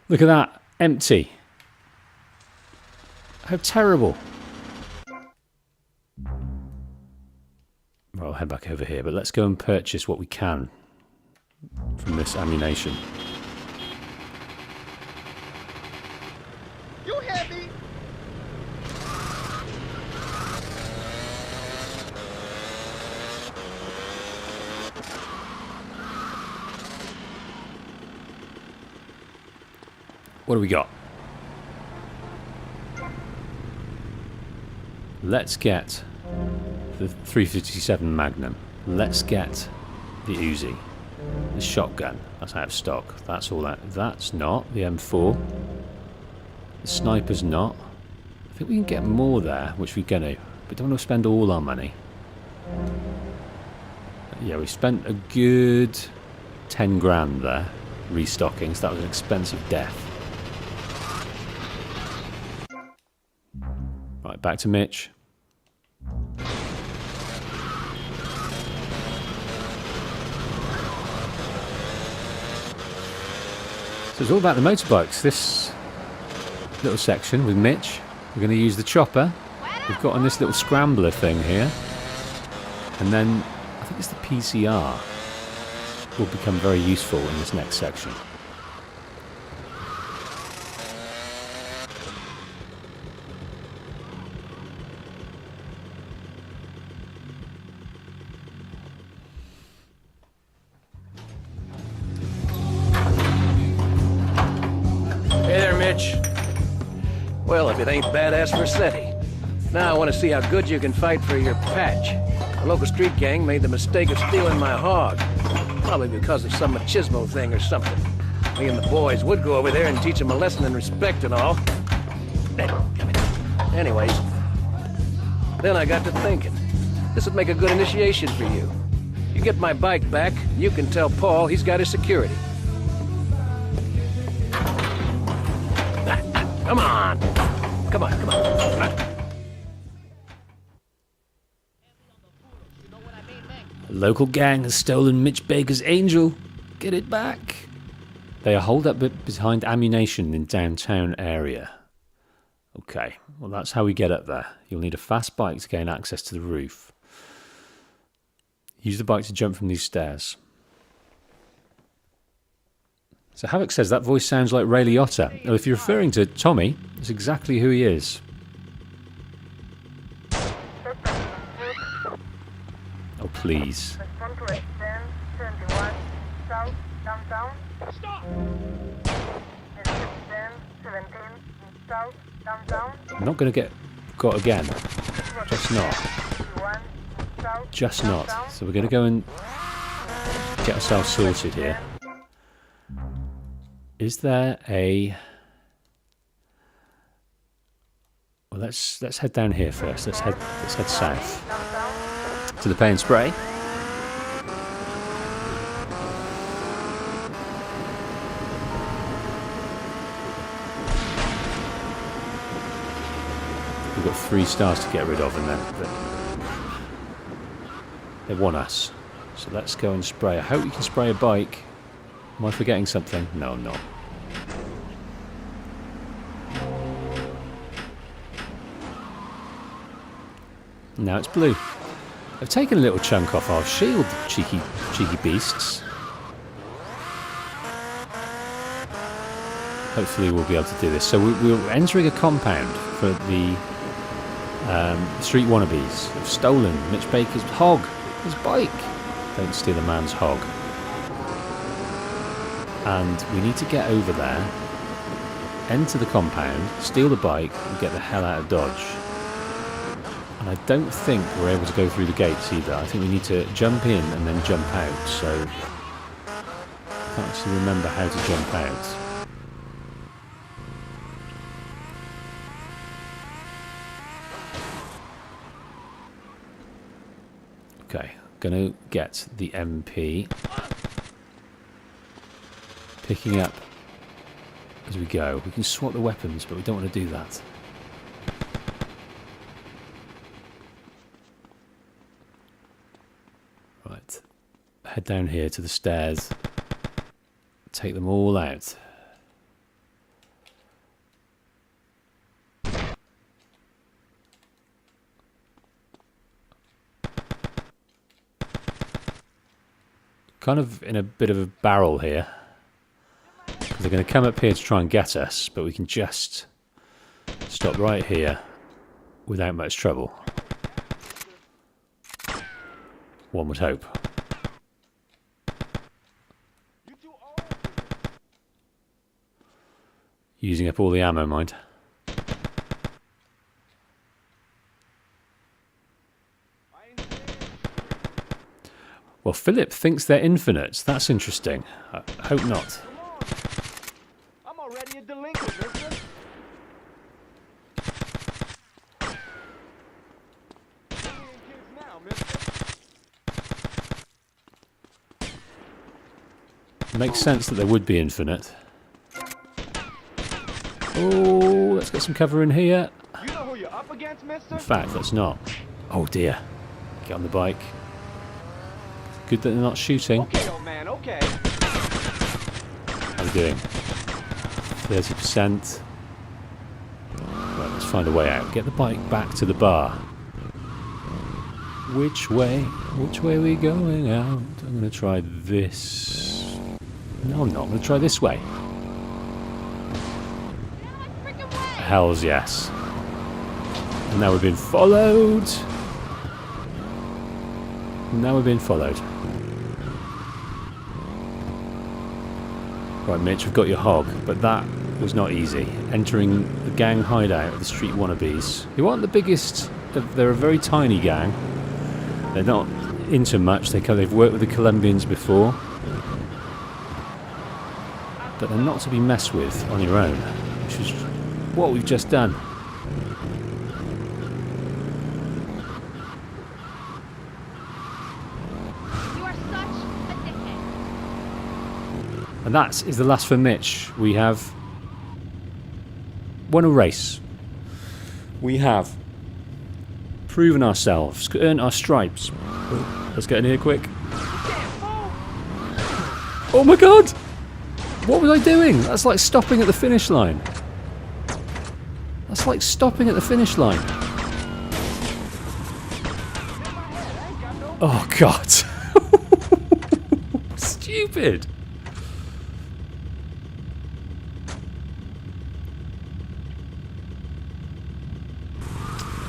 Look at that. Empty. How terrible. Well, I'll head back over here, but let's go and purchase what we can from this ammunition. You hear me? What do we got? Let's get the 357 Magnum. Let's get the Uzi. The shotgun, that's out of stock. That's all that. That's not the M4. The sniper's not. I think we can get more there, which we're going to. But don't want to spend all our money. Yeah, we spent a good 10 grand there restocking, so that was an expensive death. Right, back to Mitch. So it's all about the motorbikes, this little section with Mitch. We're going to use the chopper. We've got on this little scrambler thing here. And then, I think it's the PCR will become very useful in this next section. Hey there, Mitch. Well, if it ain't badass Vercetti. Now I want to see how good you can fight for your patch. A local street gang made the mistake of stealing my hog. Probably because of some machismo thing or something. Me and the boys would go over there and teach them a lesson in respect and all. Anyways, then I got to thinking. This would make a good initiation for you. You get my bike back, you can tell Paul he's got his security. Come on! Come on, come on. A local gang has stolen Mitch Baker's Angel. Get it back. They are holed up behind ammunition in downtown area. Okay, well that's how we get up there. You'll need a fast bike to gain access to the roof. Use the bike to jump from these stairs. So Havoc says that voice sounds like Ray Liotta. Well, if you're referring to Tommy, that's exactly who he is. Oh, please. I'm not going to get got again. Just not. Just not. So we're going to go and get ourselves sorted here. Is there a... Well, let's head down here first. Let's head south to the Pay and Spray. We've got 3 stars to get rid of, and they want us. So let's go and spray. I hope we can spray a bike. Am I forgetting something? No, I'm not. Now it's blue. I've taken a little chunk off our shield, cheeky beasts. Hopefully we'll be able to do this. So we're entering a compound for the street wannabes. They've stolen Mitch Baker's hog, his bike. Don't steal a man's hog. And we need to get over there, enter the compound, steal the bike, and get the hell out of Dodge. And I don't think we're able to go through the gates either. I think we need to jump in and then jump out. So I can't actually remember how to jump out. Okay, gonna get the MP. Picking up as we go. We can swap the weapons, but we don't want to do that. Right. Head down here to the stairs. Take them all out. Kind of in a bit of a barrel here. They're going to come up here to try and get us, but we can just stop right here without much trouble. One would hope. Using up all the ammo, mind. Well, Philip thinks they're infinite. That's interesting. I hope not. I'm already a delinquent, mister. Makes sense that there would be infinite. Oh, let's get some cover in here. You know who you're up against, mister? In fact, let's not. Oh dear. Get on the bike. Good that they're not shooting. Okay, old man, okay. How are we doing? 30%. Right, let's find a way out. Get the bike back to the bar. Which way? Which way are we going out? I'm going to try this. No, I'm not. I'm going to try this way. Hells yes. And now we've been followed. Now we're being followed. Right, Mitch, we've got your hog, but that was not easy. Entering the gang hideout of the street wannabes. Who aren't the biggest. They're a very tiny gang. They're not into much. They've worked with the Colombians before. But they're not to be messed with on your own, which is what we've just done. And that is the last for Mitch. We have won a race. We have proven ourselves, earned our stripes. Oh, let's get in here quick. Oh my god! What was I doing? That's like stopping at the finish line. That's like stopping at the finish line. Oh god. Stupid.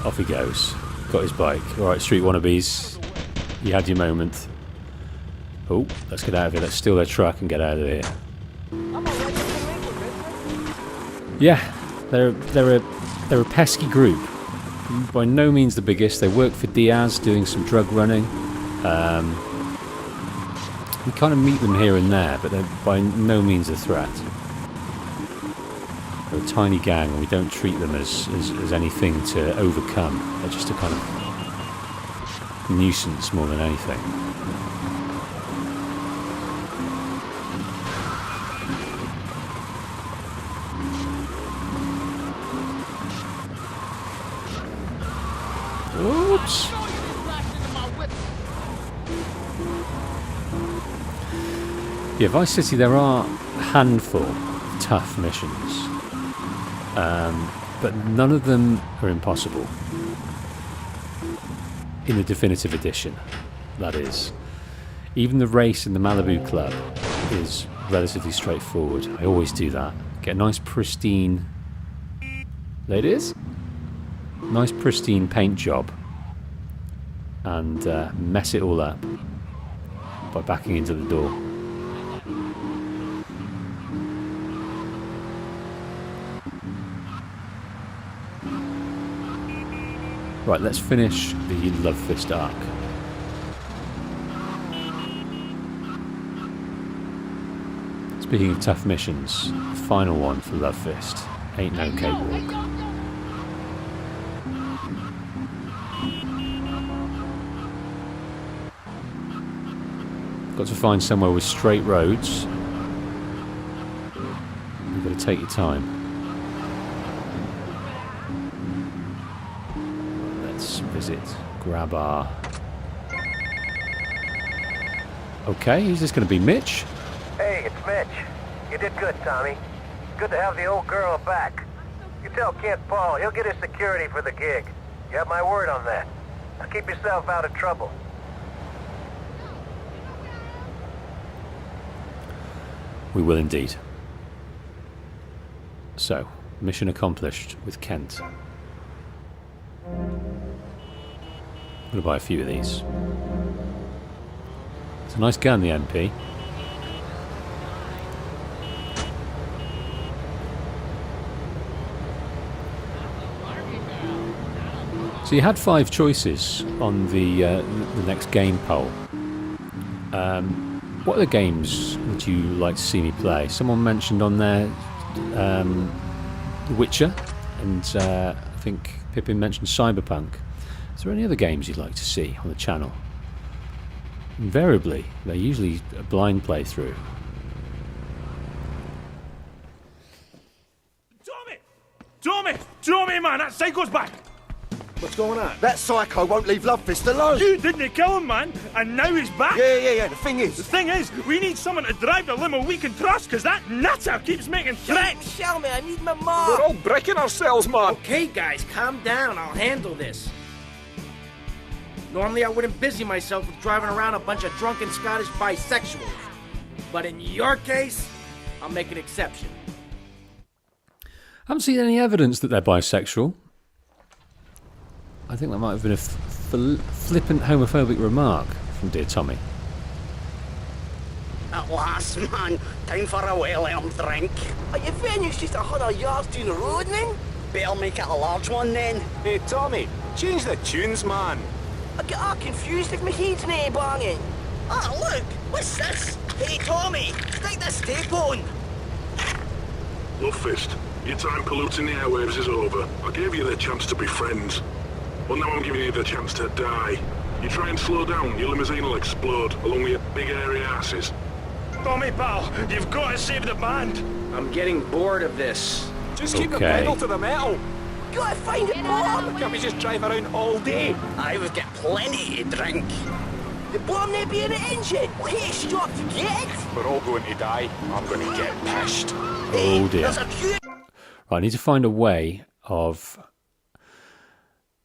Off he goes. Got his bike. Alright, street wannabes. You had your moment. Oh, let's get out of here. Let's steal their truck and get out of here. Yeah, they're a pesky group. By no means the biggest. They work for Diaz doing some drug running. We kind of meet them here and there, but they're by no means a threat. They're a tiny gang, and we don't treat them as anything to overcome. They're just a kind of nuisance more than anything. Oops. Yeah, Vice City, there are a handful of tough missions. But none of them are impossible. In the definitive edition, that is. Even the race in the Malibu Club is relatively straightforward. I always do that. Get a nice pristine... There it is. Nice pristine paint job. And mess it all up by backing into the door. Right, let's finish the Love Fist arc. Speaking of tough missions, the final one for Love Fist. Ain't no cakewalk. Got to find somewhere with straight roads. You've got to take your time. Visit, grab our... Okay, who's this going to be? Mitch? Hey, it's Mitch. You did good, Tommy. Good to have the old girl back. You tell Kent Paul, he'll get his security for the gig. You have my word on that. Now keep yourself out of trouble. We will indeed. So, mission accomplished with Kent. I'm going to buy a few of these. It's a nice gun, the MP. So you had 5 choices on the next game poll. What other games would you like to see me play? Someone mentioned on there The Witcher, and I think Pippin mentioned Cyberpunk. Is there any other games you'd like to see on the channel? Invariably, they're usually a blind playthrough. Tommy, man, that psycho's back! What's going on? That psycho won't leave Lovefist alone! You didn't kill him, man, and now he's back! Yeah, the thing is, we need someone to drive the limo we can trust, because that nutter keeps making threats! Show me, I need my mom! We're all breaking ourselves, man! Okay, guys, calm down. I'll handle this. Normally, I wouldn't busy myself with driving around a bunch of drunken Scottish bisexuals. But in your case, I'll make an exception. I haven't seen any evidence that they're bisexual. I think that might have been a flippant homophobic remark from dear Tommy. At last, man. Time for a well-earned drink. Are your venue's just 100 yards down the road, man? Better make it a large one, then. Hey, Tommy, change the tunes, man. I get all confused if my head's nae banging. Ah, look! What's this? Hey, Tommy, stick this tape on. Lovefist, your time polluting the airwaves is over. I gave you the chance to be friends. Well, now I'm giving you the chance to die. You try and slow down, your limousine will explode, along with your big hairy asses. Tommy, pal, you've got to save the band! I'm getting bored of this. Just keep the pedal to the metal. Gotta find it, Bob! Can't we just drive around all day? I've got plenty to drink. The bomb may be in the engine. Hey, stop to get it. We're all going to die. I'm going to get pissed. Oh dear. Right, I need to find a way of...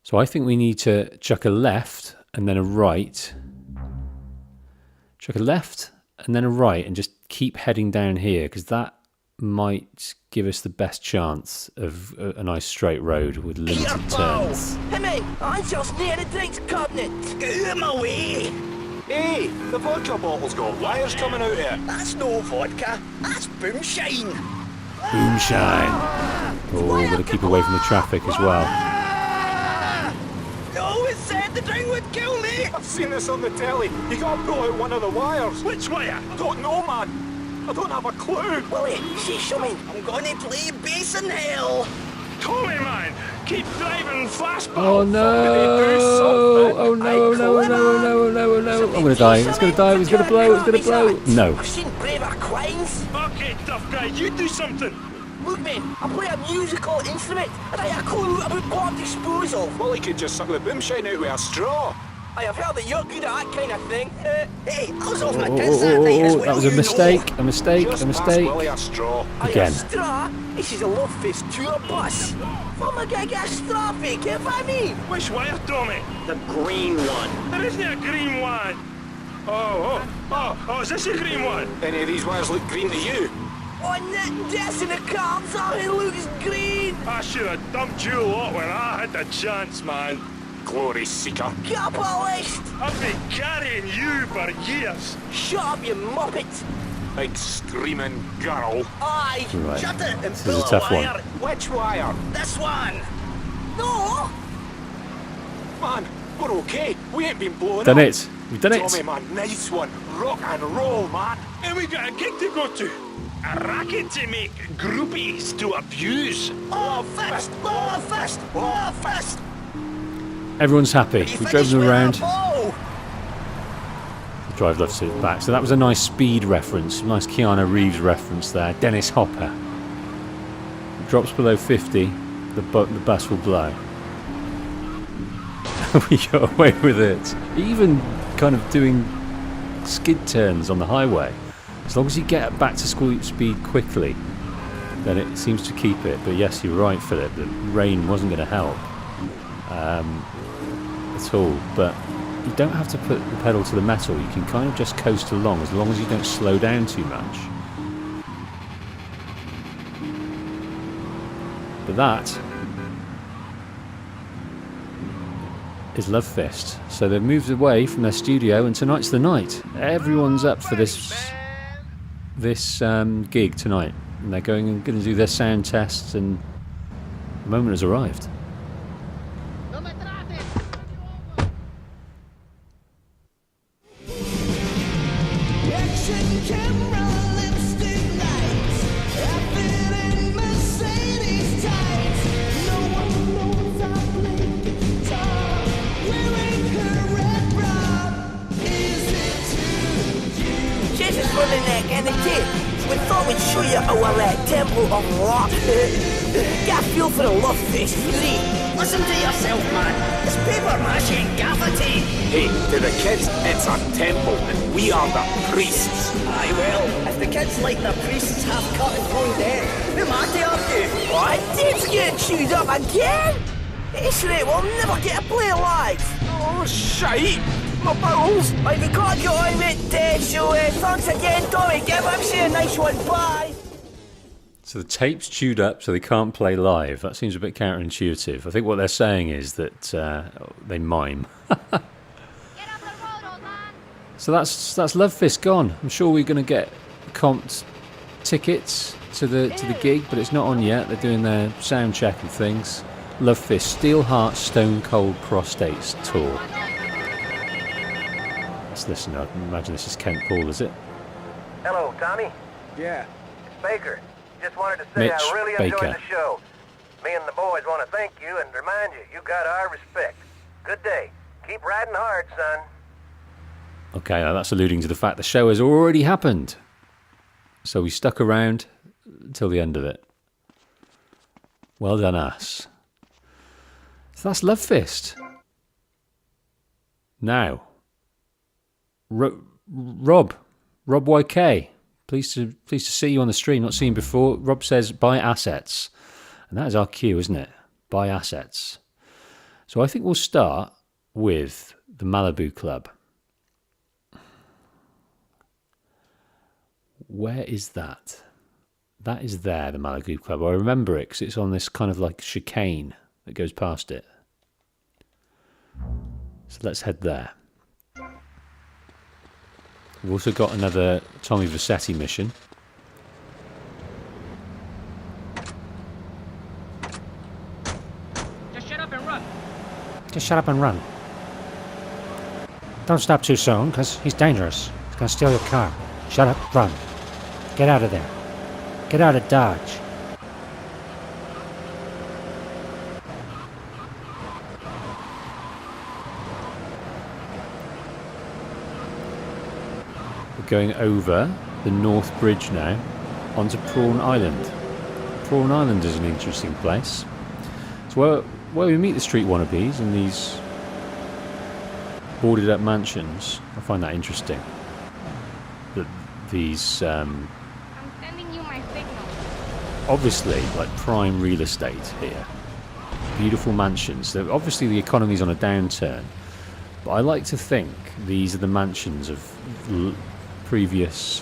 So I think we need to chuck a left and then a right. Chuck a left and then a right and just keep heading down here, because that might give us the best chance of a nice straight road with limited turns. Hey, mate, I'm just near the drinks cabinet. Get out of my way. Hey, the vodka bottle's got wires coming out here. That's no vodka. That's boomshine. Boomshine. Oh, we've got to keep away from the traffic as well. No, it said the drink would kill me. I've seen this on the telly. You got to pull out one of the wires. Which wire? I don't know, man. I don't have a clue. Willie, say something. I'm going to play bass in hell. Tommy, man, keep driving fast, pal. Oh no! Oh no! No! I'm gonna die. It's gonna die. It's gonna blow. It's gonna blow. No. I've seen braver quines. Okay, tough guy, you do something. Look, man, I play a musical instrument, and I have a clue about bomb disposal. Well, he could just suck the boomshine out with a straw. I have heard that you're good at that kind of thing. Hey, I was off my tits that night as well. That was a mistake. A mistake. Just A mistake. Willie a straw. Again. A straw? This is a Lovefist tour bus. What am I gonna get a straw fake if I mean? Which wire, Tommy? The green one. There isn't a green one. Oh, is this a green one? Any of these wires look green to you? Oh, that's in the cards. Oh, it looks green. I should have dumped you lot when I had the chance, man. Glory seeker. Capitalist. I've been carrying you for years. Shut up, you muppet. Big screaming girl. Aye. Right. Shut it and This pull is a a tough wire. one. Which wire? This one. No. Man, we're okay. We ain't been blown Done up. it. We've done it. Tommy, man, nice one. Rock and roll, man. And we got a gig to go to. A racket to make groupies to abuse. Oh, fist. Oh, fist. Oh, fist. Everyone's happy. We drove them around. Oh. Drive left to back. So that was a nice Speed reference, a nice Keanu Reeves reference there. Dennis Hopper. Drops below 50, the bus will blow. We got away with it. Even kind of doing skid turns on the highway. As long as you get back to school speed quickly, then it seems to keep it. But yes, you're right, Philip. The rain wasn't going to help at all. But you don't have to put the pedal to the metal. You can kind of just coast along as long as you don't slow down too much. But that is Lovefist. So they've moved away from their studio, and tonight's the night. Everyone's up for this gig tonight, and they're going to do their sound tests, and the moment has arrived. Jesus for the neck and the tip. We thought we'd show you our temple of rock. Get a feel for the love fist, Fury. Listen to yourself, man. It's paper mache and gaffer tape. Hey, to the kids, it's a temple, and we are the priests. Aye, well, if the kids like their priests half cut and thrown dead, who am I to argue? What? Dave's getting chewed up again? It's right, we'll never get a play alive. Oh, shite. My bowels. I've got to get on with it, so thanks again, Tommy. Give MC a nice one. Bye. So the tape's chewed up so they can't play live. That seems a bit counterintuitive. I think what they're saying is that they mime. So that's Love Fist gone. I'm sure we're going to get comped tickets to the gig, but it's not on yet. They're doing their sound check and things. Love Fist, Steelheart Stone Cold Prostates tour. Let's listen. I imagine this is Kent Paul, is it? Hello, Tommy. Yeah. It's Baker. Just wanted to say Mitch I really enjoyed Baker. the show. Me and the boys want to thank you and remind you got our respect. Good day. Keep riding hard, son. Okay, now that's alluding to the fact the show has already happened. So we stuck around till the end of it. Well done, us. So that's Love Fist. Now, Rob YK. Pleased to see you on the stream. Not seen before. Rob says buy assets, and that is our cue, isn't it? Buy assets. So I think we'll start with the Malibu Club. Where is that? That is there, the Malibu Club. I remember it because it's on this kind of like chicane that goes past it. So let's head there. We've also got another Tommy Vercetti mission. Just shut up and run. Just shut up and run. Don't stop too soon, because he's dangerous. He's going to steal your car. Shut up, run. Get out of there. Get out of Dodge. We're going over the North Bridge now onto Prawn Island. Prawn Island is an interesting place. It's where we meet the street wannabes in these boarded up mansions. I find that interesting. That these I'm sending you my signal. obviously like prime real estate here. Beautiful mansions. Obviously the economy's on a downturn, but I like to think these are the mansions of previous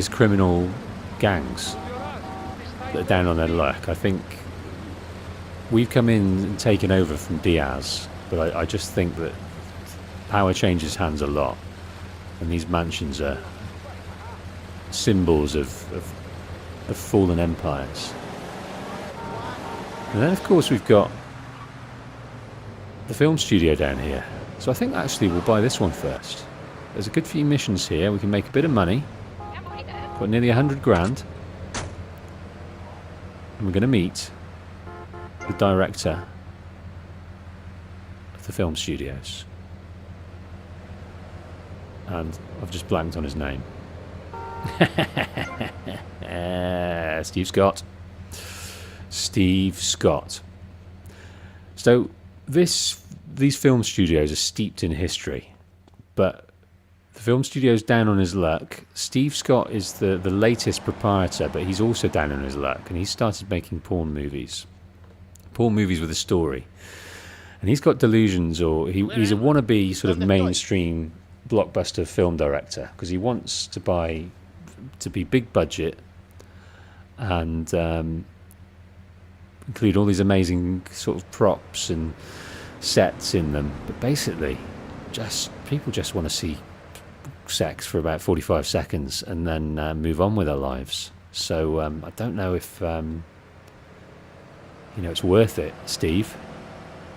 criminal gangs that are down on their luck. I think we've come in and taken over from Diaz, but I just think that power changes hands a lot, and these mansions are symbols of fallen empires. And then of course we've got the film studio down here, so I think actually we'll buy this one first. There's a good few missions here, we can make a bit of money. Got nearly 100 grand, and we're going to meet the director of the film studios, and I've just blanked on his name. Steve Scott. Steve Scott. So these film studios are steeped in history, but the film studio's down on his luck. Steve Scott is the latest proprietor, but he's also down on his luck, and he started making porn movies with a story. And he's got delusions, or he's a wannabe sort of mainstream blockbuster film director, because he wants to be big budget and include all these amazing sort of props and sets in them, but basically people just want to see sex for about 45 seconds and then move on with their lives. So I don't know if it's worth it, Steve,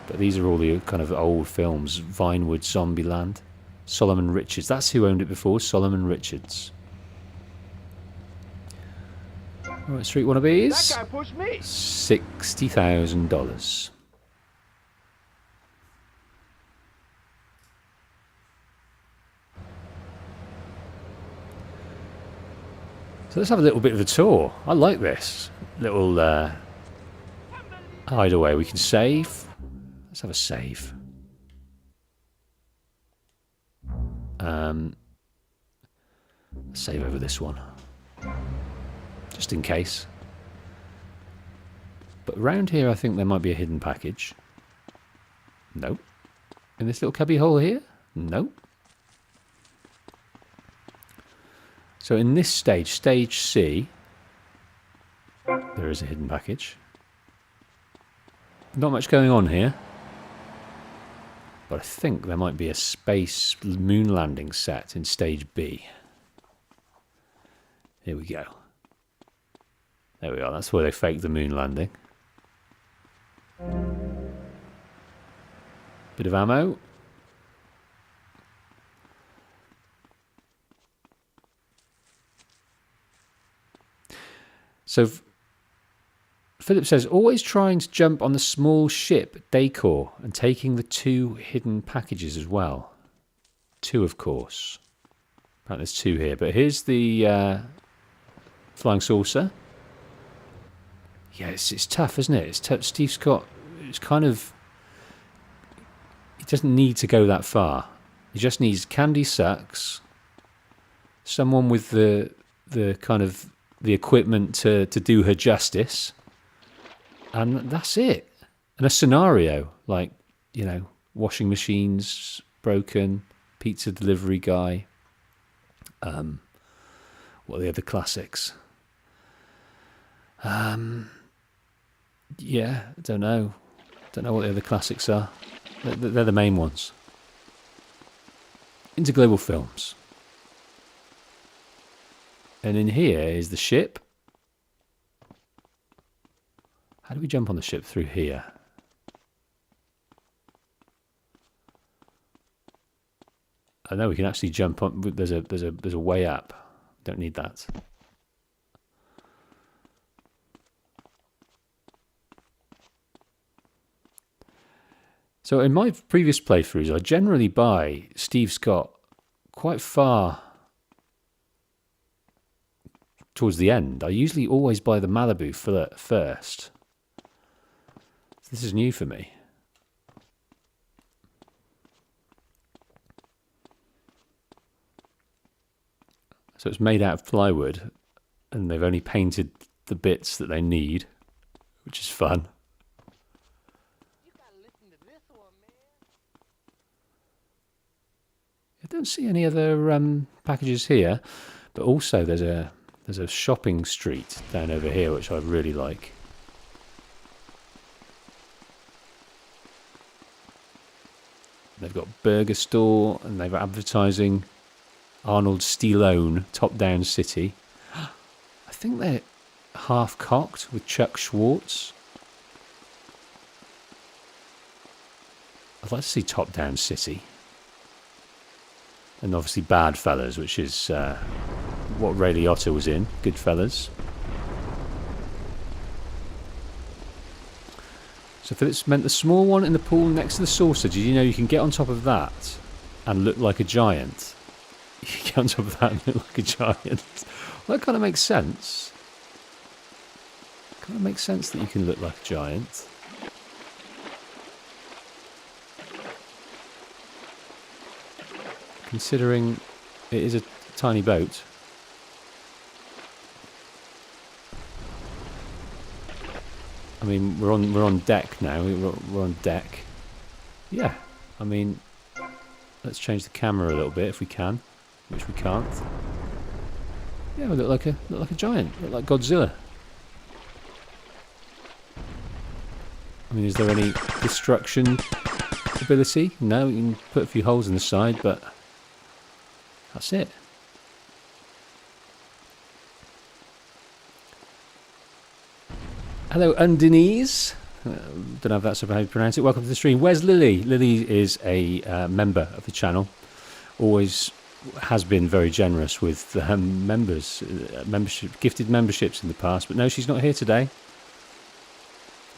but these are all the kind of old films. Vinewood, Zombieland, Solomon Richards. That's who owned it before, Solomon Richards. Alright, street wannabes. That guy pushed me. $60,000. So let's have a little bit of a tour. I like this little hideaway. We can save. Let's have a save. Save over this one, just in case. But around here, I think there might be a hidden package. Nope. In this little cubby hole here? Nope. So in this stage, stage C, there is a hidden package. Not much going on here. But I think there might be a space moon landing set in stage B. Here we go. There we are, that's where they faked the moon landing. Bit of ammo. So Philip says, always trying to jump on the small ship decor and taking the 2 hidden packages as well. 2, of course. Apparently there's 2 here, but here's the flying saucer. Yeah, it's tough, isn't it? It's tough. Steve Scott, it's kind of... He doesn't need to go that far. He just needs candy sucks, someone with the kind of the equipment to do her justice, and that's it. And a scenario like, you know, washing machines broken, pizza delivery guy. What are the other classics? Yeah, I don't know. Don't know what the other classics are. They're the main ones. Interglobal films. And in here is the ship. How do we jump on the ship? Through here. I know we can actually jump on. There's a way up. Don't need that. So in my previous playthroughs, I generally buy Steve Scott quite far towards the end. I usually always buy the Malibu first. This is new for me. So it's made out of plywood, and they've only painted the bits that they need, which is fun. I don't see any other packages here, but also there's a shopping street down over here, which I really like. They've got Burger Store, and they've got advertising Arnold Stallone, Top Down City. I think they're Half Cocked with Chuck Schwartz. I'd like to see Top Down City. And obviously Bad Fellas, which is what Ray Liotta was in, Goodfellas. So Phillips meant the small one in the pool next to the saucer. Did you know you can get on top of that and look like a giant? You can get on top of that and look like a giant. Well, that kind of makes sense. Kind of makes sense that you can look like a giant. Considering it is a tiny boat. I mean, we're on deck now. We're on deck. Yeah. I mean, let's change the camera a little bit if we can, which we can't. Yeah, we look like a giant. Look like Godzilla. I mean, is there any destruction ability? No, you can put a few holes in the side, but that's it. Hello, Undinese. Don't know if that's how you pronounce it. Welcome to the stream. Where's Lily? Lily is a member of the channel. always has been very generous with members, gifted memberships in the past. But no, she's not here today.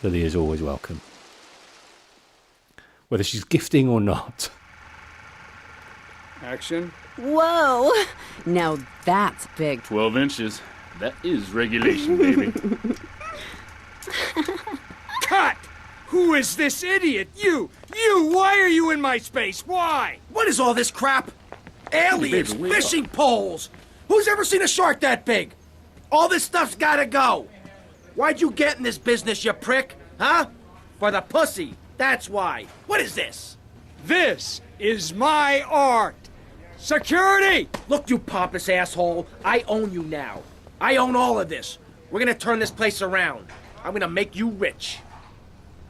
Lily is always welcome, whether she's gifting or not. Action. Whoa! Now that's big. 12 inches. That is regulation, baby. Cut! Who is this idiot? You! Why are you in my space? Why? What is all this crap? Aliens, Baby, wake fishing poles. Who's ever seen a shark that big? All this stuff's gotta go. Why'd you get in this business, you prick? Huh? For the pussy. That's why. What is this? This is my art. Security! Look, you pompous asshole. I own you now. I own all of this. We're gonna turn this place around. I'm gonna make you rich.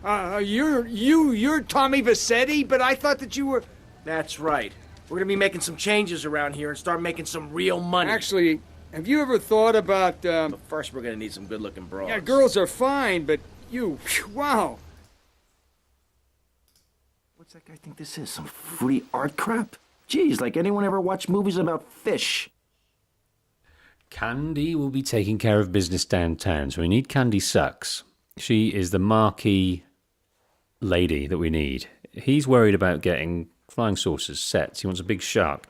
You're Tommy Vercetti, but I thought that you were... That's right. We're gonna be making some changes around here and start making some real money. Actually, have you ever thought about, But first we're gonna need some good-looking broads. Yeah, girls are fine, but you... Wow. What's that guy think this is? Some free art crap? Geez, like anyone ever watched movies about fish? Candy will be taking care of business downtown, so we need Candy Sucks. She is the marquee lady that we need. He's worried about getting flying saucers, sets. He wants a big shark.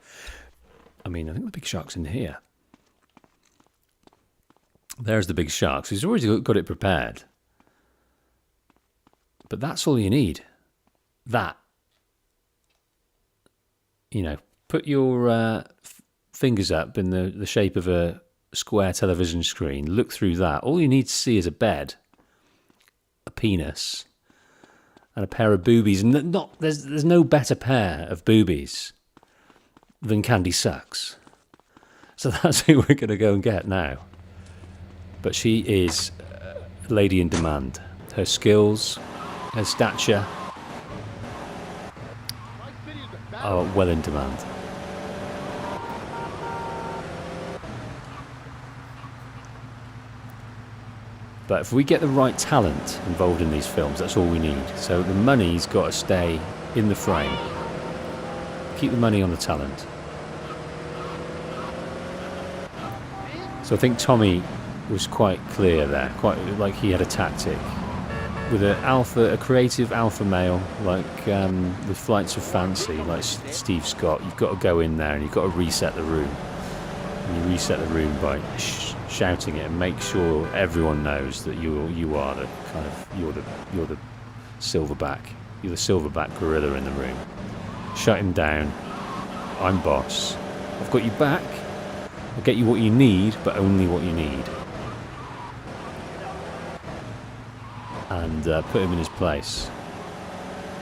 I mean, I think the big shark's in here. There's the big shark. So he's already got it prepared. But that's all you need. That. You know, put your fingers up in the shape of a square television screen. Look through that. All you need to see is a bed, a penis, and a pair of boobies. And there's no better pair of boobies than Candy Sucks. So that's who we're going to go and get now. But she is a lady in demand. Her skills, her stature are well in demand. But if we get the right talent involved in these films, that's all we need. So the money's got to stay in the frame. Keep the money on the talent. So I think Tommy was quite clear there, quite like he had a tactic. With a creative alpha male, like with Flights of Fancy, like Steve Scott, you've got to go in there and you've got to reset the room. And you reset the room by shouting it and make sure everyone knows that you are the kind of you're the silverback. You're the silverback gorilla in the room. Shut him down. I'm boss. I've got you back. I'll get you what you need, but only what you need. And put him in his place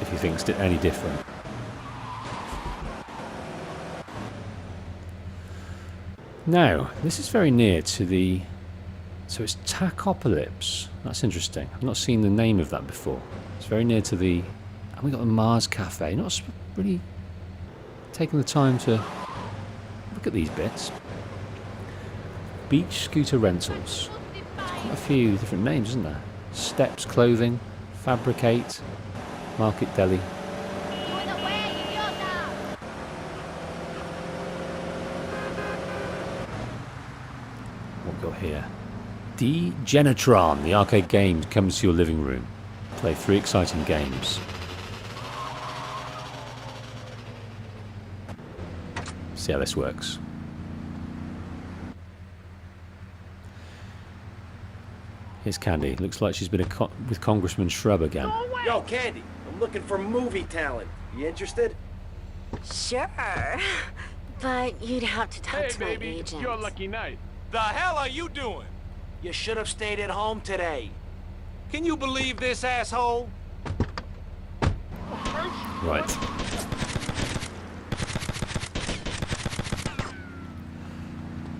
if he thinks any different. Now, this is very near to the... So it's Tacopolis. That's interesting. I've not seen the name of that before. It's very near to the... And we got the Mars Cafe. Not really taking the time to look at these bits. Beach Scooter Rentals. There's quite a few different names, isn't there? Steps Clothing, Fabricate, Market Deli. What we got here? Degenitron, the arcade game, comes to your living room. Play 3 exciting games. See how this works. Here's Candy. Looks like she's been with Congressman Shrub again. Yo, Candy, I'm looking for movie talent. You interested? Sure. But you'd have to talk to my baby, agent. your lucky night. The hell are you doing? You should have stayed at home today. Can you believe this asshole? Right.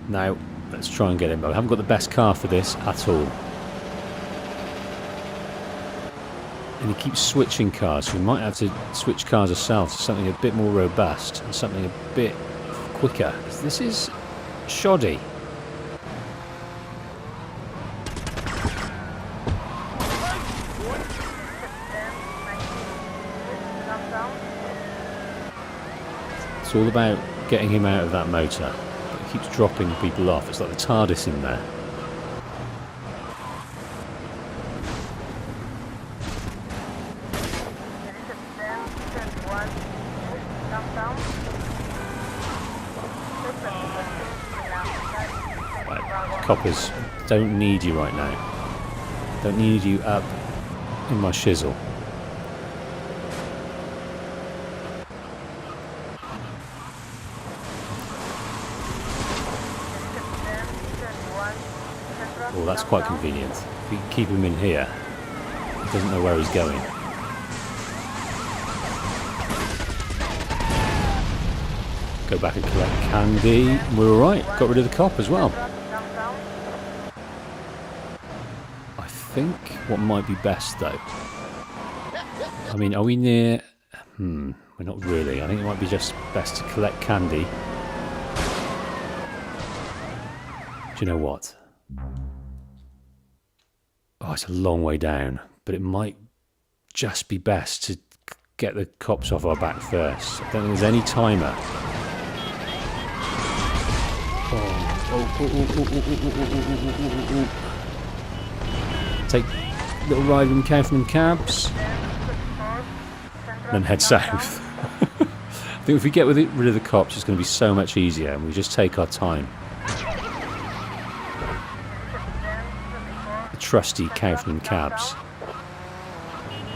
Now, let's try and get him. I haven't got the best car for this at all. And he keeps switching cars, so we might have to switch cars ourselves to something a bit more robust and something a bit quicker. This is shoddy. It's all about getting him out of that motor. But he keeps dropping people off. It's like the TARDIS in there. Right, coppers, don't need you right now. Don't need you up in my shizzle. Well, that's quite convenient. If we can keep him in here, he doesn't know where he's going. Go back and collect candy. We're alright. Got rid of the cop as well. I think what might be best though. I mean, are we near... we're not really. I think it might be just best to collect candy. Do you know what? Oh, it's a long way down, but it might just be best to get the cops off our back first. I don't think there's any timer. Take a little ride in Kaufman cabs, then head south. I think if we get rid of the cops, it's going to be so much easier, and we just take our time. The trusty Kaufman cabs.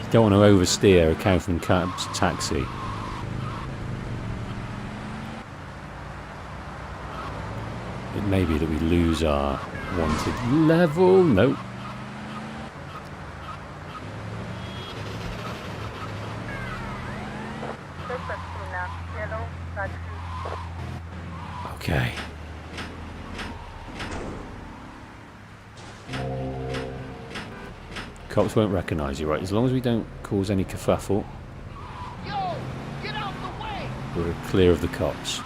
You don't want to oversteer a Kaufman cabs taxi. It may be that we lose our wanted level. Nope. Okay. Cops won't recognise you, right? As long as we don't cause any kerfuffle, we're clear of the cops.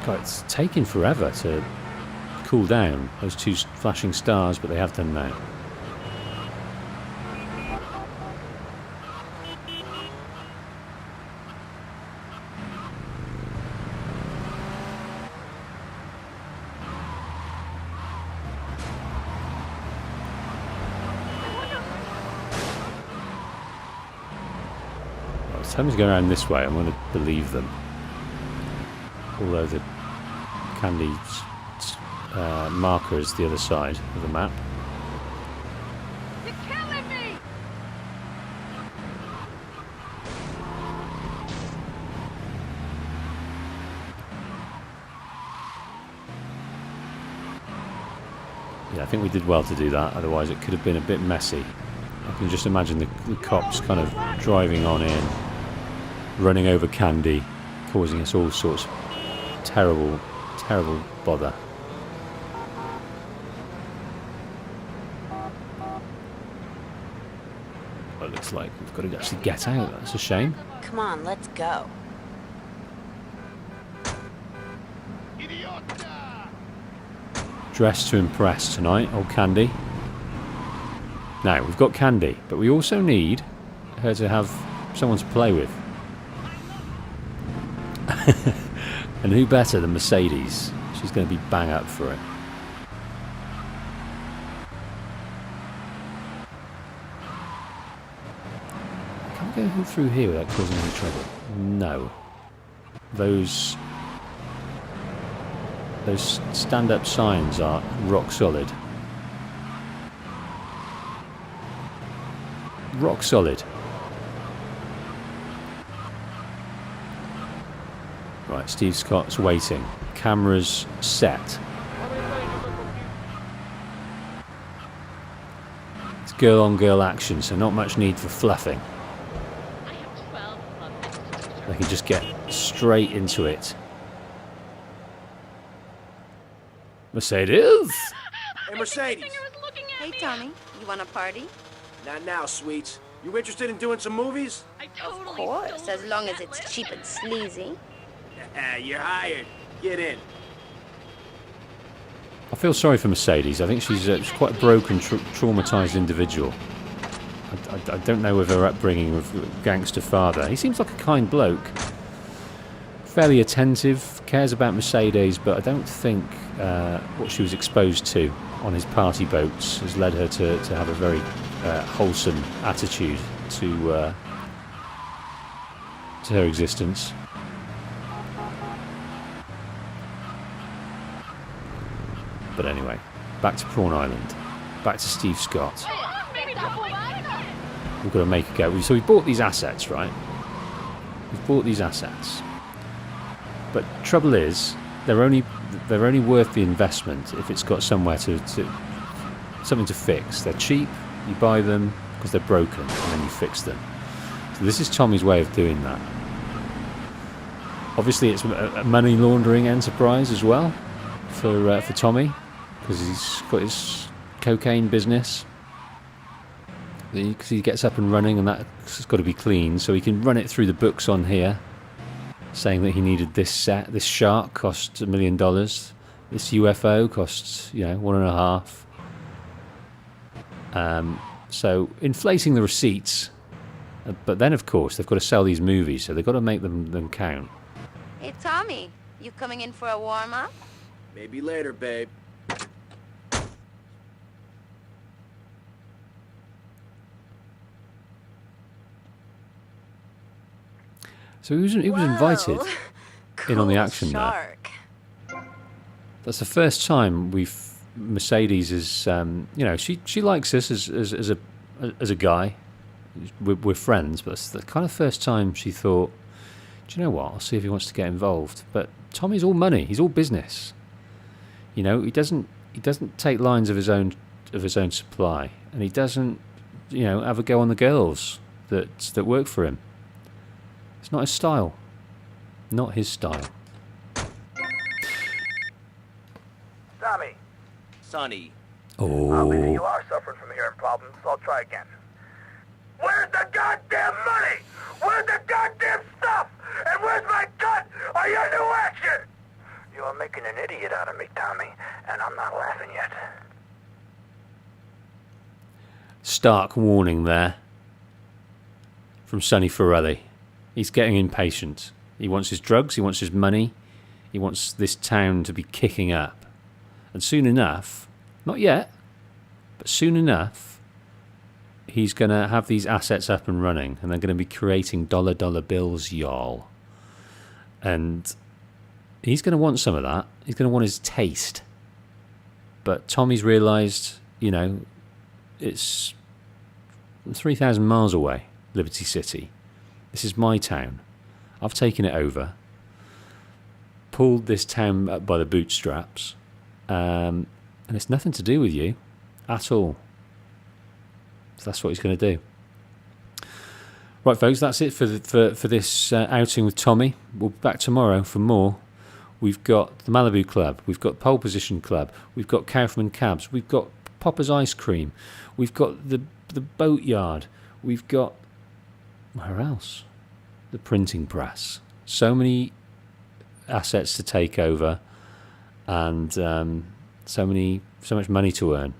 God, it's taken forever to cool down those two flashing stars, but they have done now. Well, it's time to go around this way. I'm going to believe them. Although the candy marker is the other side of the map. You're killing me! Yeah, I think we did well to do that, otherwise it could have been a bit messy. I can just imagine the cops kind of driving on in, running over candy, causing us all sorts of terrible, terrible bother. Well, it looks like we've got to actually get out. That's a shame. Come on, let's go. Dressed to impress tonight, old Candy. Now, we've got Candy, but we also need her to have someone to play with. And who better than Mercedes? She's going to be bang up for it. Can we go through here without causing any trouble? No. Those stand-up signs are rock solid. Rock solid. Right, Steve Scott's waiting. Cameras set. It's girl-on-girl action, so not much need for fluffing. They can just get straight into it. Mercedes? Hey, Mercedes. Hey, Tommy. You want a party? Not now, sweets. You interested in doing some movies? Of course, as long as it's cheap and sleazy. You're hired. Get in. I feel sorry for Mercedes. I think she's quite a broken, traumatised individual. I don't know with her upbringing with gangster father. He seems like a kind bloke. Fairly attentive, cares about Mercedes, but I don't think what she was exposed to on his party boats has led her to have a very wholesome attitude to her existence. But anyway, back to Prawn Island, back to Steve Scott. We've got to make a go. So we bought these assets, right? We've bought these assets, but trouble is, they're only worth the investment if it's got somewhere something to fix. They're cheap. You buy them because they're broken, and then you fix them. So this is Tommy's way of doing that. Obviously, it's a money laundering enterprise as well for Tommy, because he's got his cocaine business. Because he gets up and running, and that's got to be clean, so he can run it through the books on here, saying that he needed this set. This shark cost $1 million. This UFO costs, $1.5. So inflating the receipts, but then of course they've got to sell these movies, so they've got to make them count. Hey, Tommy, you coming in for a warm-up? Maybe later, babe. So he was invited in on the action shark. there. That's the first time Mercedes is, she likes us as a guy. We're friends, but it's the kind of first time she thought, do you know what? I'll see if he wants to get involved. But Tommy's all money. He's all business. He doesn't take lines of his own supply, and he doesn't, have a go on the girls that work for him. It's not his style. Not his style. Tommy. Sonny. Oh. Obviously you are suffering from hearing problems, so I'll try again. Where's the goddamn money? Where's the goddamn stuff? And where's my cut? Are you new action? You are making an idiot out of me, Tommy, and I'm not laughing yet. Stark warning there from Sonny Forelli. He's getting impatient. He wants his drugs, he wants his money, he wants this town to be kicking up. And soon enough, not yet, but soon enough, he's going to have these assets up and running, and they're going to be creating dollar bills, y'all. And he's going to want some of that. He's going to want his taste. But Tommy's realised, it's 3,000 miles away, Liberty City. This is my town. I've taken it over, pulled this town up by the bootstraps, and it's nothing to do with you at all. So that's what he's going to do. Right, folks, that's it for this outing with Tommy. We'll be back tomorrow for more. We've got the Malibu Club. We've got Pole Position Club. We've got Kaufman Cabs. We've got Popper's Ice Cream. We've got the Boatyard. We've got... where else? The printing press. So many assets to take over, and so much money to earn.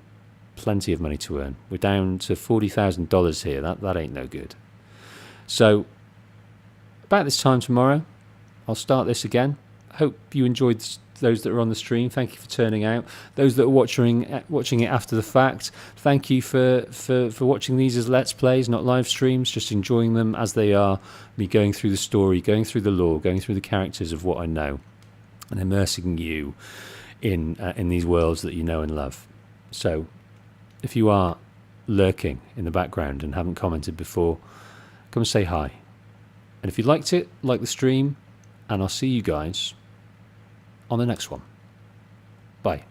Plenty of money to earn. We're down to $40,000 here. That ain't no good. So about this time tomorrow, I'll start this again. Hope you enjoyed those that are on the stream. Thank you for turning out. Those that are watching it after the fact, thank you for watching these as Let's Plays, not live streams, just enjoying them as they are, me going through the story, going through the lore, going through the characters of what I know, and immersing you in these worlds that you know and love. So if you are lurking in the background and haven't commented before, come and say hi. And if you liked it, like the stream, and I'll see you guys on the next one. Bye.